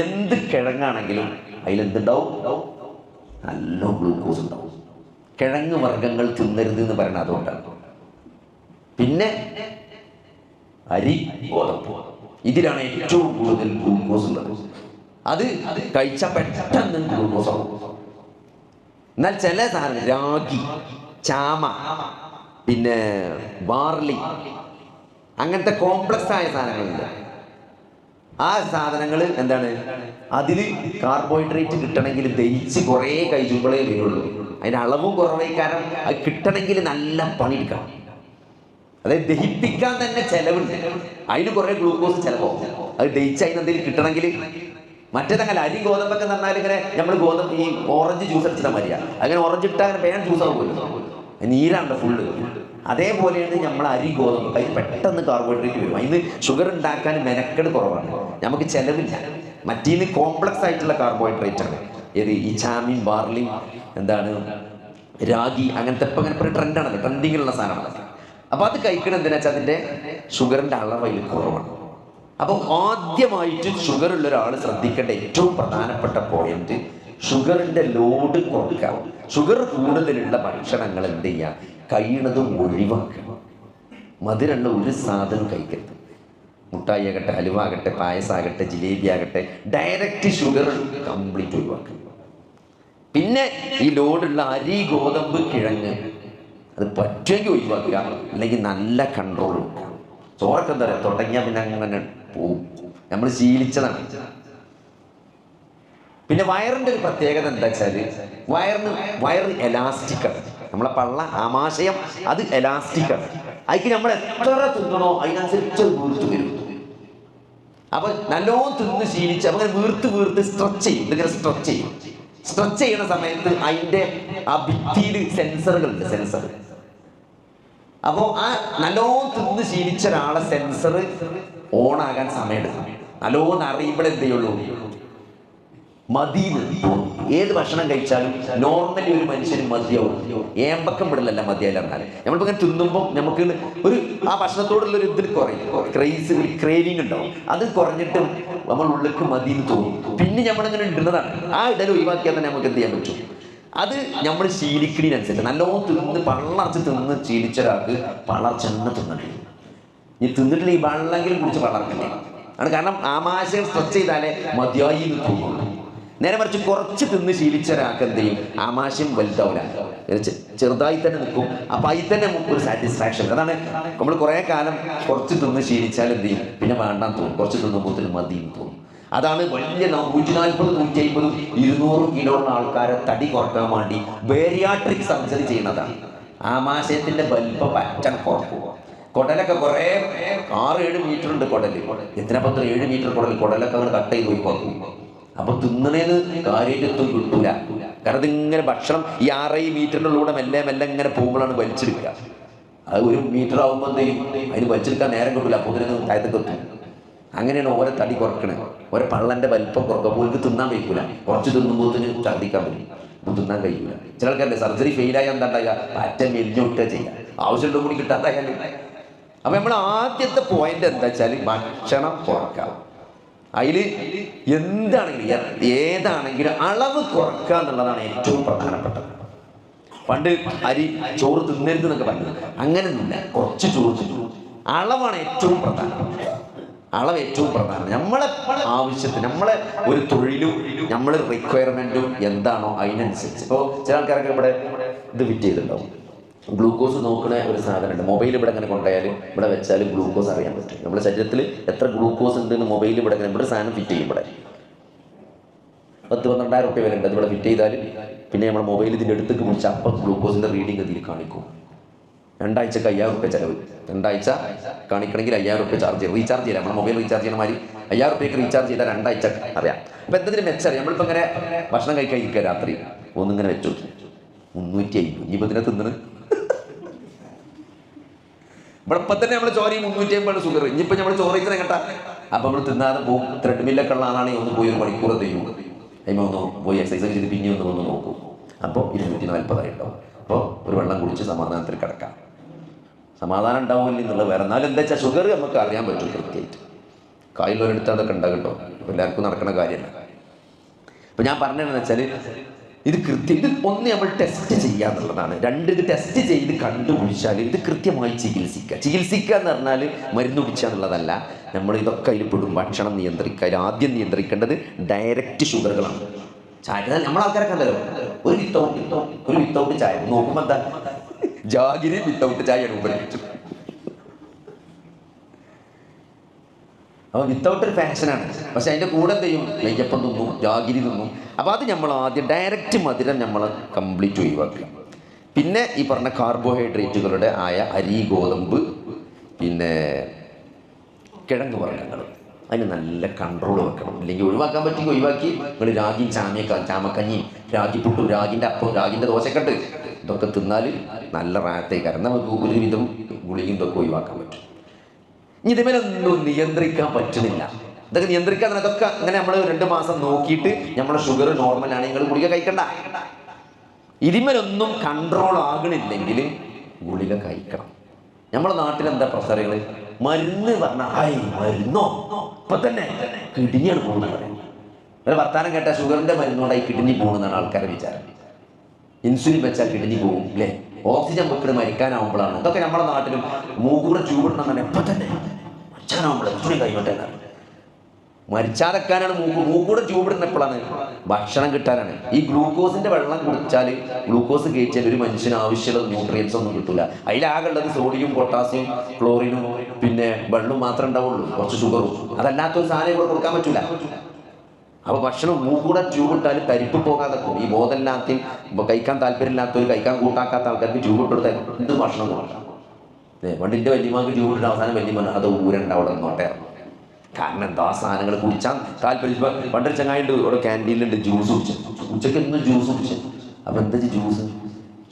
എന്ത് കിഴങ്ങാണെങ്കിലും അതിലെന്തുണ്ടാവും? നല്ല ഗ്ലൂക്കോസ് ഉണ്ടാവും. കിഴങ്ങ് വർഗ്ഗങ്ങൾ തിന്നരുത് എന്ന് പറയുന്നത് അതുകൊണ്ടാണ്. പിന്നെ അരി, ഗോതമ്പ്, ഇതിലാണ് ഏറ്റവും കൂടുതൽ ഗ്ലൂക്കോസ് ഉള്ളത്. അത് കഴിച്ചാൽ പെട്ടെന്ന് ഗ്ലൂക്കോസ് ആവും. എന്നാൽ ചില സാധനം, രാഗി, ചാമ, പിന്നെ ബാർലി, അങ്ങനത്തെ കോംപ്ലക്സ് ആയ സാധനങ്ങളുണ്ട്. ആ സാധനങ്ങൾ എന്താണ്? അതിൽ കാർബോഹൈഡ്രേറ്റ് കിട്ടണമെങ്കിൽ ദഹിച്ച് കുറേ കഴിച്ചുമ്പോഴേ വരുള്ളൂ. അതിന് അളവും കുറവേ. കാരണം അത് കിട്ടണമെങ്കിൽ നല്ല പണിയെടുക്കണം. അതായത് ദഹിപ്പിക്കാൻ തന്നെ ചെലവുണ്ട്. അതിന് കുറേ ഗ്ലൂക്കോസ് ചിലവാകും. അത് ദഹിച്ച് അതിന് എന്തെങ്കിലും കിട്ടണമെങ്കിൽ. മറ്റേതങ്ങനെ അരി, ഗോതമ്പൊക്കെ എന്ന് പറഞ്ഞാൽ ഇങ്ങനെ നമ്മൾ ഗോതമ്പ് ഈ ഓറഞ്ച് ജ്യൂസ് അടിച്ചിട്ടാൽ മതിയാ. അങ്ങനെ ഓറഞ്ച് ഇട്ടാൽ അങ്ങനെ വേഗം ജ്യൂസ് ആകുമല്ലോ, നീരാണ് ഫുള്ള്. അതേപോലെയാണ് നമ്മൾ അരി, ഗോതമ്പ്. അതിന് പെട്ടെന്ന് കാർബോഹൈഡ്രേറ്റ് വരും. അതിന് ഷുഗർ ഉണ്ടാക്കാൻ മെനക്കെട് കുറവാണ്, നമുക്ക് ചിലവില്ല. മറ്റേന്ന് കോംപ്ലക്സ് ആയിട്ടുള്ള കാർബോഹൈഡ്രേറ്റ് ആണ്. ഏത്? ഈ ചാമിയും ബാർലിയും, എന്താണ്, രാഗി, അങ്ങനത്തെ ഇപ്പം അങ്ങനെ ഒരു ട്രെൻഡാണല്ലോ, ട്രെൻഡിങ്ങിലുള്ള സാധനമാണ്. അപ്പോൾ അത് കഴിക്കണം. എന്തിനാ വെച്ചാൽ അതിൻ്റെ ഷുഗറിൻ്റെ അളവ് അതിൽ കുറവാണ്. അപ്പോൾ ആദ്യമായിട്ട് ഷുഗർ ഉള്ള ഒരാൾ ശ്രദ്ധിക്കേണ്ട ഏറ്റവും പ്രധാനപ്പെട്ട പോയിന്റ്, ഷുഗറിൻ്റെ ലോഡ് കുറയ്ക്കാം. ഷുഗർ കൂടുതലുള്ള ഭക്ഷണങ്ങൾ എന്ത് ചെയ്യാം? കഴിയുന്നതും ഒഴിവാക്കണം. മധുരമുള്ള ഒരു സാധനം കഴിക്കരുത്. മുട്ടായി ആകട്ടെ, ഹലുവ ആകട്ടെ, പായസമാകട്ടെ, ജിലേബി ആകട്ടെ, ഡയറക്റ്റ് ഷുഗർ കംപ്ലീറ്റ് ഒഴിവാക്കുക. പിന്നെ ഈ ലോഡുള്ള അരി, ഗോതമ്പ്, കിഴങ്ങ് അത് പറ്റുമെങ്കിൽ ഒഴിവാക്കുക. അല്ലെങ്കിൽ നല്ല കൺട്രോൾ വെക്കുക. ചോറൊക്കെ എന്താ പറയുക, തുടങ്ങിയാൽ പിന്നെ അങ്ങനെ പോവും. നമ്മൾ ശീലിച്ചതാണ്. പിന്നെ വയറിൻ്റെ ഒരു പ്രത്യേകത എന്താ വെച്ചാൽ, വയറ് എലാസ്റ്റിക്കാണ്. നമ്മളെ പള്ള, ആമാശയം അത് എലാസ്റ്റിക്കാണ്. അതിക്ക് നമ്മൾ എത്ര തിന്നണോ അതിനനുസരിച്ച് വീർത്ത് വരും. അപ്പൊ നല്ലോണം തിന്ന് ശീലിച്ച് അങ്ങനെ വീർത്ത് സ്ട്രെച്ച് ചെയ്യും. ഇങ്ങനെ സ്ട്രെച്ച് ചെയ്യുന്ന സമയത്ത് അതിൻ്റെ ആ ഭിത്തിയിൽ സെൻസറുകളുണ്ട്, സെൻസർ. അപ്പോൾ ആ നല്ലോണം തിന്ന് ശീലിച്ച ഒരാളെ സെൻസർ ഓണാകാൻ സമയമെടുക്കും. നല്ലോണം അറിയുമ്പോൾ എന്ത് ചെയ്യുള്ളൂ? മതിന്ന് തോന്നും. ഏത് ഭക്ഷണം കഴിച്ചാലും നോർമലി ഒരു മനുഷ്യന് മതിയാവും. ഏമ്പക്കം വിടലല്ല മതിയായില്ല. എന്നാൽ നമ്മളിപ്പോൾ ഇങ്ങനെ തിന്നുമ്പോൾ നമുക്ക് ഒരു ആ ഭക്ഷണത്തോടുള്ളൊരു ഇതിൽ കുറയും, ക്രേവിങ് ഉണ്ടാവും. അത് കുറഞ്ഞിട്ട് നമ്മൾ ഉള്ളിലേക്ക് മതിന്ന് തോന്നും. പിന്നെ നമ്മളിങ്ങനെ ഇടുന്നതാണ്. ആ ഇടൽ ഒഴിവാക്കിയാൽ തന്നെ നമുക്ക് എന്ത് ചെയ്യാൻ പറ്റും? അത് നമ്മൾ ശീലിക്കണതിനനുസരിച്ച് നല്ലോണം തിന്ന് പള്ളർച്ച് തിന്ന് ശീലിച്ച ഒരാൾക്ക് പളർച്ചെണ്ണ തിന്നണ്ടേ. ഈ തിന്നിട്ടില്ല ഈ വെള്ളമെങ്കിലും കുടിച്ച് വളർക്കണ്ടേ ആണ്. കാരണം ആമാശയം സ്ട്രെച്ച് ചെയ്താലേ മതിയായി എന്ന് തോന്നുള്ളൂ. നേരെ മറിച്ച് കുറച്ച് തിന്ന് ശീലിച്ച ഒരാൾക്ക് എന്ത് ചെയ്യും, ആമാശയം വലുതാവില്ല, ചെറുതായി തന്നെ നിൽക്കും. അപ്പം അതിൽ തന്നെ ഒരു സാറ്റിസ്ഫാക്ഷൻ. അതാണ് നമ്മൾ കുറേ കാലം കുറച്ച് തിന്ന് ശീലിച്ചാൽ എന്ത് ചെയ്യും, പിന്നെ വേണ്ടാന്ന് തോന്നും, കുറച്ച് തിന്നുമ്പോൾ മതിയെന്ന് തോന്നും. അതാണ് വലിയ 140, 150, 200 കിലോ ഉള്ള ആൾക്കാരെ തടി കുറക്കാൻ വേണ്ടി ബേരിയാട്രിക് സർജറി ചെയ്യുന്നതാണ്. ആമാശയത്തിൻ്റെ വലിപ്പം പറ്റൻ കുറക്കുക. കുടലൊക്കെ കുറേ 6-7 മീറ്റർ ഉണ്ട് കുടൽ. എത്ര 7 മീറ്റർ കുടലൊക്കെ അങ്ങനെ കട്ട് ചെയ്ത് പോയി കുറക്കും. അപ്പോൾ തിന്നണേന്ന് കാര്യത്വം കിട്ടൂല. കാരണം ഇതിങ്ങനെ ഭക്ഷണം ഈ 6 മീറ്ററിനുള്ളിലൂടെ മെല്ലെ മെല്ലെ ഇങ്ങനെ പോകുമ്പോഴാണ് വലിച്ചെടുക്കുക. അത് 1 മീറ്റർ ആകുമ്പോൾ എന്ത് ചെയ്യും, അതിന് വലിച്ചെടുക്കാൻ നേരം കിട്ടില്ല, അപ്പോൾ ഇതിന് താഴത്തൊക്കെ എത്തും. അങ്ങനെയാണ് ഓരോ തടി കുറക്കണേ. ഓരോ പള്ളൻ്റെ വലിപ്പം കുറക്കുക. പോലും തിന്നാൻ കഴിക്കില്ല, കുറച്ച് തിന്നുമ്പോൾ ഛർദ്ദിക്കാൻ പറ്റും, അപ്പോൾ തിന്നാൻ കഴിയില്ല. ചില ആൾക്കാരല്ലേ സർജറി ഫെയിലായ എന്താ ഉണ്ടാകുക, പറ്റ മെലിഞ്ഞൊട്ടുക ചെയ്യാം, ആവശ്യമുള്ള കൂടി കിട്ടാതായാലും. അപ്പം നമ്മൾ ആദ്യത്തെ പോയിന്റ് എന്താ വെച്ചാൽ ഭക്ഷണം കുറക്കാം. അതിൽ എന്താണെങ്കിലും ഏതാണെങ്കിലും അളവ് കുറക്കുക എന്നുള്ളതാണ് ഏറ്റവും പ്രധാനപ്പെട്ടത്. പണ്ട് ചോറ് തിന്നരുത് എന്നൊക്കെ പറഞ്ഞത് അങ്ങനെയൊന്നുമില്ല, കുറച്ച് ചോറ് തിന്നു. അളവാണ് ഏറ്റവും പ്രധാനം. അളവ് ഏറ്റവും പ്രധാനം. നമ്മളെ ആവശ്യത്തിന്, നമ്മളെ ഒരു തൊഴിലും നമ്മളെ റിക്വയർമെൻറ്റും എന്താണോ അതിനനുസരിച്ച്. ഇപ്പോൾ ചില ആൾക്കാരൊക്കെ ഇവിടെ ഇത് ഫിറ്റ് ചെയ്തിട്ടുണ്ടാവും, ഗ്ലൂക്കോസ് നോക്കുന്ന ഒരു സാധനമുണ്ട്. മൊബൈൽ ഇവിടെ ഇങ്ങനെ കൊണ്ടുപോയാൽ ഇവിടെ വെച്ചാൽ ഗ്ലൂക്കോസ് അറിയാൻ പറ്റും. നമ്മുടെ ശരീരത്തിൽ എത്ര ഗ്ലൂക്കോസ് ഉണ്ടെന്ന് മൊബൈൽ ഇവിടെ ഇവിടെ സാധനം ഫിറ്റ് ചെയ്യും. ഇവിടെ 10-12,000 റുപ്യ വില ഉണ്ട്. അത് ഇവിടെ ഫിറ്റ് ചെയ്താൽ പിന്നെ നമ്മുടെ മൊബൈൽ ഇതിൻ്റെ അടുത്തേക്ക് പിടിച്ച് അപ്പം ഗ്ലൂക്കോസിൻ്റെ റീഡിങ് ഇതിൽ കാണിക്കും. 2 ആഴ്ചക്ക് 5,000 റുപ്യ ചിലവ്. 2 ആഴ്ച കാണിക്കണമെങ്കിൽ 5,000 റുപ്യ ചാർജ് ചെയ്യും. റീചാർജ് ചെയ്യാം. നമ്മുടെ മൊബൈൽ റീചാർജ് ചെയ്യുന്ന മാതിരി 5,000 റുപ്യക്ക് റീചാർജ് ചെയ്താൽ 2 ആഴ്ച അറിയാം. അപ്പോൾ എന്തെങ്കിലും മെച്ചറിയാം. നമ്മളിപ്പോൾ ഇങ്ങനെ ഭക്ഷണം കഴിക്കാൻ ഇരിക്കുക, രാത്രി ഒന്നിങ്ങനെ വെച്ചു 350. ഇനിയിപ്പോൾ ഇതിനെ തിന്നണ് ഇവിടെ ഇപ്പം തന്നെ നമ്മൾ ചോര 350 ഷുഗർ. ഇനിയിപ്പോൾ നമ്മൾ ചോറ് ഇത്ര കേട്ടാ അപ്പം നമ്മൾ തിന്നാതെ പോകും. ത്രെഡ് മില്ലൊക്കെ ഉള്ള ആളാണെങ്കിൽ ഒന്ന് പോയി 1 മണിക്കൂർ ചെയ്യും. അതിന് ഒന്ന് പോയി എക്സസൈസ് ചെയ്ത് പിന്നെ ഒന്ന് നോക്കും. അപ്പോൾ 240 ഉണ്ടാവും. അപ്പോൾ ഒരു വെള്ളം കുടിച്ച് സമാധാനത്തിൽ കിടക്കാം. സമാധാനം ഉണ്ടാവില്ല എന്നുള്ളത് വേറെ. എന്നാലും എന്താ വെച്ചാൽ ഷുഗർ നമുക്ക് അറിയാൻ പറ്റും കൃത്യമായിട്ട്. കായിലൊരിടത്ത് അതൊക്കെ ഉണ്ടാകട്ടോ. അപ്പോൾ എല്ലാവർക്കും നടക്കുന്ന കാര്യമല്ല. അപ്പോൾ ഞാൻ പറഞ്ഞതെന്ന് വെച്ചാൽ ഇത് കൃത്യം, ഇത് ഒന്ന് നമ്മൾ ടെസ്റ്റ് ചെയ്യുക എന്നുള്ളതാണ്. 2 ഇത് ടെസ്റ്റ് ചെയ്ത് കണ്ടുപിടിച്ചാൽ ഇത് കൃത്യമായി ചികിത്സിക്കുക എന്ന് പറഞ്ഞാൽ മരുന്ന് കുടിക്കുക എന്നുള്ളതല്ല. നമ്മൾ ഇതൊക്കെ അതിൽ പെടും. ഭക്ഷണം നിയന്ത്രിക്കുക. അതിൽ ആദ്യം നിയന്ത്രിക്കേണ്ടത് ഡയറക്റ്റ് ഷുഗറുകളാണ്. ചായ നമ്മളെ ആൾക്കാരൊക്കെ ഉണ്ടല്ലോ, ഒരു വിത്തൗട്ട് ചായ നോക്കുമ്പോൾ എന്താ ജാഗിരി വിത്തൗട്ട് ചായയാണ് ഉപയോഗിച്ചു. അപ്പോൾ വിത്തൗട്ട് ഒരു ഫാഷനാണ്. പക്ഷെ അതിൻ്റെ കൂടെ എന്ത് ചെയ്യും, നെയ്യപ്പം തിന്നും, ജാഗിരി തിന്നും. അപ്പോൾ അത് നമ്മൾ ആദ്യം ഡയറക്റ്റ് മധുരം നമ്മൾ കംപ്ലീറ്റ് ഒഴിവാക്കുക. പിന്നെ ഈ പറഞ്ഞ കാർബോഹൈഡ്രേറ്റുകളുടെ ആയ അരി, ഗോതമ്പ്, പിന്നെ കിഴങ്ങ് വർഗ്ഗങ്ങൾ, അതിന് നല്ല കൺട്രോൾ വെക്കണം. ഇല്ലെങ്കിൽ ഒഴിവാക്കാൻ പറ്റുമെങ്കിൽ ഒഴിവാക്കി നിങ്ങൾ രാഗിയും ചാമക്കഞ്ഞിയും രാഗിപ്പുട്ടും രാഗിൻ്റെ അപ്പം രാഗിൻ്റെ ദോശക്കെട്ട് ഇതൊക്കെ തിന്നാൽ നല്ല റാത്തേക്കാരം. നമുക്ക് ഒരുവിധം ഗുളികയും ഇതൊക്കെ ഒഴിവാക്കാൻ പറ്റും. ഇനി ഇതുമേലൊന്നും നിയന്ത്രിക്കാൻ പറ്റുന്നില്ല. ഇതൊക്കെ നിയന്ത്രിക്കാൻ അതൊക്കെ അങ്ങനെ നമ്മൾ 2 മാസം നോക്കിയിട്ട് നമ്മുടെ ഷുഗർ നോർമലാണ്, നിങ്ങൾ ഗുളിക കഴിക്കണ്ട. ഇതിമേലൊന്നും കൺട്രോൾ ആകണില്ലെങ്കിൽ ഗുളിക കഴിക്കണം. നമ്മുടെ നാട്ടിലെന്താ പ്രശ്നങ്ങൾ, മരുന്ന് പറഞ്ഞാൽ മരുന്നോ ഇപ്പൊ തന്നെ കിഡ്നിയാണ് പോകുന്നത്. ഒരു വർത്താനം കേട്ട ഷുഗറിന്റെ മരുന്നുകൊണ്ടായി കിഡ്നി പോകുന്നതാണ് ആൾക്കാരുടെ വിചാരം. ഇൻസുലിൻ വെച്ചാൽ കിഡ്നി പോകും അല്ലേ, ഓക്സിജൻ വെക്കിട്ട് മരിക്കാനാവുമ്പോഴാണ്. ഇതൊക്കെ നമ്മുടെ നാട്ടിലും മൂക്കൂടെ ട്യൂബിടണം എപ്പോൾ തന്നെ മരിച്ചാനാവുമ്പോൾ ഇൻസുലിൻ കൈവിട്ടെ. മരിച്ചാതെക്കാനാണ് മൂക്കൂടെ ട്യൂബിടുന്ന എപ്പോഴാണ്, ഭക്ഷണം കിട്ടാനാണ്. ഈ ഗ്ലൂക്കോസിന്റെ വെള്ളം കുടിച്ചാൽ, ഗ്ലൂക്കോസ് കഴിച്ചാൽ ഒരു മനുഷ്യന് ആവശ്യമുള്ള ന്യൂട്രിയൻസ് ഒന്നും കിട്ടില്ല. അതിലാകുള്ളത് സോഡിയം, പൊട്ടാസ്യം, ക്ലോറിനും പിന്നെ വെള്ളവും മാത്രമേ ഉണ്ടാവുള്ളൂ, കുറച്ച് ഷുഗറും. അതല്ലാത്തൊരു സാധനം ഇവിടെ കൊടുക്കാൻ പറ്റില്ല. അപ്പോൾ ഭക്ഷണം മൂക്കൂടെ ട്യൂബ് ഇട്ടാൽ തരിപ്പ് പോകാതെ പോകും. ഈ ബോധമില്ലാത്തയും കഴിക്കാൻ താല്പര്യമില്ലാത്തവർ, കഴിക്കാൻ കൂട്ടാക്കാത്ത ആൾക്കാർക്ക് ട്യൂബ് ഇട്ടെടുത്താൽ എന്ത് ഭക്ഷണം കൊടുക്കാം. പണ്ടിൻ്റെ വല്യമാർക്ക് ട്യൂബ് ഇട്ട അവസാനം വല്യമ്മ അത് ഊരണ്ട അവിടെ നിന്നോട്ടെ. കാരണം എന്താ സാധനങ്ങൾ കുടിച്ചാൽ താല്പര്യം. പണ്ടൊരു ചങ്ങായിണ്ട് ഇവിടെ ക്യാൻറ്റീനിലുണ്ട്, ജ്യൂസ് കുടിച്ചു. ഉച്ചയ്ക്ക് എന്നും ജ്യൂസ് കുടിച്ചു. അപ്പോൾ എന്താ ജ്യൂസ്,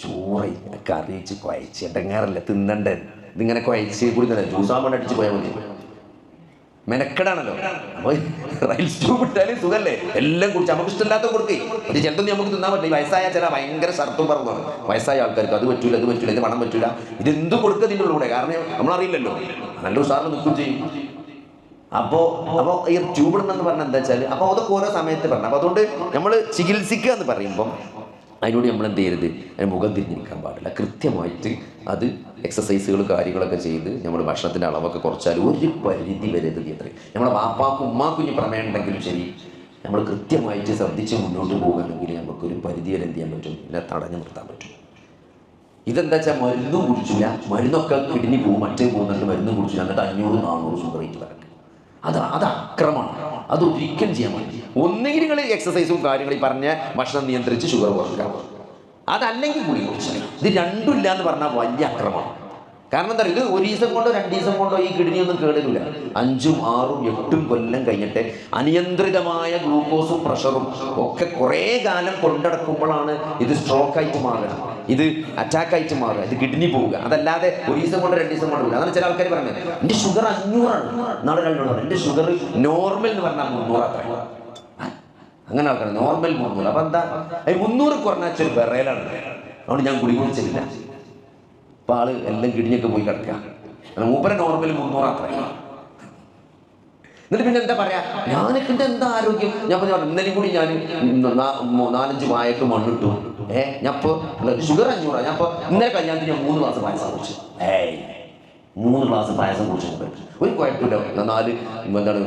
ചോറ് കറി വെച്ച് കുഴച്ച് ഇടങ്ങാറല്ലേ തിന്നണ്ടേ, ഇതിങ്ങനെ കുഴച്ച് കുടിക്കണേ. ജ്യൂസ് ആകുമ്പോൾ അടിച്ച് പോയാൽ മതി, മെനക്കെടാണല്ലോ. അപ്പോൾ റൈസ് ട്യൂബ് ഇട്ടാലും സുഖല്ലേ, എല്ലാം കുടിച്ച് നമുക്ക് ഇഷ്ടമില്ലാത്ത കൊടുക്കേ. പക്ഷേ ചിലതൊന്നും നമുക്ക് തിന്നാൻ പറ്റില്ല. വയസ്സായ ചില ഭയങ്കര ഷർത്തും പറഞ്ഞതാണ് വയസ്സായ ആൾക്കാർക്ക്. അത് പറ്റൂല, ഇത് പറ്റൂല, ഇത് പണം പറ്റൂല, ഇതെന്ത് കൊടുക്കുന്നതിൻ്റെ ഉള്ളിലൂടെ. കാരണം നമ്മളറിയില്ലല്ലോ, നല്ല ഉഷാറിൽ നിൽക്കും ചെയ്യും. അപ്പോൾ ഈ ട്യൂബ് ഇടണമെന്ന് പറഞ്ഞാൽ എന്താ വെച്ചാൽ, അപ്പോൾ അതൊക്കെ ഓരോ സമയത്ത് പറഞ്ഞു. അപ്പോൾ അതുകൊണ്ട് നമ്മൾ ചികിത്സിക്കുക എന്ന് പറയുമ്പം അതിനോട് നമ്മൾ എന്ത് ചെയ്യരുത്, അതിന് മുഖം തിരിഞ്ഞിരിക്കാൻ പാടില്ല. കൃത്യമായിട്ട് അത് എക്സസൈസുകൾ കാര്യങ്ങളൊക്കെ ചെയ്ത് നമ്മൾ ഭക്ഷണത്തിൻ്റെ അളവൊക്കെ കുറച്ചാൽ ഒരു പരിധി വരെ ഇത് നിയന്ത്രിക്കും. നമ്മളെ വാപ്പാക്കും ഉമ്മാക്കും ഇനി പ്രമേയം ഉണ്ടെങ്കിലും ശരി, നമ്മൾ കൃത്യമായിട്ട് ശ്രദ്ധിച്ച് മുന്നോട്ട് പോകുകയാണെങ്കിൽ നമുക്കൊരു പരിധി വരെ എന്ത് ചെയ്യാൻ പറ്റും, ഇതിനെ തടഞ്ഞു നിർത്താൻ പറ്റും. ഇതെന്താ വെച്ചാൽ മരുന്നും കുടിച്ചില്ല, മരുന്നൊക്കെ കിഡ്നി പോകും, മറ്റേ പോകുന്നുണ്ട്, മരുന്നും കുടിച്ചില്ല, എന്നിട്ട് 500-400 ഷുഗർ റേറ്റ് വരക്ക്. അത് അക്രമമാണ്. അത് ഒരിക്കലും ചെയ്യാൻ പറ്റില്ല. ഒന്നുകിൽ നിങ്ങൾ എക്സസൈസും കാര്യങ്ങളും ഈ പറഞ്ഞ ഭക്ഷണം നിയന്ത്രിച്ച് ഷുഗർ കുറക്കുക, അതല്ലെങ്കിൽ ഗുളിക കുടിച്ചാൽ. ഇത് രണ്ടും ഇല്ല എന്ന് പറഞ്ഞാൽ വലിയ അക്രമമാണ്. കാരണം എന്താ പറയുക, ഇത് 1 ദിവസം കൊണ്ടോ 2 ദിവസം കൊണ്ടോ ഈ കിഡ്നിയൊന്നും കേടില്ല. 5, 6, 8 കൊല്ലം കഴിഞ്ഞിട്ട് അനിയന്ത്രിതമായ ഗ്ലൂക്കോസും പ്രഷറും ഒക്കെ കുറേ കാലം കൊണ്ടടക്കുമ്പോഴാണ് ഇത് സ്ട്രോക്കായിട്ട് മാറുക, ഇത് അറ്റാക്കായിട്ട് മാറുക, ഇത് കിഡ്നി പോവുക. അതല്ലാതെ 1 ദിവസം കൊണ്ട് 2 ദിവസം കൊണ്ട് പോകില്ല. അതാണ് ചില ആൾക്കാർ പറഞ്ഞത്, എൻ്റെ ഷുഗർ 500 നാളെ 200, എൻ്റെ ഷുഗർ നോർമൽ എന്ന് പറഞ്ഞാൽ 300 അത്ര. അങ്ങനെ ആൾക്കാർ നോർമൽ 300. അപ്പം എന്താ 300 കുറഞ്ഞാച്ചൊരു വിറയലാണ്. അതുകൊണ്ട് ഞാൻ ഗുളിക കുടിച്ചില്ല. അപ്പോൾ ആള് എല്ലാം കിഡ്നിയൊക്കെ പോയി കിടക്കുക. മൂപ്പര നോർമൽ 300 അത്ര. എന്നിട്ട് പിന്നെ എന്താ പറയാ, ഞാനൊക്കെ എന്താ ആരോഗ്യം. ഞാൻ പറഞ്ഞു ഇന്നലെയും കൂടി ഞാൻ 4-5 വായക്ക് മണ്ണിട്ടു. ഞാൻ ഇപ്പോൾ ഷുഗർ 500. ഞാൻ ഇപ്പോൾ ഇന്നലെ കല്യാണത്തിന് ഞാൻ 3 ഗ്ലാസ് പായസം കുടിച്ചു. 3 ഗ്ലാസ് പായസം കുടിച്ചു ഒരു കുഴപ്പമില്ല. 4 എന്താണ്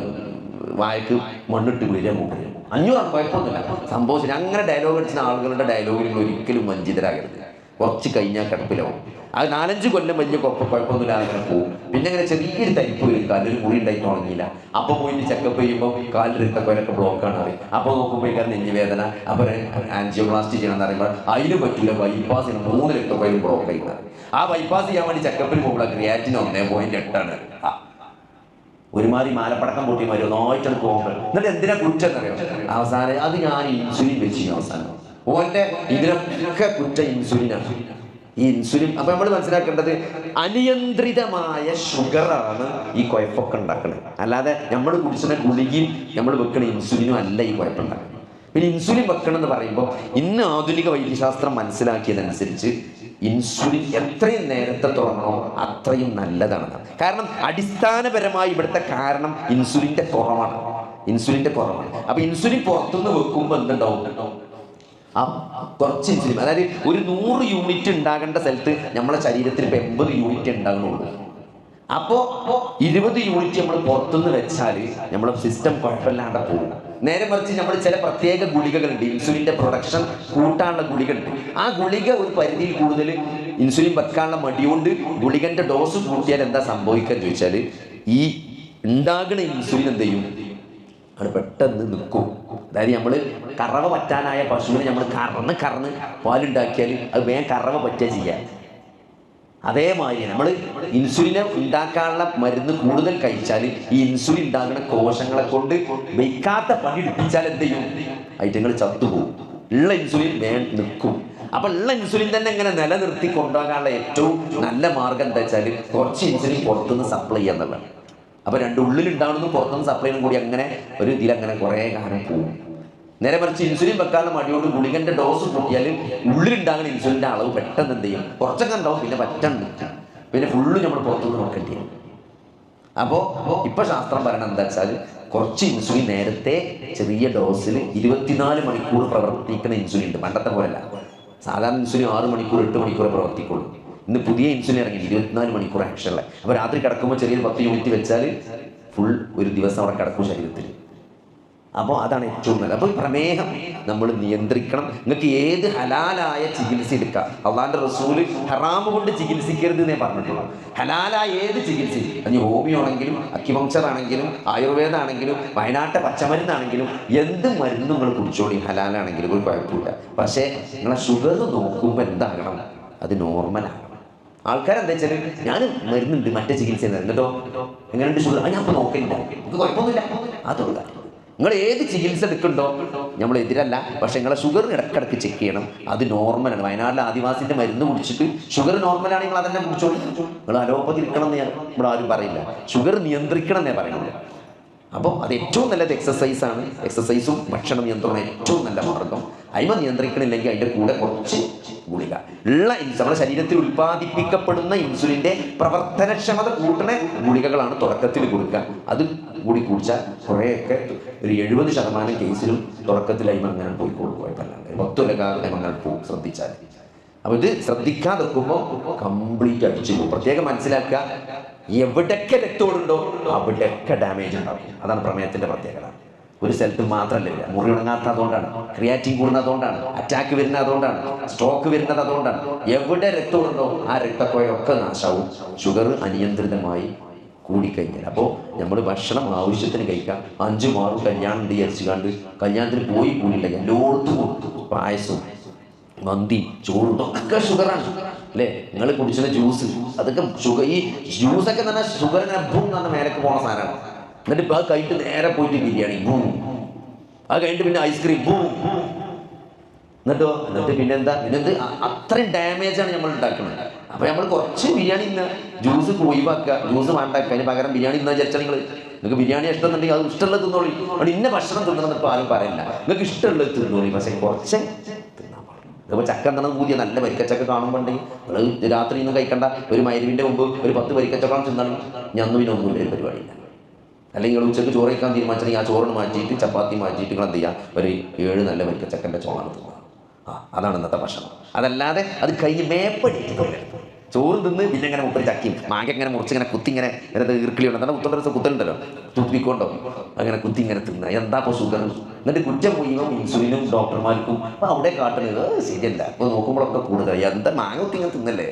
വായക്ക് മണ്ണിട്ട് വീഴാൻ പോകുന്നത് 500 കുഴപ്പമൊന്നുമില്ല. സംഭവിച്ചില്ല. അങ്ങനെ ഡയലോഗ് അടിച്ച ആളുകളുടെ ഡയലോഗിൽ നിങ്ങൾ ഒരിക്കലും വഞ്ചിതരാകരുത്. കുറച്ച് കഴിഞ്ഞാൽ കിടപ്പിലാവും. അത് 4-5 കൊല്ലം വലിയ കുഴപ്പമൊന്നുമില്ല, അങ്ങനെ പോകും. പിന്നെ അങ്ങനെ ചെറിയൊരു തരിപ്പ് വരും, കാലിൽ മുറി ഉണ്ടായിട്ട് ഉണങ്ങിയില്ല. അപ്പോൾ പോയിട്ട് ചെക്കപ്പ് ചെയ്യുമ്പോൾ കാലിൽ രക്തക്കൊലൊക്കെ ബ്ലോക്കാണ് അറിയും. അപ്പോൾ നോക്കുമ്പോഴേക്കാണ് നെഞ്ചുവേദന. അപ്പോൾ ആൻജിയോപ്ലാസ്റ്റി ചെയ്യണമെന്ന് പറയുമ്പോൾ അതിന് പറ്റില്ല, ബൈപ്പാസിന് 3 രക്തക്കൊലും ബ്ലോക്ക് ആയിട്ടാണ്. ആ ബൈപ്പാസ് ചെയ്യാൻ വേണ്ടി ചെക്കപ്പിന് പോകുമ്പോൾ ക്രിയാറ്റിന് 1.8 ഒരുമാതിരി മാലപ്പടക്കം പൊട്ടി മാറി ഒന്നായിട്ടാണ് പോകുമ്പോൾ. എന്നിട്ട് എന്തിനാ കുറ്റം എന്നറിയോ, അവസാനം അത് ഞാൻ ഇൻസുലിൻ വെച്ചു. അവസാനം ഓൻ്റെ ഇതിനൊക്കെ കുറ്റം ഇൻസുലിനാണ്. ഈ ഇൻസുലിൻ അപ്പം നമ്മൾ മനസ്സിലാക്കേണ്ടത് അനിയന്ത്രിതമായ ഷുഗറാണ് ഈ കുഴപ്പമൊക്കെ ഉണ്ടാക്കുന്നത്. അല്ലാതെ നമ്മൾ കുടിക്കുന്ന ഗുളികയും നമ്മൾ വെക്കുന്ന ഇൻസുലിനും അല്ല ഈ കുഴപ്പമുണ്ടാക്കുന്നത്. പിന്നെ ഇൻസുലിൻ വെക്കണം എന്ന് പറയുമ്പോൾ ഇന്ന് ആധുനിക വൈദ്യശാസ്ത്രം മനസ്സിലാക്കിയതനുസരിച്ച് ഇൻസുലിൻ എത്രയും നേരത്തെ തുടങ്ങണോ അത്രയും നല്ലതാണ്. കാരണം അടിസ്ഥാനപരമായി ഇവിടുത്തെ കാരണം ഇൻസുലിൻ്റെ കുറവാണ്. അപ്പം ഇൻസുലിൻ പുറത്തുനിന്ന് വെക്കുമ്പോൾ എന്തുണ്ടാവും, കുറച്ച് ഇൻസുലിൻ, അതായത് ഒരു 100 യൂണിറ്റ് ഉണ്ടാകേണ്ട സ്ഥലത്ത് നമ്മളെ ശരീരത്തിൽ ഇപ്പം 80 യൂണിറ്റ് ഉണ്ടാകണുള്ളൂ. അപ്പോൾ 20 യൂണിറ്റ് നമ്മൾ പുറത്തുനിന്ന് വെച്ചാൽ നമ്മളെ സിസ്റ്റം കുഴപ്പമില്ലാണ്ട് പോകും. നേരെ മറിച്ച് നമ്മൾ ചില പ്രത്യേക ഗുളികകളുണ്ട്, ഇൻസുലിൻ്റെ പ്രൊഡക്ഷൻ കൂട്ടാനുള്ള ഗുളികയുണ്ട്. ആ ഗുളിക ഒരു പരിധിയിൽ കൂടുതൽ ഇൻസുലിൻ വെക്കാനുള്ള മടിയുകൊണ്ട് ഗുളികൻ്റെ ഡോസ് കൂട്ടിയാൽ എന്താ സംഭവിക്കുക എന്ന് ചോദിച്ചാൽ ഈ ഉണ്ടാകുന്ന ഇൻസുലിൻ എന്ത് ചെയ്യും, അത് പെട്ടെന്ന് നിൽക്കും. അതായത് നമ്മൾ കറവ പറ്റാനായ പശുവിനെ നമ്മൾ കറന്ന് പാലുണ്ടാക്കിയാൽ അത് വേഗം കറവ പറ്റുക ചെയ്യുക. അതേമാതിരി നമ്മൾ ഇൻസുലിനെ ഉണ്ടാക്കാനുള്ള മരുന്ന് കൂടുതൽ കഴിച്ചാൽ ഈ ഇൻസുലിൻ ഉണ്ടാകുന്ന കോശങ്ങളെ കൊണ്ട് വയ്ക്കാത്ത പണി എടുപ്പിച്ചാൽ എന്ത് ചെയ്യും, ഐറ്റങ്ങൾ ചത്തുപോകും. ഉള്ള ഇൻസുലിൻ വേഗം നിൽക്കും. അപ്പം ഉള്ള ഇൻസുലിൻ തന്നെ ഇങ്ങനെ നിലനിർത്തി കൊണ്ടുപോകാനുള്ള ഏറ്റവും നല്ല മാർഗം എന്താ വെച്ചാൽ കുറച്ച് ഇൻസുലിൻ പുറത്തുനിന്ന് സപ്ലൈ ചെയ്യുക എന്നുള്ളതാണ്. അപ്പോൾ 2 ഉള്ളിലുണ്ടാവുന്നതും പുറത്തുനിന്ന് സപ്ലൈനും കൂടി അങ്ങനെ ഒരു ഇതിലങ്ങനെ കുറേ കാലം പോകും. നേരെ മറിച്ച് ഇൻസുലിൻ വെക്കാനുള്ള മടിയോട് ഗുളികൻ്റെ ഡോസ് കൂട്ടിയാൽ ഉള്ളിലുണ്ടാകുന്ന ഇൻസുലിൻ്റെ അളവ് പെട്ടെന്ന് എന്ത് ചെയ്യും, കുറച്ചൊക്കെ ഉണ്ടാവും, പിന്നെ പറ്റണ്ട്, പിന്നെ ഫുള്ള് നമ്മൾ പുറത്തുനിന്ന് നോക്കേണ്ടി വരും. അപ്പോൾ ഇപ്പോൾ ശാസ്ത്രം പറയണത് എന്താ വെച്ചാൽ കുറച്ച് ഇൻസുലിൻ നേരത്തെ ചെറിയ ഡോസിൽ 24 മണിക്കൂർ പ്രവർത്തിക്കുന്ന ഇൻസുലിൻ ഉണ്ട്. പണ്ടത്തെ പോലെയല്ല. സാധാരണ ഇൻസുലിൻ 6 മണിക്കൂർ 8 മണിക്കൂറേ പ്രവർത്തിക്കുള്ളൂ. ഇന്ന് പുതിയ ഇൻസുലിൻ ഇറങ്ങി 24 മണിക്കൂർ ആക്ഷനുള്ള. അപ്പോൾ രാത്രി കിടക്കുമ്പോൾ ചെറിയൊരു 10 യൂണിറ്റ് വെച്ചാൽ ഫുൾ ഒരു ദിവസം അവിടെ കിടക്കും ശരീരത്തിൽ. അപ്പോൾ അതാണ് ഏറ്റവും നല്ലത്. അപ്പോൾ പ്രമേഹം നമ്മൾ നിയന്ത്രിക്കണം. നിങ്ങൾക്ക് ഏത് ഹലാലായ ചികിത്സ എടുക്കാം. അള്ളാന്റെ റസൂല് ഹറാമ് കൊണ്ട് ചികിത്സിക്കരുത് എന്നേ പറഞ്ഞിട്ടുള്ളൂ. ഹലാലായ ഏത് ചികിത്സ, അത് ഹോമിയോ ആണെങ്കിലും അക്യുപങ്ക്ചർ ആണെങ്കിലും ആയുർവേദം ആണെങ്കിലും വയനാട്ടെ പച്ചമരുന്നാണെങ്കിലും എന്ത് മരുന്ന് നിങ്ങൾ കുടിച്ചോളി, ഹലാലാണെങ്കിലും ഒരു കുഴപ്പമില്ല. പക്ഷേ നിങ്ങളെ ഷുഗർ നോക്കുമ്പോൾ എന്താകണം, അത് നോർമലാണ്. ആൾക്കാരെന്താ വെച്ചാൽ ഞാൻ മരുന്നുണ്ട് മറ്റേ ചികിത്സ എന്നിട്ടോ എങ്ങനെയുണ്ട് ഷുഗർ, ഞാൻ ഇപ്പോൾ നോക്കില്ല, ഇത് കുഴപ്പമൊന്നുമില്ല. അതുള്ള നിങ്ങൾ ഏത് ചികിത്സ എടുക്കുന്നുണ്ടോ നമ്മൾ എതിരല്ല. പക്ഷെ നിങ്ങളെ ഷുഗർ ഇടക്കിടക്ക് ചെക്ക് ചെയ്യണം, അത് നോർമലാണ്. വയനാട്ടിലെ ആദിവാസിൻ്റെ മരുന്ന് കുടിച്ചിട്ട് ഷുഗർ നോർമലാണ്, നിങ്ങൾ അതന്നെ കുടിച്ചോളൂ. നിങ്ങൾ അലോപ്പതി ഇരിക്കണം എന്ന് ഇവിടെ ആരും പറയില്ല, ഷുഗർ നിയന്ത്രിക്കണം എന്നേ പറയുള്ളൂ. അപ്പോൾ അത് ഏറ്റവും നല്ലത് എക്സസൈസാണ്. എക്സസൈസും ഭക്ഷണ നിയന്ത്രണം ഏറ്റവും നല്ല മാർഗം. അയിമ നിയന്ത്രിക്കണില്ലെങ്കിൽ അതിൻ്റെ കൂടെ കുറച്ച് ഗുളിക ഉള്ള നമ്മുടെ ശരീരത്തിൽ ഉൽപ്പാദിപ്പിക്കപ്പെടുന്ന ഇൻസുലിൻ്റെ പ്രവർത്തനക്ഷമത കൂട്ടുന്ന ഗുളികകളാണ് തുടക്കത്തിൽ കൊടുക്കുക. അത് കൂടി കുടിച്ചാൽ കുറേയൊക്കെ ഒരു 70% കേസിലും തുടക്കത്തിൽ അയിമ അങ്ങനെ പോയി കൊടുക്കുവായിട്ടല്ലാണ്ട് 10 അങ്ങനെ പോകും ശ്രദ്ധിച്ചാൽ. അപ്പോൾ ഇത് ശ്രദ്ധിക്കാതെ വെക്കുമ്പോൾ കംപ്ലീറ്റ് അടിച്ചു പോകും. പ്രത്യേകം മനസ്സിലാക്കുക, എവിടെയൊക്കെ രക്തോടുണ്ടോ അവിടെയൊക്കെ ഡാമേജ് ഉണ്ടാകും. അതാണ് പ്രമേഹത്തിൻ്റെ പ്രത്യേകത. ഒരു സ്ഥലത്ത് മാത്രമല്ല വരിക. മുറി ഉണങ്ങാത്ത അതുകൊണ്ടാണ്, ക്രിയാറ്റിൻ കൂടുന്നത് അതുകൊണ്ടാണ്, അറ്റാക്ക് വരുന്നത് അതുകൊണ്ടാണ്, സ്ട്രോക്ക് വരുന്നത് അതുകൊണ്ടാണ്. എവിടെ രക്തമുണ്ടോ ആ രക്തക്കൊയൊക്കെ നാശാവും ഷുഗർ അനിയന്ത്രിതമായി കൂടിക്കഴിഞ്ഞാൽ. അപ്പോൾ നമ്മൾ ഭക്ഷണം ആവശ്യത്തിന് കഴിക്കാം. 5-6 കല്യാണം ഉണ്ട് വിചാരിച്ചു കണ്ട് കല്യാണത്തിന് പോയി കൂടിയില്ല, എല്ലായിടത്തും പായസവും മന്തി ചോറും ഇതൊക്കെ ഷുഗറാണ് അല്ലേ. നിങ്ങൾ കുടിച്ചുന്ന ജ്യൂസ് അതൊക്കെ ഷുഗർ. ഈ ജ്യൂസൊക്കെ എന്ന് പറഞ്ഞാൽ ഷുഗറിനെ ബൂം എന്ന് പറഞ്ഞാൽ മേലേക്ക് പോണ സാധനമാണ്. എന്നിട്ട് ഇപ്പോൾ അത് കഴിഞ്ഞിട്ട് നേരെ പോയിട്ട് ബിരിയാണി ബൂം, അത് കഴിഞ്ഞിട്ട് പിന്നെ ഐസ്ക്രീം ബൂം, എന്നിട്ട് പിന്നെന്താ അത്രയും ഡാമേജാണ് നമ്മൾ ഉണ്ടാക്കുന്നത്. അപ്പോൾ നമ്മൾ കുറച്ച് ബിരിയാണി ഇന്ന് ജ്യൂസ് ഒഴിവാക്കുക, ജ്യൂസ് വേണ്ടാക്കുക, അതിന് പകരം ബിരിയാണി ഇന്ന് വിചാരിച്ചാൽ നിങ്ങൾക്ക് ബിരിയാണി ഇഷ്ടമെന്നുണ്ടെങ്കിൽ അത് ഇഷ്ടമുള്ളത് തിന്നോളി. അവിടെ ഇന്ന ഭക്ഷണം തിന്നണമെന്ന് ഇപ്പോൾ ആരും പറയില്ല, നിങ്ങൾക്ക് ഇഷ്ടമുള്ളത് തിന്നോളി, പക്ഷേ കുറച്ച് തിന്നാൻ പാടില്ല. ഇതിപ്പോൾ ചക്ക എന്താണ് പുതിയ നല്ല വരിക്കച്ചക്ക കാണുമ്പോണ്ടെങ്കിൽ നിങ്ങൾ രാത്രി ഒന്നും കഴിക്കണ്ട, ഒരു മരുവിൻ്റെ മുമ്പ് ഒരു 10 വരിക്കച്ചക്കം തിന്നാലും ഞന്ന് പിന്നെ ഒന്നും പരിപാടിയില്ല. അല്ലെങ്കിൽ നിങ്ങൾ ഉച്ചയ്ക്ക് ചോറ് കഴിക്കാൻ തീരുമാനിച്ചിട്ടുണ്ടെങ്കിൽ ആ ചോറിന് മാറ്റിയിട്ട് ചപ്പാത്തി മാറ്റിയിട്ട് നിങ്ങൾ എന്ത് ചെയ്യുക, ഒരു 7 നല്ല വരിക്കച്ചക്കൻ്റെ ചോറാണ് തിന്നുക. അതാണ് ഇന്നത്തെ ഭക്ഷണം. അതല്ലാതെ അത് കഴിഞ്ഞ് മേപ്പടിയിട്ട് ചോറ് തിന്ന് പിന്നെ ഇങ്ങനെ മുപ്പര് ചക്കിയും മാങ്ങ ഇങ്ങനെ മുറിച്ചിങ്ങനെ കുത്തിങ്ങനെ ഇറുക്കിളിയുണ്ട്, എന്താണ് കുത്തേണ്ട കുത്തലുണ്ടല്ലോ, തുപ്പിക്കൊണ്ടോ അങ്ങനെ കുത്തി ഇങ്ങനെ തിന്നുക. എന്താ ഇപ്പോൾ ഷുഗർ? എന്നിട്ട് കുറ്റം മുഴുവൻ ഇൻസുലിനും ഡോക്ടർമാർക്കും. അപ്പോൾ അവിടെ കാട്ടുന്നത് ശരിയല്ല. അപ്പോൾ നോക്കുമ്പോഴൊക്കെ കൂടുതൽ എന്താ മാങ്ങ കുത്തി ഇങ്ങനെ തിന്നല്ലേ.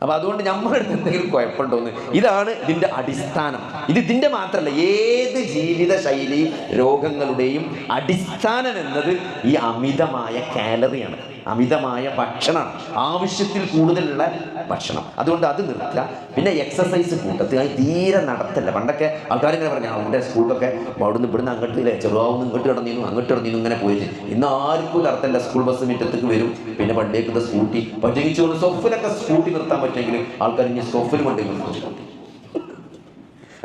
അപ്പോൾ അതുകൊണ്ട് നമ്മളെടുത്ത് എന്തെങ്കിലും കുഴപ്പമുണ്ടോന്ന്, ഇതാണ് ഇതിൻ്റെ അടിസ്ഥാനം. ഇതിൻ്റെ മാത്രമല്ല, ഏത് ജീവിത ശൈലി രോഗങ്ങളുടെയും അടിസ്ഥാനം എന്നത് ഈ അമിതമായ കാലറിയാണ്, അമിതമായ ഭക്ഷണമാണ്, ആവശ്യത്തിൽ കൂടുതലുള്ള ഭക്ഷണം. അതുകൊണ്ട് അത് നിർത്തുക. പിന്നെ എക്സസൈസ് കൂട്ടത്തിൽ തീരെ നടത്തല്ല. പണ്ടൊക്കെ ആൾക്കാരിങ്ങനെ പറഞ്ഞു അവൻ്റെ സ്കൂളിലൊക്കെ അവിടുന്ന് ഇവിടുന്ന് അങ്ങോട്ട് ചെറുതാവുന്ന ഇങ്ങോട്ട് കിടന്നിരുന്നു അങ്ങോട്ട് കിടന്നിരുന്നു ഇങ്ങനെ പോയിട്ട്. ഇന്ന് ആർക്കും നടത്തല്ല. സ്കൂൾ ബസ് മുറ്റത്തേക്ക് വരും, പിന്നെ പണ്ടേക്കുന്ന സ്കൂട്ടി പറ്റുകൊണ്ട് സൊഫിലൊക്കെ സ്കൂട്ടി നിർത്താൻ പറ്റുമെങ്കിൽ ആൾക്കാർ ഇനി സൊഫിൽ കൊണ്ടുപോയി.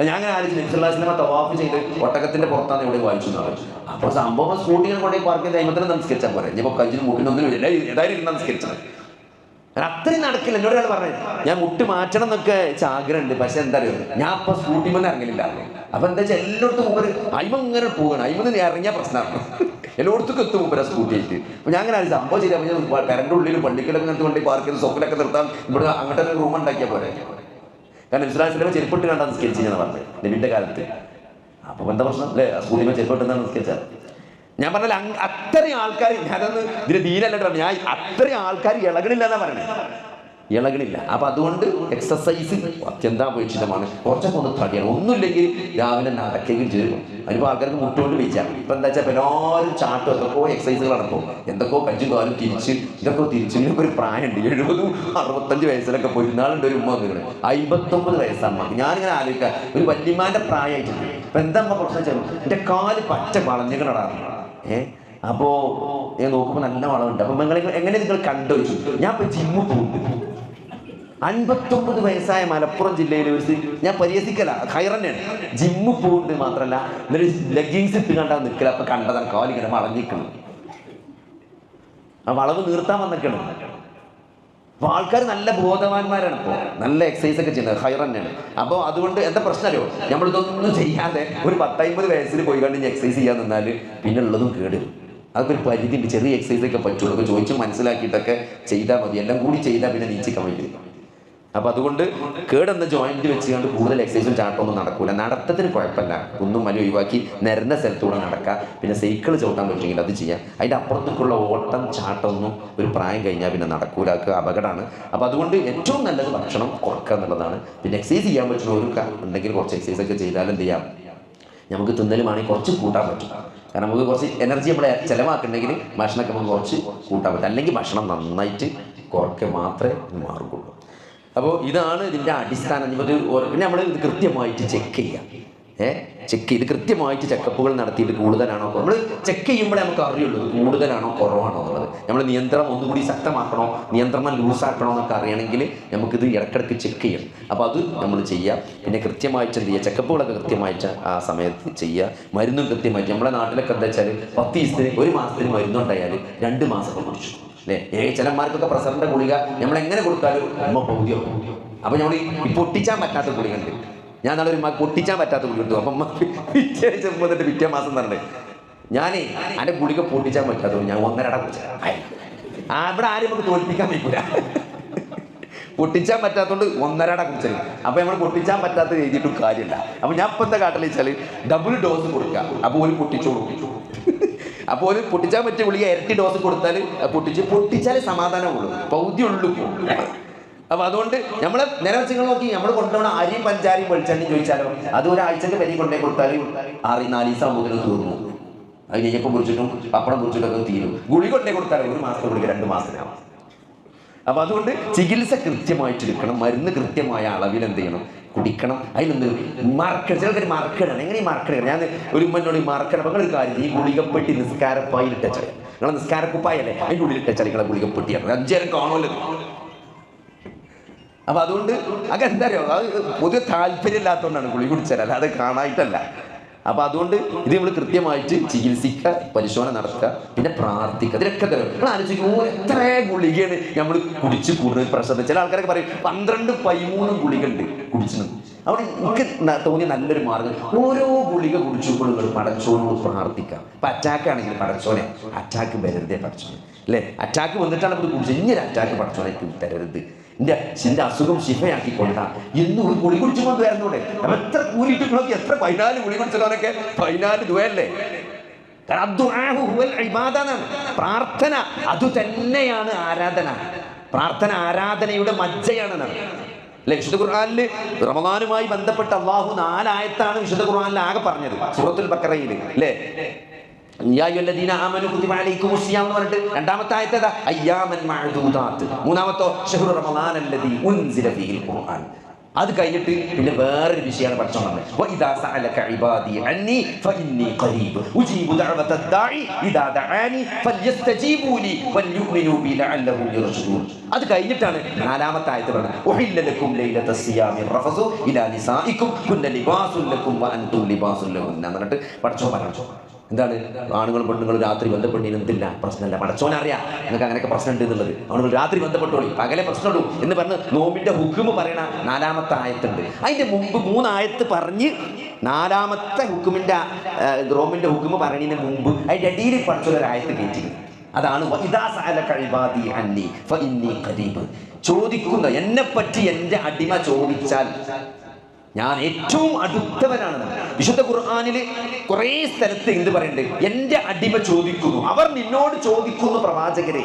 ഞാൻ അങ്ങനെ ആലോചിച്ചു, തവാഫ് ചെയ്ത് ഒട്ടകത്തിന്റെ പുറത്താണ് ഇവിടെ വായിച്ചു. അപ്പോൾ സംഭവം സ്കൂട്ടികൾ കൊണ്ടുപോയി പാർക്ക് ചെയ്ത് ദൈവത്തിന് നമസ്കരിച്ചാൽ പോരെ. ഇനിയിപ്പോൾ കഞ്ചിന് മുട്ടിനൊന്നും ഇല്ല, ഏതായാലും നമസ്കരിച്ചത്. ഞാൻ അത്രയും നടക്കില്ല. എന്നോട് ഒരാൾ പറഞ്ഞത് ഞാൻ മുട്ട് മാറ്റണം എന്നൊക്കെ ആഗ്രഹമുണ്ട്, പക്ഷെ എന്താ പറയുക, ഞാൻ ഇപ്പോൾ സ്കൂട്ടി വന്ന് ഇറങ്ങലില്ല. അപ്പോൾ എന്താ വെച്ചാൽ എല്ലായിടത്തും മുമ്പ് അയിമ ഇങ്ങനെ പോവുകയാണ്, അയിമന്ന് ഇറങ്ങിയ പ്രശ്നമാണ്. എല്ലായിടത്തും എത്തും മുമ്പ് സ്കൂട്ടി ആയിട്ട്. അപ്പോൾ ഞാൻ അങ്ങനെ ആലോചിച്ചു, സംഭവം ചെയ്താൽ കരൻ്റെ ഉള്ളിൽ പള്ളിക്കലൊക്കെ അങ്ങനത്തെ കൊണ്ട് പാർക്ക് ചെയ്ത് സോപ്പിലൊക്കെ നിർത്താൻ ഇവിടെ അങ്ങോട്ടൊക്കെ റൂം ഉണ്ടാക്കിയാൽ പോരെ. കാരണം ഇസ്ലാമിലെ ചെരുപ്പിട്ട് കണ്ടാൽ നിസ്കരിച്ചെന്ന് പറഞ്ഞത് നബിൻ്റെ കാലത്ത്. അപ്പോൾ എന്താ പ്രശ്നം അല്ലേ, സ്കൂട്ടിമേ ചെരുപ്പിട്ട് എന്താണ് നിസ്കരിച്ചാൽ. ഞാൻ പറഞ്ഞാൽ അത്രയും ആൾക്കാർ, ഞാനൊന്ന് ഇതിന് ദീനല്ല, ഞാൻ അത്രയും ആൾക്കാർ ഇളകണില്ല എന്നാണ് പറയണത്, ഇളകണില്ല. അപ്പം അതുകൊണ്ട് എക്സസൈസ് അത്യന്താപേക്ഷിതമാണ്. കുറച്ചൊക്കെ ഒന്ന് തടിയാണ്. ഒന്നുമില്ലെങ്കിൽ രാവിലെ നടക്കുകയും ചെയ്യും. അതിനിപ്പോൾ ആൾക്കാർക്ക് മുട്ടുകൊണ്ട് വീഴ്ചാം. ഇപ്പം എന്താ വെച്ചാൽ എല്ലാവരും ചാട്ടും എന്തൊക്കെയോ എക്സസൈസുകൾ നടക്കും, എന്തൊക്കെയോ കഞ്ചും കാലും തിരിച്ച് ഇതൊക്കെ തിരിച്ച്. ഇതിനൊക്കെ ഒരു പ്രായമുണ്ട്, 70-65 വയസ്സിലൊക്കെ പോയി. ഇന്നാളുണ്ട് ഒരു ഉമ്മ വന്നിട്ട് 59 വയസ്സാണ്. ഞാനിങ്ങനെ ആലോചിക്കാം, ഒരു വല്യമാൻ്റെ പ്രായമായിട്ടുണ്ട്. ഇപ്പം എന്താ അമ്മ പ്രശ്നം വെച്ചാൽ എൻ്റെ കാല് പച്ച വളഞ്ഞിടാറാണ്. അപ്പോൾ ഞാൻ നോക്കുമ്പോൾ നല്ല വളമുണ്ട്. അപ്പം എങ്ങനെ നിങ്ങൾ കണ്ടുവച്ചു. ഞാൻ ഇപ്പോൾ ജിമ്മിൽ പോകുന്നുണ്ട്. 59 വയസ്സായ മലപ്പുറം ജില്ലയിലെ ഒരു ഞാൻ പരിഹസിക്കല, ഹൈറന്നെയാണ്. ജിമ്മിൽ പോകുന്നത് മാത്രമല്ല, എന്നൊരു ലെഗിങ്സ് ഇട്ട് കണ്ടാൽ നിൽക്കില്ല. അപ്പം കണ്ടതാണ് കാലിങ്ങനെ വളഞ്ഞിക്കണം, ആ വളവ് നീർത്താൻ വന്നിക്കണം. അപ്പോൾ ആൾക്കാർ നല്ല ബോധവാന്മാരാണ്, ഇപ്പോൾ നല്ല എക്സസൈസ് ഒക്കെ ചെയ്യുന്നത്, ഹൈറന്നെയാണ്. അപ്പോൾ അതുകൊണ്ട് എന്താ പ്രശ്നമല്ലോ, നമ്മളിതൊന്നും ചെയ്യാതെ ഒരു 10-50 വയസ്സിൽ പോയി കണ്ട് എക്സസൈസ് ചെയ്യാൻ നിന്നാൽ പിന്നെ ഉള്ളതും കേട്. അതൊക്കെ ഒരു പരിധിയുണ്ട്. ചെറിയ എക്സസൈസ് ഒക്കെ പറ്റുള്ളൂ, ഒക്കെ ചോദിച്ച് മനസ്സിലാക്കിയിട്ടൊക്കെ ചെയ്താൽ മതി. എല്ലാം കൂടി ചെയ്താൽ പിന്നെ നീച്ചിക്കാൻ പറ്റില്ല. അപ്പോൾ അതുകൊണ്ട് കേടെന്ന ജോയിന്റ് വെച്ചുകൊണ്ട് കൂടുതൽ എക്സസൈസും ചാട്ടമൊന്നും നടക്കൂല. നടത്തത്തിന് കുഴപ്പമില്ല, കുന്നും മല ഒഴിവാക്കി നിരന്ന സ്ഥലത്തൂടെ നടക്കുക. പിന്നെ സൈക്കിൾ ചവിട്ടാൻ പറ്റുമെങ്കിൽ അത് ചെയ്യാം. അതിൻ്റെ അപ്പുറത്തേക്കുള്ള ഓട്ടം ചാട്ടമൊന്നും ഒരു പ്രായം കഴിഞ്ഞാൽ പിന്നെ നടക്കൂല, അപകടമാണ്. അപ്പോൾ അതുകൊണ്ട് ഏറ്റവും നല്ലത് ഭക്ഷണം കുറക്കുക എന്നുള്ളതാണ്. പിന്നെ എക്സസൈസ് ചെയ്യാൻ പറ്റുന്നവർക്ക് ഉണ്ടെങ്കിൽ കുറച്ച് എക്സസൈസ് ഒക്കെ ചെയ്താൽ എന്ത് ചെയ്യാം, നമുക്ക് തിന്നലുമാണെങ്കിൽ കുറച്ച് കൂട്ടാൻ പറ്റും. കാരണം നമുക്ക് കുറച്ച് എനർജി നമ്മളെ ചിലവാക്കുന്നുണ്ടെങ്കിൽ ഭക്ഷണമൊക്കെ നമുക്ക് കുറച്ച് കൂട്ടാൻ പറ്റും. അല്ലെങ്കിൽ ഭക്ഷണം നന്നായിട്ട് കുറയ്ക്കുക മാത്രമേ മാറുകയുള്ളൂ. അപ്പോൾ ഇതാണ് ഇതിൻ്റെ അടിസ്ഥാനം. പിന്നെ നമ്മൾ ഇത് കൃത്യമായിട്ട് ചെക്ക് ചെയ്യാം. ചെക്ക് ചെയ്ത് കൃത്യമായിട്ട് ചെക്കപ്പുകൾ നടത്തിയിട്ട് കൂടുതലാണോ, നമ്മൾ ചെക്ക് ചെയ്യുമ്പോഴേ നമുക്ക് അറിയുള്ളൂ കൂടുതലാണോ കുറവാണോ എന്നുള്ളത്. നമ്മൾ നിയന്ത്രണം ഒന്നുകൂടി ശക്തമാക്കണോ, നിയന്ത്രണം ലൂസാക്കണോ എന്നൊക്കെ അറിയണമെങ്കിൽ നമുക്കിത് ഇടയ്ക്കിടയ്ക്ക് ചെക്ക് ചെയ്യണം. അപ്പോൾ അത് നമ്മൾ ചെയ്യുക. പിന്നെ കൃത്യമായിട്ട് എന്ത് ചെയ്യുക, ചെക്കപ്പുകളൊക്കെ കൃത്യമായിട്ട് ആ സമയത്ത് ചെയ്യുക. മരുന്നും കൃത്യമായിട്ട്, നമ്മുടെ നാട്ടിലൊക്കെ എന്താ വെച്ചാൽ 10 ദിവസത്തിന് 1 മാസത്തിന് മരുന്നുണ്ടായാൽ 2 മാസമൊക്കെ കുടിച്ചു അല്ലേ. ചിലന്മാർക്കൊക്കെ പ്രഷറിൻ്റെ ഗുളിക നമ്മളെങ്ങനെ കൊടുത്താലും അമ്മ പൗതിയാവും. അപ്പോൾ നമ്മൾ ഈ പൊട്ടിച്ചാൻ പറ്റാത്ത ഗുളിക ഉണ്ട്. ഞാൻ നാളെ ഒരു പൊട്ടിച്ചാൻ പറ്റാത്ത ഗുളിക എടുത്തു. അപ്പം എന്നിട്ട് പിറ്റേ മാസം തന്നെ ഞാനേ എൻ്റെ ഗുളിക പൊട്ടിച്ചാൻ പറ്റാത്തത് ഞാൻ 1.5 കുടിച്ച. ഇവിടെ ആരും നമുക്ക് തോൽപ്പിക്കാൻ പറ്റില്ല. പൊട്ടിച്ചാൻ പറ്റാത്തതുകൊണ്ട് 1.5 കുടിച്ചത്. അപ്പോൾ നമ്മൾ പൊട്ടിച്ചാൻ പറ്റാത്ത എഴുതിയിട്ടും കാര്യമില്ല. അപ്പോൾ ഞാൻ ഇപ്പം എന്താ കാട്ടിൽ വെച്ചാൽ ഡബിൾ ഡോസ് കൊടുക്കുക. അപ്പോൾ ഒരു പൊട്ടിച്ചോളൂ. അപ്പോൾ ഒരു പൊട്ടിച്ചാൻ പറ്റിയ ഗുളിക ഇരട്ടി ഡോസ് കൊടുത്താൽ പൊട്ടിച്ചാൽ സമാധാനമുള്ളൂ, പൗതി ഉള്ളൂ. അപ്പോൾ അതുകൊണ്ട് നമ്മൾ നേരെ വെച്ച് നോക്കി നമ്മൾ കൊണ്ടുപോകണ അരിയും പഞ്ചാരിയും വെളിച്ചെണ്ണയും ചോദിച്ചാലോ അത് ഒരാഴ്ചക്ക് വരി കൊണ്ടേ കൊടുത്താൽ 4 ദിവസം ആകുമ്പോൾ തീർന്നു. അത് നെയ്യപ്പം കുറിച്ചിട്ടും പപ്പടം കുറിച്ചിട്ടൊക്കെ തീരും. ഗുളിക കൊണ്ടേ കൊടുത്താൽ 1 മാസത്തെ ഗുളിക 2 മാസത്തിനാവും. അപ്പോൾ അതുകൊണ്ട് ചികിത്സ കൃത്യമായിട്ട് എടുക്കണം, മരുന്ന് കൃത്യമായ അളവിൽ എന്ത് ചെയ്യണം, കുടിക്കണം. അതിലൊന്ന് മറക്കണം. ചിലർക്ക് മറക്കണം. എങ്ങനെ ഈ മറക്കണം? ഞാൻ ഒരു ഉമ്മനോട് മറക്കണം. അപ്പോൾ ഒരു കാര്യം, ഈ ഗുളികപ്പെട്ടി നിസ്കാരപ്പായിലിട്ടാൽ നിങ്ങളെ നിസ്കാരക്കുപ്പായല്ലേ അതിൻ്റെ ഉള്ളിലിട്ടാൽ നിങ്ങളെ ഗുളികപ്പെട്ടിയാണ് 5 നേരം കാണുമല്ലോ. അപ്പോൾ അതുകൊണ്ട് അതെന്താ അറിയോ, അത് പൊതുവെ താല്പര്യമില്ലാത്തതുകൊണ്ടാണ് ഗുളിക കുടിച്ചാൽ, അല്ലാതെ കാണായിട്ടല്ല. അപ്പോൾ അതുകൊണ്ട് ഇത് നമ്മൾ കൃത്യമായിട്ട് ചികിത്സിക്കുക, പരിശോധന നടത്തുക, പിന്നെ പ്രാർത്ഥിക്കുക. ഇതിലൊക്കെ തരും. നിങ്ങൾ ആലോചിക്കും എത്ര ഗുളികയാണ് നമ്മൾ കുടിച്ച് കൂടുതൽ പ്രശ്നം. ചില ആൾക്കാരൊക്കെ പറയും 12-13 ഗുളിക ഉണ്ട് കുടിച്ചത്. അവിടെ എനിക്ക് തോന്നിയ നല്ലൊരു മാർഗം, ഓരോ ഗുളിക കുടിച്ചുമ്പോൾ നിങ്ങൾ പടച്ചോനോട് പ്രാർത്ഥിക്കാം. ഇപ്പം അറ്റാക്ക് ആണെങ്കിൽ പടച്ചോനെ അറ്റാക്ക് വരരുതേ പടച്ചോനെ, അല്ലേ? അറ്റാക്ക് വന്നിട്ടാണ് നമ്മൾ കുടിച്ചത്, ഇങ്ങനെ അറ്റാക്ക് പടച്ചോനെ തരരുത്, എൻ്റെ അസുഖം ശിഫയാക്കിക്കൊണ്ടാ എന്ന് ഒരു ഗുളി കുടിച്ചുകൊണ്ട് വരുന്നൂടെ. അപ്പം എത്ര കൂലിയിട്ട് നോക്കി, എത്ര 14 ഗുളി കുടിച്ചവനൊക്കെ 14 ദുആയല്ലേ. പ്രാർത്ഥന അത് തന്നെയാണ് ആരാധന. പ്രാർത്ഥന ആരാധനയുടെ മജ്ജയാണ്. അല്ലെ? വിശുദ്ധ ഖുർആനിൽ റമദാനുമായി ബന്ധപ്പെട്ട് അള്ളാഹു 4 ആയത്താണ് വിശുദ്ധ ഖുർആനിൽ ആകെ പറഞ്ഞത്, സൂറത്തുൽ ബഖറയിൽ. അല്ലേ? പറഞ്ഞിട്ട് 2-ാമത്തെ ആയത്ത് ഏതാ? അയ്യാമൻ മഅദൂദാത്ത്. 3-ാമത്തോ ശഹ്റു റമളാൻ അല്ലദീ ഉൻസില ഫീഹിൽ ഖുർആൻ. അത് കഴിഞ്ഞിട്ട് പിന്നെ വേറൊരു വിഷയമാണ് പഠിച്ചോളാം. വഇദാ സഅലക ഇബാദി അന്നി ഫഇന്നി ഖരീബ് ഉജീബു ദഅവത ദാഇ ഇദാ ദഅാനി ഫൽയസ്തജീബു ലി വൽയുമിനു ബി ലഅല്ലഹും യർഷുദൂൻ. അത് കഴിഞ്ഞിട്ടാണ് 4-ാമത്തെ ആയത്ത് പറഞ്ഞത് ഉഹില്ല ലക്കും ലൈലത സിയാമി റഫസു ഇലാ നിസാഇക്കും കുന്ന ലിബാസുൽ ലക്കും വഅൻതും ലിബാസുൽ ലഹുന്ന. എന്നിട്ട് പഠിച്ചോ എന്താണ്, ആണുങ്ങളും പെണ്ണുങ്ങളും രാത്രി ബന്ധപ്പെട്ടിരുന്നില്ല, പ്രശ്നമല്ല, പടച്ചോനറിയാം നിങ്ങൾക്ക് അങ്ങനെയൊക്കെ പ്രശ്നം ഉണ്ട് എന്നുള്ളത്. ആണുങ്ങൾ രാത്രി ബന്ധപ്പെട്ടോളി, പകലെ പ്രശ്നമുള്ളൂ എന്ന് പറഞ്ഞ് നോമ്പിന്റെ ഹുക്കുമ് പറയണ 4-ാമത്തെ ആയത്തുണ്ട്. അതിന്റെ മുമ്പ് 3 ആയത്ത് പറഞ്ഞ് 4-ാമത്തെ ഹുക്കുമിന്റെ നോമ്പിന്റെ ഹുക്കുമ് പറയുന്നതിന് മുമ്പ് അതിന്റെ അടിയിൽ പഠിച്ചൊരായത്ത് കയറ്റി. അതാണ് വഇദാ സഅലക ഇബാദി അന്നി ഫഇന്നി ഖരീബ്. ചോദിക്കുന്ന എന്നെപ്പറ്റി എൻ്റെ അടിമ ചോദിച്ചാൽ ഞാൻ ഏറ്റവും അടുത്തവനാണ്. വിശുദ്ധ ഖുർആനിൽ കുറേ സ്ഥലത്ത് എന്ത് പറയുന്നുണ്ട്? എൻ്റെ അടിമ ചോദിക്കുന്നു, അവർ നിന്നോട് ചോദിക്കുന്നു പ്രവാചകരെ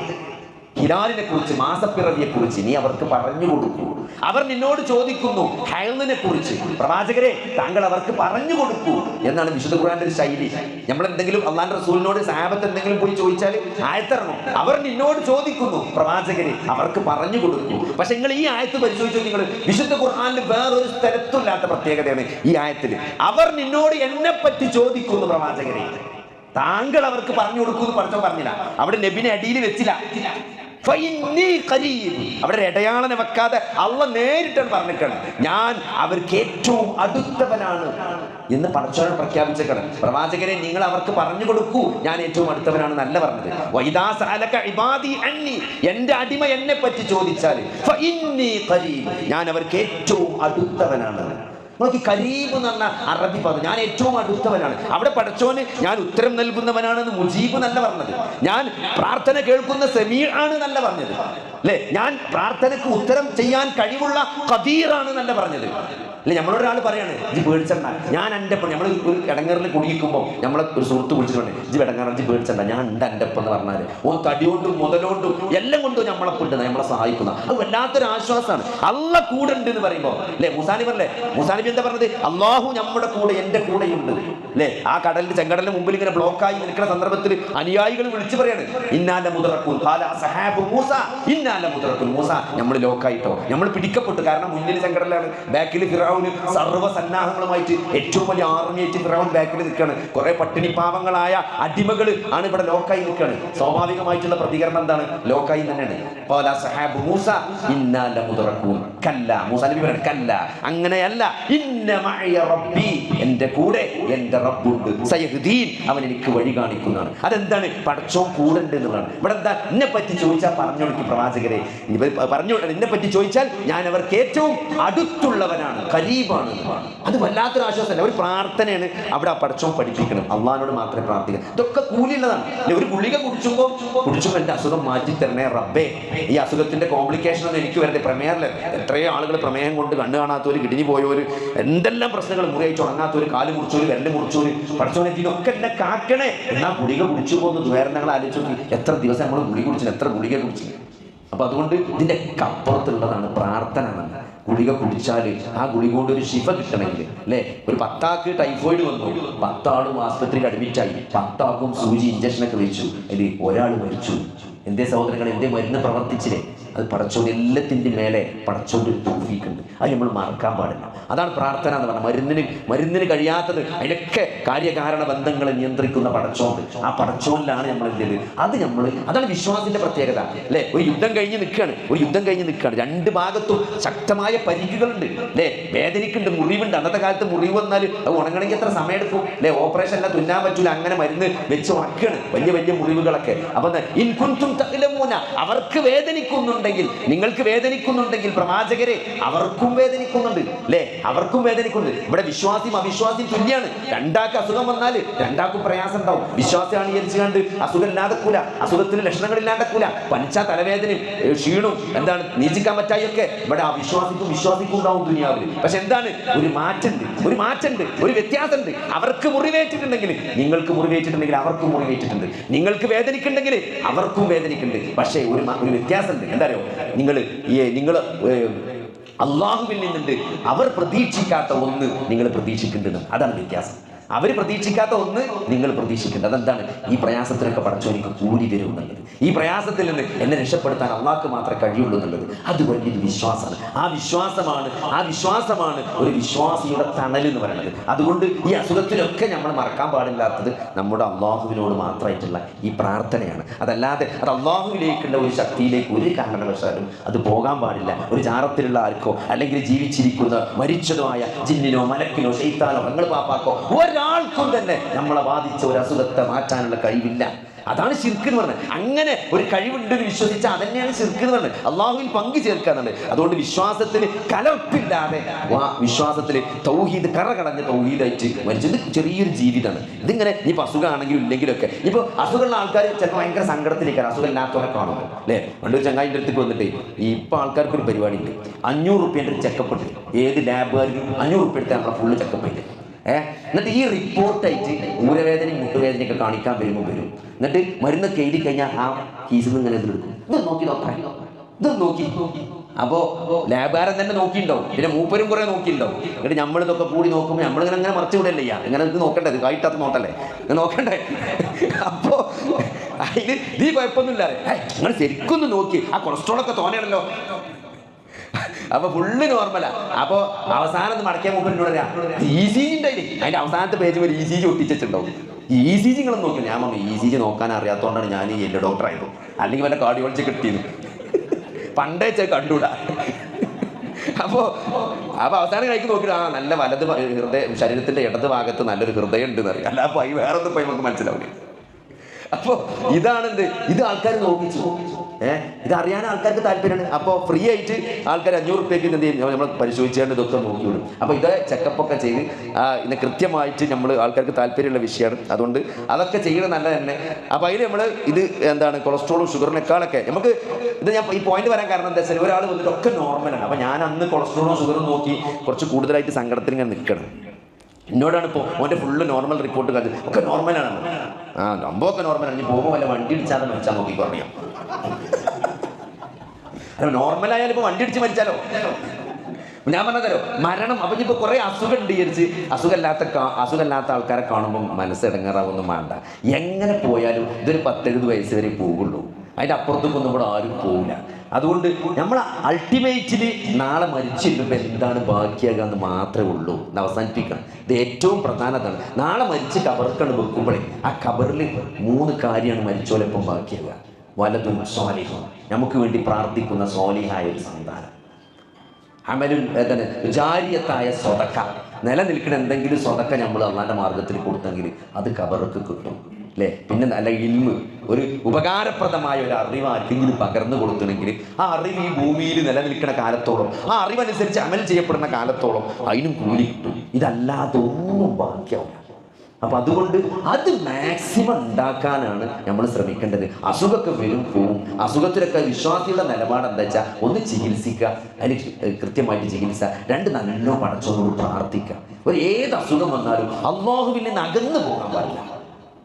ഹിലാലിനെ കുറിച്ച്, മാസപ്പിറവിയെ കുറിച്ച് നീ അവർക്ക് പറഞ്ഞു കൊടുക്കൂ. അവർ നിന്നോട് ചോദിക്കുന്നു ഹൈലിനെ കുറിച്ച്, പ്രവാചകരെ താങ്കൾ അവർക്ക് പറഞ്ഞു കൊടുക്കൂ എന്നാണ് വിശുദ്ധ ഖുർആന്റെ ഒരു ശൈലി. നമ്മൾ എന്തെങ്കിലും അള്ളാന്റെ റസൂലിനോട് സഹാബത്ത് എന്തെങ്കിലും പോയി ചോദിച്ചാൽ ആയത്തിറങ്ങും, അവർ നിന്നോട് ചോദിക്കുന്നു പ്രവാചകരെ അവർക്ക് പറഞ്ഞു കൊടുക്കൂ. പക്ഷെ നിങ്ങൾ ഈ ആയത്ത് പരിശോധിച്ചു, നിങ്ങൾ വിശുദ്ധ ഖുർആനിൽ വേറൊരു സ്ഥലത്തുമില്ലാത്ത പ്രത്യേകതയാണ് ഈ ആയത്തിൽ. അവർ നിന്നോട് എന്നെ പറ്റി ചോദിക്കുന്നു പ്രവാചകരെ, താങ്കൾ അവർക്ക് പറഞ്ഞു കൊടുക്കൂന്ന് പഠിച്ചോ പറഞ്ഞില്ല. അവിടെ നബിനെ അടിയിൽ വെച്ചില്ല. അവിടെ ഇടയാളനെ വെക്കാതെ അള്ള നേരിട്ടാണ് പറഞ്ഞിട്ടാണ് ഞാൻ അവർക്ക് ഏറ്റവും അടുത്തവനാണ് എന്ന് പടച്ചോൻ പ്രഖ്യാപിച്ചേക്കാണ്. പ്രവാചകരെ നിങ്ങൾ അവർക്ക് പറഞ്ഞു കൊടുക്കൂ, ഞാൻ ഏറ്റവും അടുത്തവനാണ് നല്ല പറഞ്ഞത്. വഇദാ സഅലക ഇബാദി അന്നി, എൻ്റെ അടിമ എന്നെ പറ്റി ചോദിച്ചാൽ ഫഇന്നി ഖരീബ്, ഞാൻ അവർക്ക് ഏറ്റവും അടുത്തവനാണ്. നോക്കി, കരീബ് എന്ന് പറഞ്ഞ അറബി പദം, ഞാൻ ഏറ്റവും അടുത്തവനാണ്. അവിടെ പടച്ചോന് ഞാൻ ഉത്തരം നൽകുന്നവനാണെന്ന് മുജീബ് നല്ല പറഞ്ഞത്, ഞാൻ പ്രാർത്ഥന കേൾക്കുന്ന സമീർ ആണ് നല്ല പറഞ്ഞത്, അല്ലെ? ഞാൻ പ്രാർത്ഥനക്ക് ഉത്തരം ചെയ്യാൻ കഴിവുള്ള ഖദീറാണ് നല്ല പറഞ്ഞത്, അല്ലെ? നമ്മളൊരാൾ പറയാണ് ജി പേടിച്ചണ്ട, ഞാൻ എൻ്റെ നമ്മൾ ഒരു ഇടങ്ങറിൽ കുടിക്കുമ്പോൾ നമ്മളെ ഒരു സുഹൃത്ത് വിളിച്ചിട്ടുണ്ട്, ജി ഇടങ്ങാറ ജി പേടിച്ചണ്ട, ഞാൻ ഉണ്ട് എൻ്റെ ഒപ്പം എന്ന് പറഞ്ഞാൽ ഓ തടിയോണ്ടും മുതലോണ്ടും എല്ലാം കൊണ്ടും നമ്മളെപ്പുണ്ട്, നമ്മളെ സഹായിക്കുന്ന, അത് വല്ലാത്തൊരു ആശ്വാസമാണ്. അള്ള കൂടെ ഉണ്ട് എന്ന് പറയുമ്പോൾ, അല്ലെ? മൂസാനബി പറഞ്ഞേ, മൂസാനബി എന്താ പറഞ്ഞത്? അള്ളാഹു നമ്മുടെ കൂടെ, എൻ്റെ കൂടെയുണ്ട്, അല്ലെ? ആ കടലിൽ ചെങ്കടലിന് മുമ്പിൽ ഇങ്ങനെ ബ്ലോക്കായി നിൽക്കുന്ന സന്ദർഭത്തിൽ അനുയായികൾ വിളിച്ചു പറയാണ് ഇന്നാല മുദറക്കുൻ ഖാല സഹാബു മൂസ ഇന്നാല മുദറക്കുൻ, മൂസ നമ്മൾ ലോക്കായിട്ടോ, നമ്മൾ പിടിക്കപ്പെട്ടു. കാരണം മുന്നിൽ ചെങ്കടലാണ്, ബാക്കിൽ ഫിറഔൻ സർവ്വ സന്നാഹങ്ങളുമായിട്ട് ഏറ്റവും വലിയ ആർമിയായിട്ട് ഫിറഔൻ ബാക്കിൽ നിൽക്കുകയാണ്. കുറെ പട്ടിണി പാവങ്ങളായ അടിമകൾ ആണ് ഇവിടെ ലോക്കായി നിൽക്കുകയാണ്. സ്വാഭാവികമായിട്ടുള്ള പ്രതികരണം എന്താണ്? ലോക്കായി തന്നെയാണ്. ഖാല സഹാബു മൂസ ഇന്നാല മുദറക്കുൻ കല്ല, മൂസ നബി പറഞ്ഞു കല്ല, അങ്ങനെയല്ല, ഇന്ന മഅയ റബ്ബി, എൻ്റെ കൂടെ എൻ്റെ റബ്ബുണ്ട്, സയഹ്ദീൻ, അവൻ എനിക്ക് വഴി കാണിക്കുന്നതാണ്. അതെന്താണ്? പടച്ചോൻ കൂടെ ഉണ്ട് എന്നുള്ളതാണ്. ഇവിടെ എന്താ? എന്നെ പറ്റി ചോദിച്ചാൽ പറഞ്ഞു പ്രവാചകരെ, പറഞ്ഞു എന്നെ പറ്റി ചോദിച്ചാൽ ഞാൻ അവർക്ക് ഏറ്റവും അടുത്തുള്ളവനാണ്. ഖരീബാണ്. അത് വല്ലാത്തൊരു ആശ്വാസമല്ല, ഒരു പ്രാർത്ഥനയാണ് അവിടെ ആ പടച്ചോൻ പഠിപ്പിക്കണം. അള്ളാഹിനോട് മാത്രമേ പ്രാർത്ഥിക്കണം. ഇതൊക്കെ കൂലിയുള്ളതാണ്. ഒരു ഗുളിക കുടിച്ചുമ്പോൾ എൻ്റെ അസുഖം മാറ്റി തരണേ റബ്ബേ, ഈ അസുഖത്തിന്റെ കോംപ്ലിക്കേഷൻ ഒന്നും എനിക്ക് വരട്ടെ. പ്രമേയല്ല, എത്രയോ ആളുകൾ പ്രമേയം കൊണ്ട് കണ്ണു കാണാത്തവര്, കിഡ്നി പോയവര്, എന്തെല്ലാം പ്രശ്നങ്ങൾ, മുറിയായിട്ട് ഉണങ്ങാത്തവര്, കാല് മുറിച്ചവര്, വിരല് മുറിച്ചവര്, പടച്ചോനെ ഇതിനൊക്കെ എന്നെ കാക്കണേ. എന്നാ ഗുളിക കുടിച്ചു പോകുന്ന ദ്വേരണങ്ങൾ ആലോചിച്ചു നോക്കി. എത്ര ദിവസം നമ്മൾ ഗുളിക കുടിച്ചു, എത്ര ഗുളിക കുടിച്ചു. അപ്പൊ അതുകൊണ്ട് ഇതിന്റെ അപ്പുറത്തുള്ളതാണ് പ്രാർത്ഥന. ഗുളിക കുടിച്ചാൽ ആ ഗുളിക കൊണ്ട് ഒരു ശിഫ കിട്ടണമെങ്കിൽ അല്ലേ, ഒരു 10 ആൾക്ക് ടൈഫോയിഡ് വന്നു, 10 ആളും ആസ്പത്രിയിൽ അഡ്മിറ്റായി, 10 ആൾക്കും സൂചി ഇഞ്ചക്ഷനൊക്കെ വെച്ചു, അതിൽ ഒരാൾ മരിച്ചു. എന്തേ സഹോദരങ്ങൾ, എന്തേ മരുന്ന് പ്രവർത്തിച്ചില്ലേ? അത് പടച്ചോണ്ട് എല്ലാത്തിൻ്റെ മേലെ പടച്ചോണ്ട് തൗഫീഖുണ്ട്. അത് നമ്മൾ മറക്കാൻ പാടില്ല. അതാണ് പ്രാർത്ഥന എന്ന് പറഞ്ഞാൽ. മരുന്നിന് കഴിയാത്തത്, അതിലൊക്കെ കാര്യകാരണ ബന്ധങ്ങളെ നിയന്ത്രിക്കുന്ന പടച്ചോണ്ട്. ആ പടച്ചോനിലാണ് നമ്മൾ എന്ത് ചെയ്ത്. അതാണ് വിശ്വാസത്തിന്റെ പ്രത്യേകത അല്ലേ. ഒരു യുദ്ധം കഴിഞ്ഞ് നിൽക്കുകയാണ്, 2 ഭാഗത്തും ശക്തമായ പരിക്കുകളുണ്ട് അല്ലേ, വേദനിക്കുന്നുണ്ട്, മുറിവുണ്ട്. അന്നത്തെ കാലത്ത് മുറിവ് വന്നാൽ അത് ഉണങ്ങണമെങ്കിൽ എത്ര സമയം എടുക്കും അല്ലേ. ഓപ്പറേഷൻ എല്ലാം തുന്നാൻ പറ്റൂല, അങ്ങനെ മരുന്ന് വെച്ച് ഉണക്കുകയാണ് വലിയ വലിയ മുറിവുകളൊക്കെ. അപ്പൊ അവർക്ക് വേദനിക്കുന്നുണ്ടെങ്കിൽ, നിങ്ങൾക്ക് വേദനിക്കുന്നുണ്ടെങ്കിൽ പ്രവാചകരെ അവർക്കും വേദനിക്കുന്നുണ്ട് അല്ലേ, അവർക്കും വേദനിക്കുന്നുണ്ട്. ഇവിടെ വിശ്വാസിയും അവിശ്വാസിയും തുല്യാണ്. 2 ആൾക്ക് അസുഖം വന്നാൽ 2 ആൾക്കും പ്രയാസം ഉണ്ടാവും. വിശ്വാസിയാണ് വിചാരിച്ചു കണ്ട് അസുഖം ഇല്ലാതെക്കൂല, അസുഖത്തിന് ലക്ഷണങ്ങൾ ഇല്ലാതെക്കൂല, പനിച്ച തലവേദനയും ക്ഷീണവും എന്താണ് നീച്ചിക്കാൻ പറ്റായൊക്കെ ഇവിടെ വിശ്വാസിക്കും ഉണ്ടാവും ദുനിയാവിൽ. പക്ഷെ എന്താണ്, ഒരു മാറ്റമുണ്ട്, ഒരു വ്യത്യാസമുണ്ട്. അവർക്ക് മുറിവേറ്റിട്ടുണ്ടെങ്കിൽ നിങ്ങൾക്ക് മുറിവേറ്റിട്ടുണ്ടെങ്കിൽ അവർക്കും മുറിവേറ്റിട്ടുണ്ട്. നിങ്ങൾക്ക് വേദനിക്കുന്നുണ്ടെങ്കിൽ അവർക്കും വേദനിക്കുന്നുണ്ട്. പക്ഷേ ഒരു വ്യത്യാസമുണ്ട്. എന്താ അറിയോ, നിങ്ങൾ അള്ളാഹുവിൽ നിന്നുണ്ട് അവർ പ്രതീക്ഷിക്കാത്ത ഒന്ന് നിങ്ങൾ പ്രതീക്ഷിക്കുന്നുണ്ട്. അതാണ് വ്യത്യാസം. അവർ പ്രതീക്ഷിക്കാത്ത ഒന്ന് നിങ്ങൾ പ്രതീക്ഷിക്കേണ്ടത്. അതെന്താണ്, ഈ പ്രയാസത്തിനൊക്കെ പടച്ചോനിക്ക് കൂടി വരും എന്നുള്ളത്. ഈ പ്രയാസത്തിൽ നിന്ന് എന്നെ രക്ഷപ്പെടുത്താൻ അള്ളാഹ്ക്ക് മാത്രമേ കഴിയുള്ളൂ എന്നുള്ളത് അത് വലിയൊരു വിശ്വാസമാണ്. ആ വിശ്വാസമാണ് ഒരു വിശ്വാസിയുടെ തണൽ എന്ന് പറയുന്നത്. അതുകൊണ്ട് ഈ അസുഖത്തിലൊക്കെ നമ്മൾ മറക്കാൻ പാടില്ലാത്തത് നമ്മുടെ അള്ളാഹുവിനോട് മാത്രമായിട്ടുള്ള ഈ പ്രാർത്ഥനയാണ്. അതല്ലാതെ അത് അള്ളാഹുവിലേക്കുള്ള ഒരു ശക്തിയിലേക്ക് ഒരു കാരണവശാലും അത് പോകാൻ പാടില്ല. ഒരു ജാറത്തിലുള്ള ആർക്കോ അല്ലെങ്കിൽ ജീവിച്ചിരിക്കുന്ന മരിച്ചതുമായ ജിന്നിനോ മലക്കിനോ ശൈത്താനോ നിങ്ങൾ പാപ്പാക്കോ ഒരാൾക്കും തന്നെ നമ്മളെ ബാധിച്ച ഒരു അസുഖത്തെ മാറ്റാനുള്ള കഴിവില്ല. അതാണ് ശിർക്ക് എന്ന് പറഞ്ഞത്. അങ്ങനെ ഒരു കഴിവുണ്ടെന്ന് വിശ്വസിച്ചാൽ അതന്നെയാണ് ശിർക്ക് എന്ന് പറഞ്ഞത്. അള്ളാഹുവിൽ പങ്കു ചേർക്കാന്നുണ്ട്. അതുകൊണ്ട് വിശ്വാസത്തിൽ കലർപ്പില്ലാതെ വിശ്വാസത്തിൽ തൗഹീദ് കറകടഞ്ഞ തൗഹീദായിട്ട് മരിച്ചത് ചെറിയൊരു ജീവിതമാണ്. ഇതിങ്ങനെ ഇനിയിപ്പോൾ അസുഖമാണെങ്കിലും ഇല്ലെങ്കിലൊക്കെ. ഇപ്പോൾ അസുഖമുള്ള ആൾക്കാർ ചിലപ്പോൾ ഭയങ്കര സങ്കടത്തിലേക്കാണ് അസുഖം ഇല്ലാത്തവരെ കാണുമ്പോൾ അല്ലേ. പണ്ടൊരു ചങ്ങായിൻ്റെ അടുത്തേക്ക് വന്നിട്ട് ഇപ്പോൾ ആൾക്കാർക്കൊരു പരിപാടി ഉണ്ട്, 500 റുപ്യേൻ്റെ ഒരു ചെക്കപ്പ് ഉണ്ട്. ഏത് ലാബുകാർക്കും 500 റുപ്യ എടുത്താൽ നമ്മളെ ഫുള്ള് ചെക്കപ്പ് ചെയ്ത് എന്നിട്ട് ഈ റിപ്പോർട്ടായിട്ട് ഊരവേദനയും മുട്ടുവേദനയൊക്കെ കാണിക്കാൻ വരും. എന്നിട്ട് മരുന്നൊക്കെ എഴുതി കഴിഞ്ഞാൽ ആ കീസിൽ നിന്ന് ഇങ്ങനെ എടുക്കും. ഇത് നോക്കി അപ്പോൾ ലാബുകാരൻ തന്നെ നോക്കിയിട്ടുണ്ടാവും, പിന്നെ മൂപ്പരും കുറേ നോക്കിയിട്ടുണ്ടാവും. എന്നിട്ട് നമ്മളിതൊക്കെ കൂടി നോക്കുമ്പോൾ നമ്മളിങ്ങനെ അങ്ങനെ മറച്ചു വിടല്ലേ ഇങ്ങനെ ഇത് നോക്കണ്ടേ, കായിട്ടാത്ത നോട്ടല്ലേ നോക്കണ്ടേ. അപ്പോൾ അതിൽ നീ കുഴപ്പമൊന്നുമില്ലാതെ നിങ്ങൾ ശരിക്കൊന്ന് നോക്കി, ആ കൊളസ്ട്രോളൊക്കെ തോന്നണല്ലോ. അപ്പൊ ഫുള്ള് നോർമലാ. അപ്പൊ അവസാനം മടക്കിയ മൂപ്പറിനോട് പറയാം ECG ഉണ്ടായില്ലേ, അതിന്റെ അവസാനത്തെ പേജ് ഒരു ECG ഒട്ടിച്ചിട്ടുണ്ടാവും. ഈ ECG നിങ്ങളും നോക്കി. ഞാൻ പറഞ്ഞു ECG നോക്കാൻ അറിയാത്തതുകൊണ്ടാണ് ഞാൻ ഈ എല്ല് ഡോക്ടർ ആയത്, അല്ലെങ്കിൽ വല്ല കാർഡിയോളജി കിട്ടിയത് പണ്ടേ കണ്ടൂടാ. അപ്പോൾ അവസാനം കഴിക്ക് നോക്കി നല്ല വലത് ശരീരത്തിന്റെ ഇടത് ഭാഗത്ത് നല്ലൊരു ഹൃദയം ഉണ്ടെന്ന് അറിയാം. അല്ല അപ്പൊ വേറെ ഒന്നും പോയി നമുക്ക് മനസ്സിലാവില്ല. അപ്പോൾ ഇതാണെന്ത്, ഇത് ആൾക്കാർ നോക്കിച്ചു. ഇത് അറിയാൻ ആൾക്കാർക്ക് താല്പര്യമാണ്. അപ്പോൾ ഫ്രീ ആയിട്ട് ആൾക്കാർ 500 റുപ്യക്ക് എന്ത് ചെയ്യും, നമ്മൾ പരിശോധിച്ചുകൊണ്ട് ഇതൊക്കെ നോക്കിവിടും. അപ്പോൾ ഇത് ചെക്കപ്പൊക്കെ ചെയ്ത് ഇത് കൃത്യമായിട്ട് നമ്മൾ ആൾക്കാർക്ക് താല്പര്യമുള്ള വിഷയമാണ്. അതുകൊണ്ട് അതൊക്കെ ചെയ്യണം നല്ല തന്നെ. അപ്പോൾ അതിൽ നമ്മൾ ഇത് എന്താണ് കൊളസ്ട്രോളും ഷുഗറിനേക്കാളൊക്കെ നമുക്ക് ഇത് ഞാൻ ഈ പോയിന്റ് വരാൻ കാരണം എന്താ വെച്ചാൽ ഒരാൾ വന്നിട്ട് ഒക്കെ നോർമലാണ്. അപ്പോൾ ഞാൻ അന്ന് കൊളസ്ട്രോളും ഷുഗറും നോക്കി കുറച്ച് കൂടുതലായിട്ട് സങ്കടത്തിൽ ഇങ്ങനെ നിൽക്കണം. എന്നോടാണ് ഇപ്പോൾ ഓൻ്റെ ഫുള്ള് നോർമൽ റിപ്പോർട്ട് കാണിച്ചത്, ഒക്കെ നോർമലാണ്. സംഭവമൊക്കെ നോർമലാണ്. ഇനി പോകുമ്പോൾ വല്ല വണ്ടി ഇടിച്ചാൽ മരിച്ചാൽ നോക്കി പറയാം. നോർമലായാലും ഇപ്പോൾ വണ്ടി ഇടിച്ച് മരിച്ചാലോ. ഞാൻ പറഞ്ഞതല്ലോ മരണം. അപ്പം ഇപ്പോൾ കുറേ അസുഖം ഉണ്ട് വിചാരിച്ച് അസുഖമില്ലാത്ത ആൾക്കാരെ കാണുമ്പോൾ മനസ്സിടങ്ങാറാവൊന്നും വേണ്ട. എങ്ങനെ പോയാലും ഇതൊരു 10-70 വയസ്സ് വരെ പോകുള്ളൂ. അതിൻ്റെ അപ്പുറത്തേക്കൊന്നും ഇവിടെ ആരും പോകില്ല. അതുകൊണ്ട് നമ്മൾ അൾട്ടിമേറ്റ്ലി നാളെ മരിച്ചിരുമ്പോൾ എന്താണ് ബാക്കിയാകുക എന്ന് മാത്രമേ ഉള്ളൂ. ഇത് അവസാനിപ്പിക്കണം. ഇത് ഏറ്റവും പ്രധാനതാണ്. നാളെ മരിച്ച് കബർക്കാണ് വെക്കുമ്പോഴേ ആ കബറിൽ 3 കാര്യമാണ് മരിച്ചോലപ്പം ബാക്കിയാകുക. വലതും സ്വാലിഹും, നമുക്ക് വേണ്ടി പ്രാർത്ഥിക്കുന്ന സ്വാലിഹായ ഒരു സന്താനം. അമലുൻ ജാരിയത്തായ സ്വതക്ക, നിലനിൽക്കുന്ന എന്തെങ്കിലും സ്വതക്ക നമ്മൾ അള്ളാൻ്റെ മാർഗത്തിൽ കൊടുത്തെങ്കിൽ അത് കബർക്ക് കിട്ടും. അല്ലേ? പിന്നെ നല്ല ഇൽമ്, ഒരു ഉപകാരപ്രദമായ ഒരു അറിവ് ആർക്കെങ്കിലും പകർന്നു കൊടുക്കണമെങ്കിൽ ആ അറിവ് ഈ ഭൂമിയിൽ നിലനിൽക്കുന്ന കാലത്തോളം, ആ അറിവനുസരിച്ച് അമൽ ചെയ്യപ്പെടുന്ന കാലത്തോളം അതിനും കൂലി കിട്ടും. ഇതല്ലാതെ ഒന്നും ബാക്കിയാവില്ല. അപ്പൊ അതുകൊണ്ട് അത് മാക്സിമം ഉണ്ടാക്കാനാണ് നമ്മൾ ശ്രമിക്കേണ്ടത്. അസുഖമൊക്കെ വരും പോവും. അസുഖത്തിലൊക്കെ വിശ്വാസിയുടെ നിലപാട് എന്താ വെച്ചാൽ, ഒന്ന് ചികിത്സിക്കുക, അതിന് കൃത്യമായിട്ട് ചികിത്സ, രണ്ട് നല്ല പടച്ചോനോട് പ്രാർത്ഥിക്കുക. ഒരു ഏത് അസുഖം വന്നാലും അല്ലാഹുവിൽ നിന്ന് അകന്നു പോകാൻ പാടില്ല.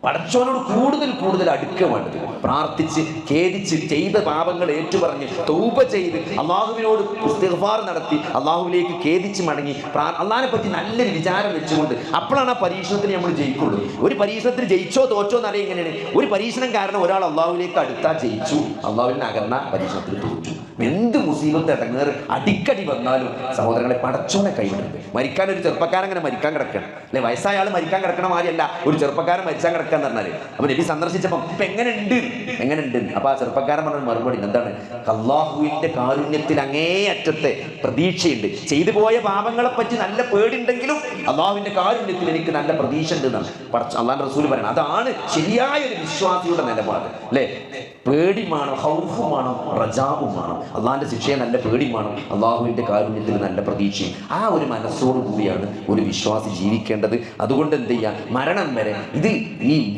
പടച്ചോനോട് കൂടുതൽ അടുക്കുക വേണ്ടത്. പ്രാർത്ഥിച്ച് ഖേദിച്ച് ചെയ്ത പാപങ്ങൾ ഏറ്റുപറഞ്ഞ് തൗബ ചെയ്ത് അള്ളാഹുവിനോട് ഇസ്തിഗ്ഫാർ നടത്തി അള്ളാഹുവിലേക്ക് ഖേദിച്ച് മടങ്ങി അള്ളാഹിനെ പറ്റി നല്ലൊരു വിചാരം വെച്ചുകൊണ്ട് അപ്പോഴാണ് ആ പരീക്ഷണത്തിന് നമ്മൾ ജയിക്കുള്ളൂ. ഒരു പരീക്ഷണത്തിൽ ജയിച്ചോ തോറ്റോ എന്നറിയാം. എങ്ങനെയാണ് ഒരു പരീക്ഷണം കാരണം ഒരാൾ അള്ളാഹുവിലേക്ക് അടുത്താൽ ജയിച്ചു, അള്ളാഹുവിന് അകന്ന പരീക്ഷണത്തിൽ തോറ്റു. എന്ത് മുസീബത്ത് ഇടങ്ങേറ് അടിക്കടി വന്നാലും സഹോദരങ്ങളെ പടച്ചോനെ കൈവിടരുത്. മരിക്കാൻ ഒരു ചെറുപ്പക്കാരൻ അങ്ങനെ മരിക്കാൻ കിടക്കണം അല്ലെ? വയസ്സായ ആൾ മരിക്കാൻ കിടക്കണ മാതിരിയല്ല ഒരു ചെറുപ്പക്കാരൻ മരിച്ചാൻ കിടക്കുക എന്ന് പറഞ്ഞാല്. അപ്പൊ നബി സന്ദർശിച്ചപ്പം ഇപ്പൊ എങ്ങനെയുണ്ട് അപ്പൊ ആ ചെറുപ്പക്കാരൻ പറഞ്ഞ മറുപടി എന്താണ്? അല്ലാഹുവിന്റെ കാരുണ്യത്തിൽ അങ്ങേയറ്റത്തെ പ്രതീക്ഷയുണ്ട്. ചെയ്തു പോയ പാപങ്ങളെ പറ്റി നല്ല പേടിയുണ്ടെങ്കിലും അള്ളാഹുവിന്റെ കാരുണ്യത്തിൽ എനിക്ക് നല്ല പ്രതീക്ഷ ഉണ്ട് എന്നാണ് അള്ളാഹുവിന്റെ റസൂൽ പറയുന്നത്. അതാണ് ശരിയായ ഒരു വിശ്വാസിയുടെ നിലപാട് അല്ലെ? പേടിമാണം, ഹൗഫുമാണം, റജാവുമാണം. അള്ളാഹിന്റെ ശിക്ഷയെ നല്ല പേടിമാണം, അള്ളാഹുവിന്റെ കാരുണ്യത്തിൽ നല്ല പ്രതീക്ഷയും. ആ ഒരു മനസ്സോടു കൂടിയാണ് ഒരു വിശ്വാസി ജീവിക്കേണ്ടത്. അതുകൊണ്ട് എന്ത് ചെയ്യാം, മരണം വരെ ഇത്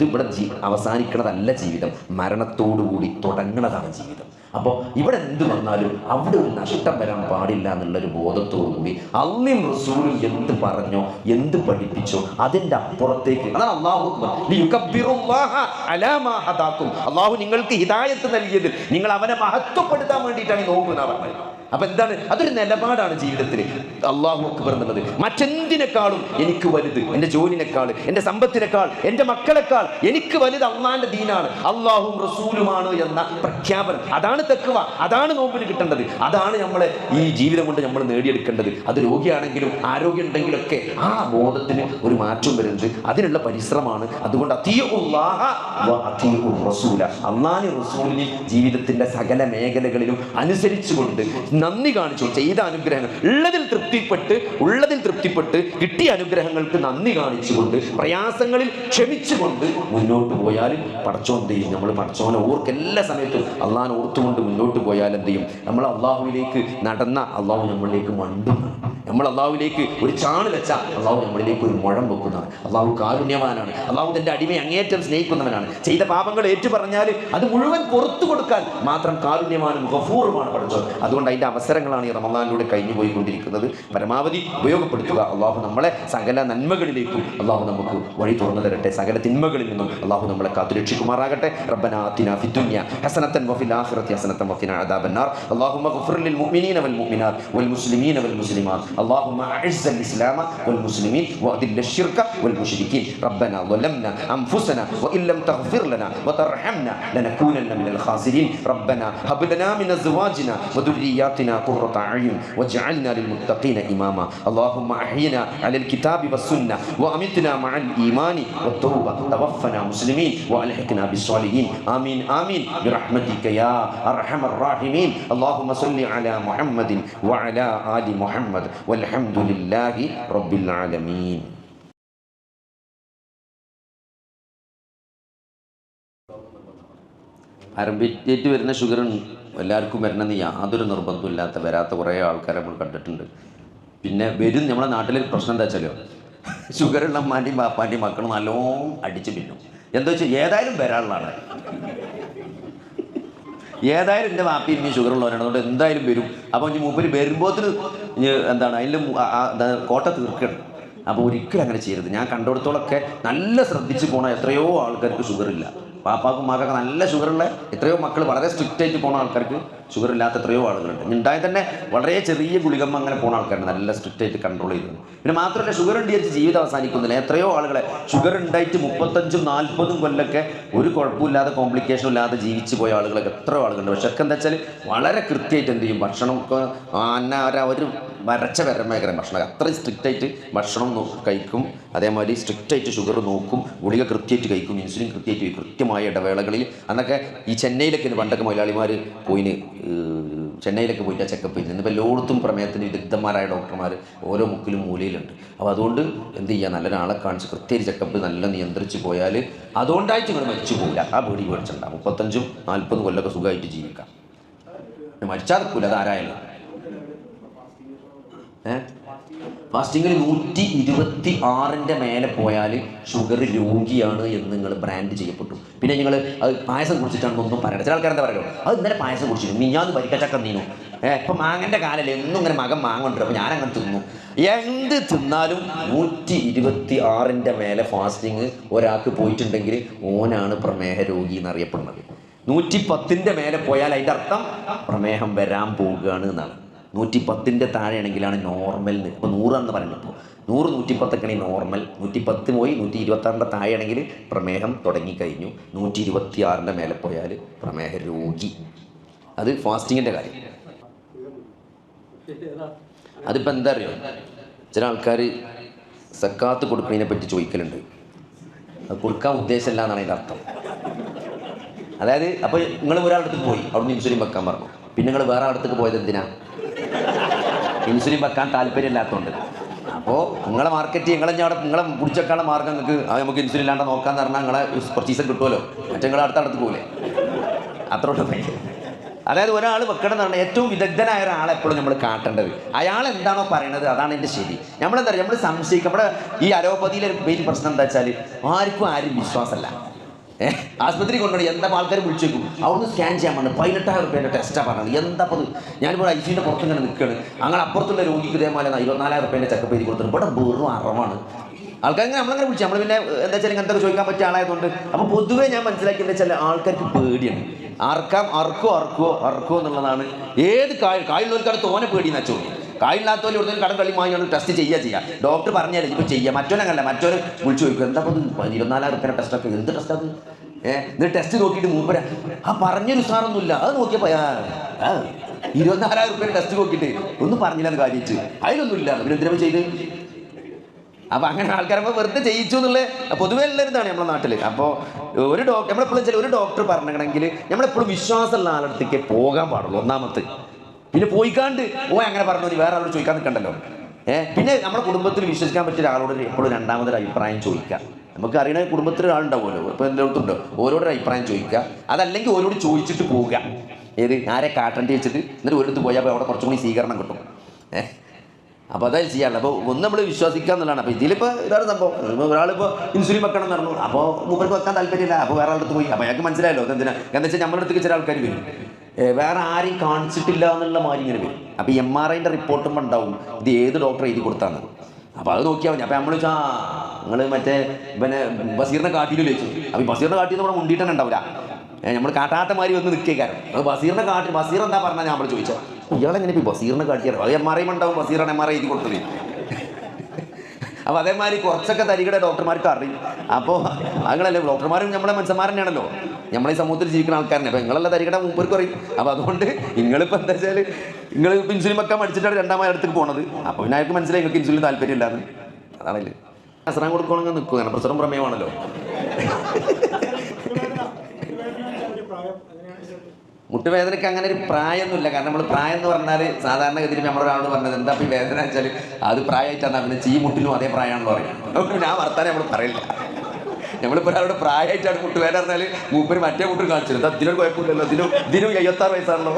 ഇവിടെ അവസാനിക്കണതല്ല ജീവിതം, മരണത്തോടുകൂടി തുടങ്ങണതാണ് ജീവിതം. അപ്പോൾ ഇവിടെ എന്ത് വന്നാലും അവിടെ ഒരു നഷ്ടം വരാൻ പാടില്ല എന്നുള്ളൊരു ബോധത്തോടു കൂടി അള്ളയും റസൂലും എന്ത് പറഞ്ഞോ എന്ത് പഠിപ്പിച്ചോ അതിൻ്റെ അപ്പുറത്തേക്ക്, അതാണ് അള്ളാഹു നിങ്ങൾക്ക് ഹിദായത്ത് നൽകിയതിൽ നിങ്ങൾ അവനെ മഹത്വപ്പെടുത്താൻ വേണ്ടിയിട്ടാണ് നോമ്പ് എന്നാ പറഞ്ഞത്. അപ്പൊ എന്താണ്? അതൊരു നിലപാടാണ് ജീവിതത്തിൽ. അല്ലാഹു അക്ബർ എന്നുള്ളത് മറ്റെന്തിനേക്കാളും എനിക്ക് വലുത്, എൻ്റെ ജോലിനേക്കാൾ, എൻ്റെ സമ്പത്തിനേക്കാൾ, എൻ്റെ മക്കളെക്കാൾ എനിക്ക് വലുത് അള്ളാന്റെ ദീനാണ്, അള്ളാഹും റസൂലുമാണ് എന്ന പ്രഖ്യാപനം. അതാണ് തഖ്വ, അതാണ് നോമ്പിന് കിട്ടേണ്ടത്, അതാണ് നമ്മളെ ഈ ജീവിതം കൊണ്ട് നമ്മൾ നേടിയെടുക്കേണ്ടത്. അത് രോഗിയാണെങ്കിലും ആരോഗ്യം ഉണ്ടെങ്കിലൊക്കെ ആ ബോധത്തിന് ഒരു മാറ്റം വരുന്നത് അതിനുള്ള പരിശ്രമമാണ്. അതുകൊണ്ട് അള്ളാഹു റസൂലിനെ ജീവിതത്തിന്റെ സകല മേഖലകളിലും അനുസരിച്ചുകൊണ്ട് നന്ദി കാണിച്ചു ചെയ്ത അനുഗ്രഹങ്ങൾ ഉള്ളതിൽ തൃപ്തിപ്പെട്ട് കിട്ടിയ അനുഗ്രഹങ്ങൾക്ക് നന്ദി കാണിച്ചുകൊണ്ട് പ്രയാസങ്ങളിൽ ക്ഷമിച്ചുകൊണ്ട് മുന്നോട്ട് പോയാൽ പടച്ചോൻ എന്ത് ചെയ്യും? നമ്മൾ പടച്ചോനെ എല്ലാ സമയത്തും അള്ളാഹിനെ ഓർത്തുകൊണ്ട് മുന്നോട്ട് പോയാൽ എന്ത് ചെയ്യും? നമ്മൾ അള്ളാഹുവിലേക്ക് നടന്ന അള്ളാഹു നമ്മളിലേക്ക് മണ്ടുന്നു. നമ്മൾ അള്ളാഹുവിലേക്ക് ഒരു ചാണ് വെച്ചാൽ അള്ളാഹു നമ്മളിലേക്ക് ഒരു മുഴം വെക്കുന്നതാണ്. അള്ളാഹു കാരുണ്യവാനാണ്. അള്ളാഹു തൻ്റെ അടിമയെ അങ്ങേറ്റം സ്നേഹിക്കുന്നവനാണ്. ചെയ്ത പാപങ്ങൾ ഏറ്റു പറഞ്ഞാൽ അത് മുഴുവൻ പുറത്തു കൊടുക്കാൻ മാത്രം കാരുണ്യവാനും ഗഫൂറുമാണ് പടച്ചോൻ. അതുകൊണ്ട് അതിൻ്റെ അവസരങ്ങളാണ് ഈ റമദാനിലൂടെ കഴിഞ്ഞു പോയിക്കൊണ്ടിരിക്കുന്നത്. പരമാവധി ഉപയോഗപ്പെടുത്തുക. അള്ളാഹു നമ്മളെ സകല നന്മകളിലേക്കും അള്ളാഹു നമുക്ക് വഴി തുറന്നു തരട്ടെ. സകല തിന്മകളിൽ നിന്നും അള്ളാഹു നമ്മളെ കാത്തുരക്ഷിക്കുമാറാകട്ടെ. റബ്ബനാ ആതിനാ ഫിദ്ദുനിയ ഹസനതൻ വഫിൽ ആഖിറതി ഹസനതൻ വഖിനാ അദാബന്നാർ. അല്ലാഹുമ്മ ഗ്ഫിർ ലിൽ മുഅ്മിനീന വൽ മുഅ്മിനാത്ത് വൽ മുസ്ലിമീന വൽ മുസ്ലിമാത്ത്. اللهم أعز الإسلام والمسلمين وأذل الشرك والمشركين. ربنا ظلمنا أنفسنا وإن لم تغفر لنا وترحمنا لنكونن من الخاسرين. ربنا هب لنا من أزواجنا وذرياتنا قرة أعين واجعلنا للمتقين إماما. اللهم أحينا على الكتاب والسنة وأمتنا مع الإيمان والتوبة. توفنا مسلمين وألحقنا بالصالحين. آمين آمين برحمتك يا أرحم الراحمين. اللهم صل على محمد وعلى آل محمد വൽഹംദുലില്ലാഹി റബ്ബിൽ ആലമീൻ. ആരംഭിച്ചേറ്റ് വരുന്ന ഷുഗർ എല്ലാവർക്കും വരണമെന്ന് യാതൊരു നിർബന്ധമില്ലാത്ത വരാത്ത കുറേ ആൾക്കാരെ നമ്മൾ കണ്ടിട്ടുണ്ട്. പിന്നെ വരും. നമ്മുടെ നാട്ടിലൊരു പ്രശ്നം എന്താ വെച്ചാലോ, ഷുഗറുള്ള അമ്മാൻ്റെയും ബാപ്പാൻ്റെയും മക്കൾ നല്ലോണം അടിച്ചു പിന്നും. എന്താ വെച്ചാൽ ഏതായാലും വരാനുള്ളതാണ്. ഏതായാലും എൻ്റെ വാപ്പയും ഇനി ഷുഗറുള്ളവരാണ്, അതുകൊണ്ട് എന്തായാലും വരും. അപ്പോൾ ഇനി മൂപ്പര് വരുമ്പോഴത്തിന് എന്താണ് അതിൽ കോട്ട തീർക്കണം. അപ്പോൾ ഒരിക്കലും അങ്ങനെ ചെയ്യരുത്. ഞാൻ കണ്ടിടത്തോളൊക്കെ നല്ല ശ്രദ്ധിച്ച് പോണ എത്രയോ ആൾക്കാർക്ക് ഷുഗറില്ല. പാപ്പാക്കും മാക്കൊക്കെ നല്ല ഷുഗറുള്ള എത്രയോ മക്കൾ വളരെ സ്ട്രിക്റ്റ് ആയിട്ട് പോണ ആൾക്കാർക്ക് ഷുഗർ ഇല്ലാത്ത എത്രയോ ആളുകളുണ്ട്. ഉണ്ടായി തന്നെ വളരെ ചെറിയ ഗുളികമ്മ അങ്ങനെ പോണ ആൾക്കാരുണ്ട്, നല്ല സ്ട്രിക്റ്റ് ആയിട്ട് കൺട്രോൾ ചെയ്തു. പിന്നെ മാത്രമല്ല ഷുഗർ ഉണ്ടായിട്ട് ജീവിതം അവസാനിക്കുന്നില്ല. എത്രയോ ആളുകളെ ഷുഗർ ഉണ്ടായിട്ട് 35-40 കൊല്ലമൊക്കെ ഒരു കുഴപ്പമില്ലാതെ കോംപ്ലിക്കേഷൻ ഇല്ലാതെ ജീവിച്ച് പോയ ആളുകളൊക്കെ എത്രയോ ആളുകളുണ്ട്. പക്ഷെ ഒക്കെ എന്താ വെച്ചാൽ വളരെ കൃത്യമായിട്ട് എന്ത് ചെയ്യും, ഭക്ഷണമൊക്കെ ഒരു വരച്ച വരമേഖല ഭക്ഷണം അത്രയും സ്ട്രിക്റ്റായിട്ട് ഭക്ഷണം കഴിക്കും. അതേമാതിരി സ്ട്രിക്റ്റായിട്ട് ഷുഗർ നോക്കും, ഗുളിക കൃത്യമായിട്ട് കഴിക്കും, ഇൻസുലിൻ കൃത്യമായിട്ട് കൃത്യമായ ഇടവേളകളിൽ. അന്നൊക്കെ ഈ ചെന്നൈയിലൊക്കെ പണ്ടൊക്കെ മലയാളിമാർ പോയിന് ചെന്നൈയിലൊക്കെ പോയിട്ട് ചെക്കപ്പ് ചെയ്യുന്നത്. ഇപ്പോൾ എല്ലായിടത്തും പ്രമേഹത്തിന് വിദഗ്ധന്മാരായ ഡോക്ടർമാർ ഓരോ മുക്കിലും മൂലയിലുണ്ട്. അപ്പോൾ അതുകൊണ്ട് എന്ത് ചെയ്യുക, നല്ലൊരാളെ കാണിച്ച് കൃത്യമായിട്ട് ചെക്കപ്പ് നല്ല നിയന്ത്രിച്ച് പോയാൽ അതുകൊണ്ടായിട്ട് നിങ്ങൾ മരിച്ചു പോകില്ല. ആ പേടി പേടിച്ചുണ്ടാകും. 35-40 കൊല്ലമൊക്കെ സുഖമായിട്ട് ജീവിക്കാം. മരിച്ചാൽ നിൽക്കില്ല, അതാരായാലും. ഫാസ്റ്റിങ്ങിൽ 126ന്റെ മേലെ പോയാൽ ഷുഗർ രോഗിയാണ് എന്ന് നിങ്ങൾ ബ്രാൻഡ് ചെയ്യപ്പെട്ടു. പിന്നെ നിങ്ങൾ അത് പായസം കുടിച്ചിട്ടാണെന്നൊന്നും പറയണ്ട. ചില ആൾക്കാർ എന്താ പറയുമോ, അത് ഇന്നലെ പായസം കുടിച്ചിരുന്നു, മിഞ്ഞാന്ന് വരിക്കച്ചക്ക നീനു, ഇപ്പം മാങ്ങൻ്റെ കാലല്ലേ, എന്നും ഇങ്ങനെ മകൻ മാങ്ങുണ്ട്, അപ്പോൾ ഞാനങ്ങനെ തിന്നു. എന്ത് തിന്നാലും 126ന്റെ മേലെ ഫാസ്റ്റിങ് ഒരാൾക്ക് പോയിട്ടുണ്ടെങ്കിൽ ഓനാണ് പ്രമേഹ രോഗി എന്നറിയപ്പെടുന്നത്. 110ന്റെ മേലെ പോയാൽ അതിൻ്റെ അർത്ഥം പ്രമേഹം വരാൻ പോവുകയാണ് എന്നാണ്. 110ന്റെ താഴെയാണെങ്കിലാണ് നോർമൽ. ഇപ്പോൾ 100 പറയുന്നത്. ഇപ്പോൾ 100-110 നോർമൽ. 110 പോയി 126ന്റെ താഴെയാണെങ്കിൽ പ്രമേഹം തുടങ്ങിക്കഴിഞ്ഞു. 126ന്റെ മേലെ പോയാൽ പ്രമേഹ രോഗി. അത് ഫാസ്റ്റിങ്ങിൻ്റെ കാര്യം. അതിപ്പോൾ എന്താ അറിയോ, ചില ആൾക്കാർ സക്കാത്ത് കൊടുക്കുന്നതിനെ പറ്റി ചോദിക്കലുണ്ട്. അത് കൊടുക്കാൻ ഉദ്ദേശമില്ല എന്നാണ് അതിൻ്റെ അർത്ഥം. അതായത് അപ്പോൾ നിങ്ങൾ ഒരാളടുത്ത് പോയി, അവിടുന്ന് ഇൻസുലിൻ വെക്കാൻ പറഞ്ഞു. പിന്നെ നിങ്ങൾ വേറെ അടുത്തേക്ക് പോയത് എന്തിനാ? ഇൻസുലിൻ വെക്കാൻ താല്പര്യമില്ലാത്തതുകൊണ്ട്. അപ്പോൾ നിങ്ങളെ മാർക്കറ്റ് നിങ്ങളെ പിടിച്ചേക്കാനുള്ള മാർഗ്ഗം നിങ്ങൾക്ക് നമുക്ക് ഇൻസുലിൻ ഇല്ലാണ്ട് നോക്കാമെന്ന് പറഞ്ഞാൽ നിങ്ങളെ പർച്ചേസ് കിട്ടുമല്ലോ. മറ്റേ നിങ്ങൾ അടുത്ത് പോകില്ലേ? അത്രോട്ട് ഭയങ്കര. അതായത് ഒരാൾ വെക്കണം എന്ന് പറഞ്ഞാൽ ഏറ്റവും വിദഗ്ധനായ ഒരാളെ എപ്പോഴും നമ്മൾ കാട്ടേണ്ടത്. അയാൾ എന്താണോ പറയണത് അതാണ് എൻ്റെ ശരി. നമ്മളെന്താ പറയുക, നമ്മൾ സംശയിക്കും. നമ്മുടെ ഈ അലോപ്പതിയിലെ മെയിൻ പ്രശ്നം എന്താ വെച്ചാൽ ആരും വിശ്വാസമല്ല. ആശുപത്രി കൊണ്ടുപോയി എന്താ ആൾക്കാർ വിളിച്ചു വെക്കും, അവിടുന്ന് സ്കാൻ ചെയ്യാൻ പറഞ്ഞു 18,000 രൂപേൻ്റെ ടെസ്റ്റാണ് പറഞ്ഞത്. എന്താ അത്? ഞാനിപ്പോൾ ഐസിൻ്റെ പുറത്ത് ഇങ്ങനെ നിൽക്കുകയാണ്. അങ്ങനെ അപ്പുറത്തുള്ള രോഗിക്ക് ഇതേപോലെ 24,000 രൂപേൻ്റെ ചെക്കപ്പ് ചെയ്ത് കൊടുത്തിട്ട് ഇവിടെ വെറും അറവാണ്. ആൾക്കാരിങ്ങനെ നമ്മളങ്ങനെ വിളിച്ചു. നമ്മൾ പിന്നെ എന്താ വെച്ചാൽ ഇങ്ങനത്തെ ചോദിക്കാൻ പറ്റിയ ആളായതുകൊണ്ട്. അപ്പോൾ പൊതുവേ ഞാൻ മനസ്സിലാക്കിയത് വെച്ചാൽ ആൾക്കാർക്ക് പേടിയാണ്. അറക്കോ എന്നുള്ളതാണ്. ഏത് കായുള്ളവർക്കാണ് തോനെ പേടിയെന്ന് വെച്ചോ. കായില്ലാത്തവർ ഇവിടുന്ന് കടം കളി വാങ്ങിയാണ് ടെസ്റ്റ് ചെയ്യുക. ഡോക്ടർ പറഞ്ഞാലേ ഇപ്പോൾ ചെയ്യുക. മറ്റോനങ്ങല്ല, മറ്റൊരു വിളിച്ചു ചോദിക്കും എന്താ 24,000 രൂപയുടെ ടെസ്റ്റൊക്കെ, എന്ത് ടെസ്റ്റാണ്? എന്നിട്ട് ടെസ്റ്റ് നോക്കിയിട്ട് മൂപ്പര പറഞ്ഞൊരു സാറൊന്നുമില്ല. അത് നോക്കിയപ്പോൾ 24,000 രൂപയുടെ ടെസ്റ്റ് നോക്കിയിട്ട് ഒന്നും പറഞ്ഞില്ലെന്ന് കാര്യിച്ച് അതിലൊന്നുമില്ല. പിന്നെ എന്തിനാ ചെയ്ത്? അപ്പോൾ അങ്ങനെ ആൾക്കാരപ്പോൾ വെറുതെ ചെയ്യിച്ചു എന്നുള്ള പൊതുവേ ഉള്ളൊരിതാണ് നമ്മുടെ നാട്ടിൽ. അപ്പോൾ നമ്മളെപ്പോഴും ഒരു ഡോക്ടർ പറഞ്ഞിട്ടുണ്ടെങ്കിൽ നമ്മളെപ്പോഴും വിശ്വാസമുള്ള ആളടുത്തേക്ക് പോകാൻ പാടുള്ളൂ. ഒന്നാമത്തെ. പിന്നെ പോയിക്കാണ്ട് അങ്ങനെ പറഞ്ഞു വേറെ ആളോട് ചോദിക്കാൻ നിൽക്കണ്ടല്ലോ. പിന്നെ നമ്മുടെ കുടുംബത്തിൽ വിശ്വസിക്കാൻ പറ്റിയ ഒരാളോട് എപ്പോഴും രണ്ടാമതൊരു അഭിപ്രായം ചോദിക്കുക. നമുക്ക് അറിയണ കുടുംബത്തിൽ ഒരാളുണ്ടാവുമല്ലോ, ഇപ്പോൾ എല്ലായിടത്തുണ്ടോ, ഓരോടൊരു അഭിപ്രായം ചോദിക്കുക. അതല്ലെങ്കിൽ ഓരോട് ചോദിച്ചിട്ട് പോവുക. ആരെ കാട്ടേണ്ടി വെച്ചിട്ട് എന്നിട്ട് ഒരിടത്ത് പോയാൽ അപ്പോൾ അവിടെ കുറച്ചും കൂടി സ്വീകരണം കിട്ടും. അപ്പോൾ അതായത് ചെയ്യാറില്ല. അപ്പോൾ ഒന്ന് നമ്മൾ വിശ്വസിക്കുക എന്നുള്ളതാണ്. അപ്പോൾ ഇതിലിപ്പോൾ ഇതാണ് സംഭവം. ഒരാളിപ്പോൾ ഇൻസുലിൻ വെക്കണം എന്ന് പറഞ്ഞു, അപ്പോൾ മൂപ്പർക്ക് വെക്കാൻ താല്പര്യമില്ല. അപ്പോൾ വേറെ ആളുടെ പോയി. അപ്പോൾ അയാൾക്ക് മനസ്സിലായല്ലോ അതെന്തിനാ. എന്താ വെച്ചാൽ നമ്മുടെ അടുത്തേക്ക് ചില ആൾക്കാർ വരും, വേറെ ആരെയും കാണിച്ചിട്ടില്ല എന്നുള്ള മാതിരി ഇങ്ങനെ വരും. അപ്പോൾ MRIൻ്റെ റിപ്പോർട്ടും ഉണ്ടാവും ഇത് ഏത് ഡോക്ടർ എഴുതി കൊടുത്താന്ന്. അപ്പോൾ അത് നോക്കിയാൽ മതി. അപ്പോൾ നമ്മൾ നിങ്ങൾ മറ്റേ പിന്നെ ബസീറിനെ കാട്ടിയില്ലോ ചോദിച്ചു. അപ്പോൾ ബസീറിനെ കാട്ടിയെന്ന് നമ്മൾ മുണ്ടിയിട്ട് തന്നെ ഉണ്ടാവില്ല. നമ്മൾ കാട്ടാത്ത മാതിരി വന്ന് നിൽക്കുക. കാരണം അത് ബസീറിനെ കാട്ടി ബസീർ എന്താ പറഞ്ഞാൽ നമ്മൾ ചോദിച്ചാൽ ഇയാളെങ്ങനെ ഇപ്പോൾ ബസീറിനെ കാട്ടിയാൽ അത് MRI ഉണ്ടാവും. ബസീറാണ് MRI എഴുതി കൊടുത്തത്. അപ്പോൾ അതേമാതിരി കുറച്ചൊക്കെ തരികയുടെ ഡോക്ടർമാർക്ക് അറിയും. അപ്പോൾ അങ്ങനല്ലേ, ഡോക്ടർമാരും നമ്മളെ മനുഷ്യന്മാർ തന്നെയാണല്ലോ, നമ്മളെ ഈ സമൂഹത്തിൽ ജീവിക്കുന്ന ആൾക്കാരനെ. അപ്പോൾ നിങ്ങളല്ല തരികയുടെ മുമ്പർക്ക് അറിയും. അപ്പോൾ അതുകൊണ്ട് നിങ്ങളിപ്പോൾ എന്താ വെച്ചാൽ നിങ്ങൾ ഇപ്പോൾ ഇൻസുലിൻ വെക്കാൻ മടിച്ചിട്ടാണ് രണ്ടാമത് അടുത്തേക്ക് പോണത്. അപ്പോൾ പിന്നെ അയാൾക്ക് മനസ്സിലായി നിങ്ങൾക്ക് ഇൻസുലിൻ താല്പര്യമില്ലാന്ന്. അതാണല്ലേ അസ്രാൻ കൊടുക്കണമെങ്കിൽ നിൽക്കും. കാരണം പ്രസരം പ്രമേയമാണല്ലോ. മുട്ടുവേദനയ്ക്ക് അങ്ങനെ ഒരു പ്രായമൊന്നുമില്ല. കാരണം നമ്മൾ പ്രായം എന്ന് പറഞ്ഞാൽ സാധാരണഗതിയിൽ നമ്മളൊരാളോട് പറഞ്ഞത് എന്താ ഈ വേദന വെച്ചാൽ അത് പ്രായമായിട്ടാണ് പിന്നെ ഈ മുട്ടിനും അതേ പ്രായമാണെന്ന് പറയും. ഞാൻ വർത്താനം നമ്മൾ പറയില്ല. നമ്മളിപ്പോൾ ഒരാളുടെ പ്രായമായിട്ടാണ് മുട്ടുവേദന പറഞ്ഞാൽ മൂപ്പര് മറ്റേ മുട്ടിൽ കാണിച്ചത് അതിനൊരു കുഴപ്പമില്ലല്ലോ, ഇതിനും 76 വയസ്സാണല്ലോ.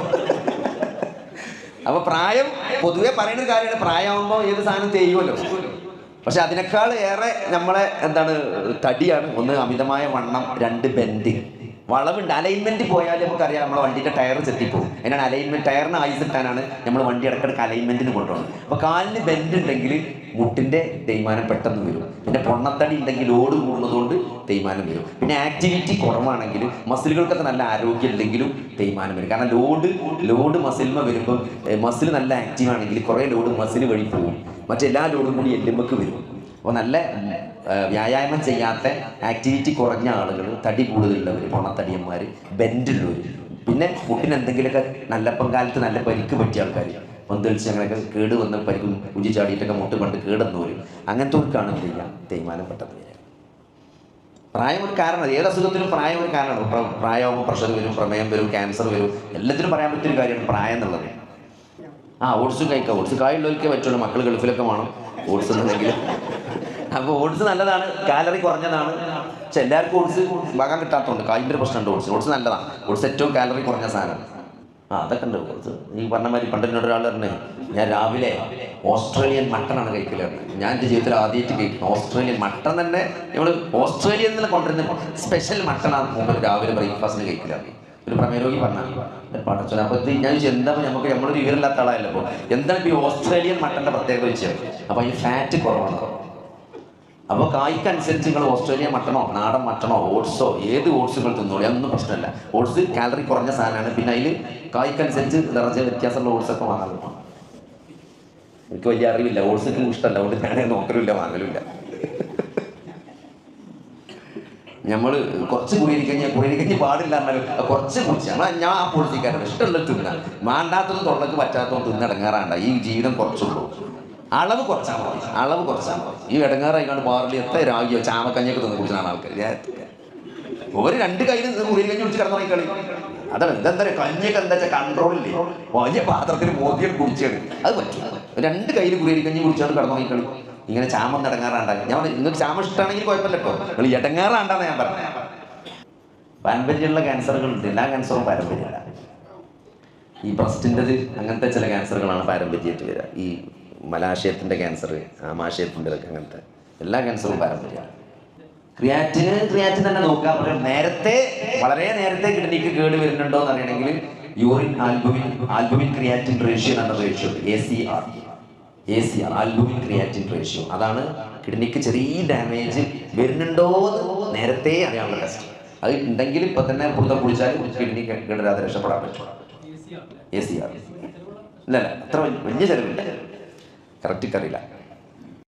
അപ്പോൾ പ്രായം പൊതുവേ പറയുന്നൊരു കാര്യമാണ്. പ്രായമാകുമ്പോൾ ഏത് സാധനം ചെയ്യുമല്ലോ. പക്ഷെ അതിനേക്കാൾ ഏറെ നമ്മളെ തടിയാണ്. ഒന്ന് അമിതമായ വണ്ണം, 2 ബെൻഡ്, വളവുണ്ട്. അലൈൻമെൻറ്റ് പോയാൽ നമുക്കറിയാം നമ്മളെ വണ്ടിൻ്റെ ടയർ ചെത്തിപ്പോകും. അതിനാണ് അലൈൻമെൻറ്റ്, ടയറിന് ആയുസ് കിട്ടാനാണ് നമ്മൾ വണ്ടി ഇടയ്ക്കിടയ്ക്ക് അലൈൻമെൻറ്റിന് കൊണ്ടുപോകുന്നത്. അപ്പോൾ കാലിന് ബെൻഡ് ഉണ്ടെങ്കിൽ മുട്ടിൻ്റെ തേയ്മാനം പെട്ടെന്ന് വരും. പിന്നെ പൊണ്ണത്തടി ഉണ്ടെങ്കിൽ ലോഡ് കൂടുന്നതുകൊണ്ട് തേയ്മാനം വരും. പിന്നെ ആക്ടിവിറ്റി കുറവാണെങ്കിൽ മസിലുകൾക്കൊക്കെ നല്ല ആരോഗ്യം ഉണ്ടെങ്കിലും തേയ്മാനം വരും. കാരണം ലോഡ് മസിലിന് വരുമ്പം മസിൽ നല്ല ആക്റ്റീവ് ആണെങ്കിൽ കുറേ ലോഡ് മസിൽ വഴി പോകും. മറ്റെല്ലാ ലോഡും കൂടി എല്ലുമ്പക്ക് വരും. അപ്പോൾ നല്ല വ്യായാമം ചെയ്യാത്ത ആക്ടിവിറ്റി കുറഞ്ഞ ആളുകൾ, തടി കൂടുതലുള്ളവർ, പൊണ്ണത്തടിയന്മാർ, ബെൻഡുള്ളവർ, പിന്നെ മുട്ടിന് എന്തെങ്കിലുമൊക്കെ നല്ലപ്പം കാലത്ത് നല്ല പരിക്ക് പറ്റിയ ആൾക്കാർ, പന്തളിച്ച് അങ്ങനെയൊക്കെ കേട് വന്ന പരിക്കും ഉജി ചാടിയിട്ടൊക്കെ മുട്ട് പണ്ട് കേടെന്ന് വരും. അങ്ങനത്തെ ഒരു കാണുന്നില്ല തേയ്മാനം പെട്ടെന്ന് വരിക. പ്രായം ഒരു കാരണം, ഏത് അസുഖത്തിനും പ്രായം ഒരു കാരണമാണ്. പ്രായമാകുമ്പോൾ പ്രഷർ വരും, പ്രമേയം വരും, ക്യാൻസർ വരും, എല്ലാത്തിനും പറയാൻ പറ്റിയൊരു കാര്യമാണ് പ്രായം എന്നുള്ളത്. ഓട്സും കഴിക്കാം. ഓട്സ് കായുള്ളവർക്കേ പറ്റുള്ളൂ. മക്കൾ ഗൾഫിലൊക്കെ വേണം ഓട്സ് എന്നുണ്ടെങ്കിൽ. അപ്പോൾ ഓട്സ് നല്ലതാണ്, കാലറി കുറഞ്ഞതാണ്. പക്ഷെ എല്ലാവർക്കും ഓട്സ് വാങ്ങാൻ കിട്ടാത്തതുകൊണ്ട് കായിൻ്റെ ഒരു പ്രശ്നമുണ്ട്. ഓട്സ് നല്ലതാണ്. ഓട്സ് ഏറ്റവും കാലറി കുറഞ്ഞ സാധനമാണ്. അതൊക്കെ ഉണ്ട്. ഓട്സ് ഈ പറഞ്ഞ മാതിരി പണ്ട് എന്നോട് ഒരാൾ പറഞ്ഞു, ഞാൻ രാവിലെ ഓസ്ട്രേലിയൻ മട്ടനാണ് കഴിക്കലാണ്. ഞാൻ എൻ്റെ ജീവിതത്തിൽ ആദ്യമായിട്ട് കഴിക്കുന്നു ഓസ്ട്രേലിയൻ മട്ടൺ. തന്നെ നമ്മൾ ഓസ്ട്രേലിയയിൽ നിന്ന് കൊണ്ടുവരുന്ന സ്പെഷ്യൽ മട്ടനാണ് മുമ്പ് രാവിലെ ബ്രേക്ക്ഫാസ്റ്റിന് കഴിക്കലാണ്. ഒരു പ്രമേരോഗി പറഞ്ഞാൽ പടച്ചോനെ. അപ്പോൾ ഞാൻ ചോദിച്ചു, എന്താ നമുക്ക് നമ്മളൊരു വിവരമില്ലാത്ത ആളായല്ലോ, അപ്പോൾ എന്താണ് ഇപ്പോൾ ഈ ഓസ്ട്രേലിയൻ മട്ടൻ്റെ പ്രത്യേകത വെച്ചാൽ, അപ്പോൾ അതിന് ഫാറ്റ് കുറവാണ്. അപ്പോൾ കായ്ക്കനുസരിച്ച് നിങ്ങൾ ഓസ്ട്രേലിയൻ മട്ടണോ നാടൻ മട്ടണോ ഓട്സോ ഏത് ഓട്സുകൾ തിന്നോളൂ, അതൊന്നും പ്രശ്നമല്ല. ഓട്സ് കാലറി കുറഞ്ഞ സാധനമാണ്. പിന്നെ അതിൽ കായ്ക്കനുസരിച്ച് നിറച്ച വ്യത്യാസമുള്ള ഓട്സൊക്കെ വാങ്ങാറുണ്ട്. എനിക്ക് വലിയ അറിവില്ല, ഓട്സൊക്കെ ഇഷ്ടമല്ല, അതുകൊണ്ട് ഞാൻ നോക്കലുമില്ല, വാങ്ങലുമില്ല. നമ്മൾ കുറച്ച് കുറിയിരിക്കഞ്ഞ് പാടില്ല എന്നാലും കുറച്ച് കുറിച്ച് ഞാൻ ആ പൊളിച്ചിക്കാരുണ്ട്. ഇഷ്ടമുള്ള തിന്നാൻ, മാണ്ടാത്തതും തൊള്ളക്ക് പറ്റാത്തതും തിന്നടങ്ങാറാണ്ട. ഈ ജീവിതം കുറച്ചുള്ളൂ. അളവ് കുറച്ചാൽ മതി. ഈ ഇടങ്ങാറായിക്കാണ്ട് പാറിൽ എത്ര രാഗിയോ ചാമക്കഞ്ഞൊക്കെ തിന്ന് കുടിച്ചാണ് ആൾക്കാർ. ഒരു 2 കയ്യിൽ കുറിയിരിക്കഞ്ഞ് കുടിച്ച് കിടന്നു കളി. അതാണ് ഇതെന്താ കഞ്ഞിയൊക്കെ എന്താ വെച്ചാൽ കൺട്രോളില്ലേ, വലിയ പാത്രത്തിൽ മോദിയൊക്കെ കുടിച്ചാണ്. അത് പറ്റും. 2 കയ്യിൽ കുറിയിരിക്കഞ്ഞ് കുടിച്ചാണ് കിടന്നു കളി. ഇങ്ങനെ ചാമം ഇടങ്ങാറാണ്ടാക്കി. ഞാൻ നിങ്ങൾക്ക് ചാമം ഇഷ്ടമാണെങ്കിൽ കുഴപ്പമില്ല കേട്ടോ, നിങ്ങൾ ഇടങ്ങാറാണ്ടാന്ന് ഞാൻ പറഞ്ഞു. പാരമ്പര്യമുള്ള ക്യാൻസറുകളുണ്ട്. എല്ലാ ക്യാൻസറും പാരമ്പര്യമല്ല. ഈ ബ്രസ്റ്റിൻ്റെത് അങ്ങനത്തെ ചില ക്യാൻസറുകളാണ് പാരമ്പര്യമായിട്ട് വരിക. ഈ മലാശയത്തിൻ്റെ ക്യാൻസർ, ആമാശയത്തിൻ്റെതൊക്കെ അങ്ങനത്തെ എല്ലാ ക്യാൻസറും പാരമ്പര്യമാണ്. ക്രിയാറ്റിൻ തന്നെ നോക്കുക. വളരെ നേരത്തെ കിഡ്നിക്ക് കേട് വരുന്നുണ്ടോ എന്ന് അറിയണമെങ്കിൽ യൂറിൻ ആൽബുമിൻ ക്രിയാറ്റിൻ റേഷ്യോ എന്ന ratio ACR albumin creatine ratio, അതാണ് കിഡ്നിക്ക് ചെറിയ ഡാമേജ് വരുന്നുണ്ടോ എന്ന് നേരത്തെ അറിയാനുള്ള ടെസ്റ്റ്. അത് ഉണ്ടെങ്കിൽ ഇപ്പൊ തന്നെ പുറത്ത് കുളിച്ചാൽ കിഡ്നി കേടാതെ രക്ഷപ്പെടാൻ പറ്റും. ACR ഇല്ല, അത്ര വലിയ ചെലവില്ല, കറക്റ്റ് അറിയില്ല.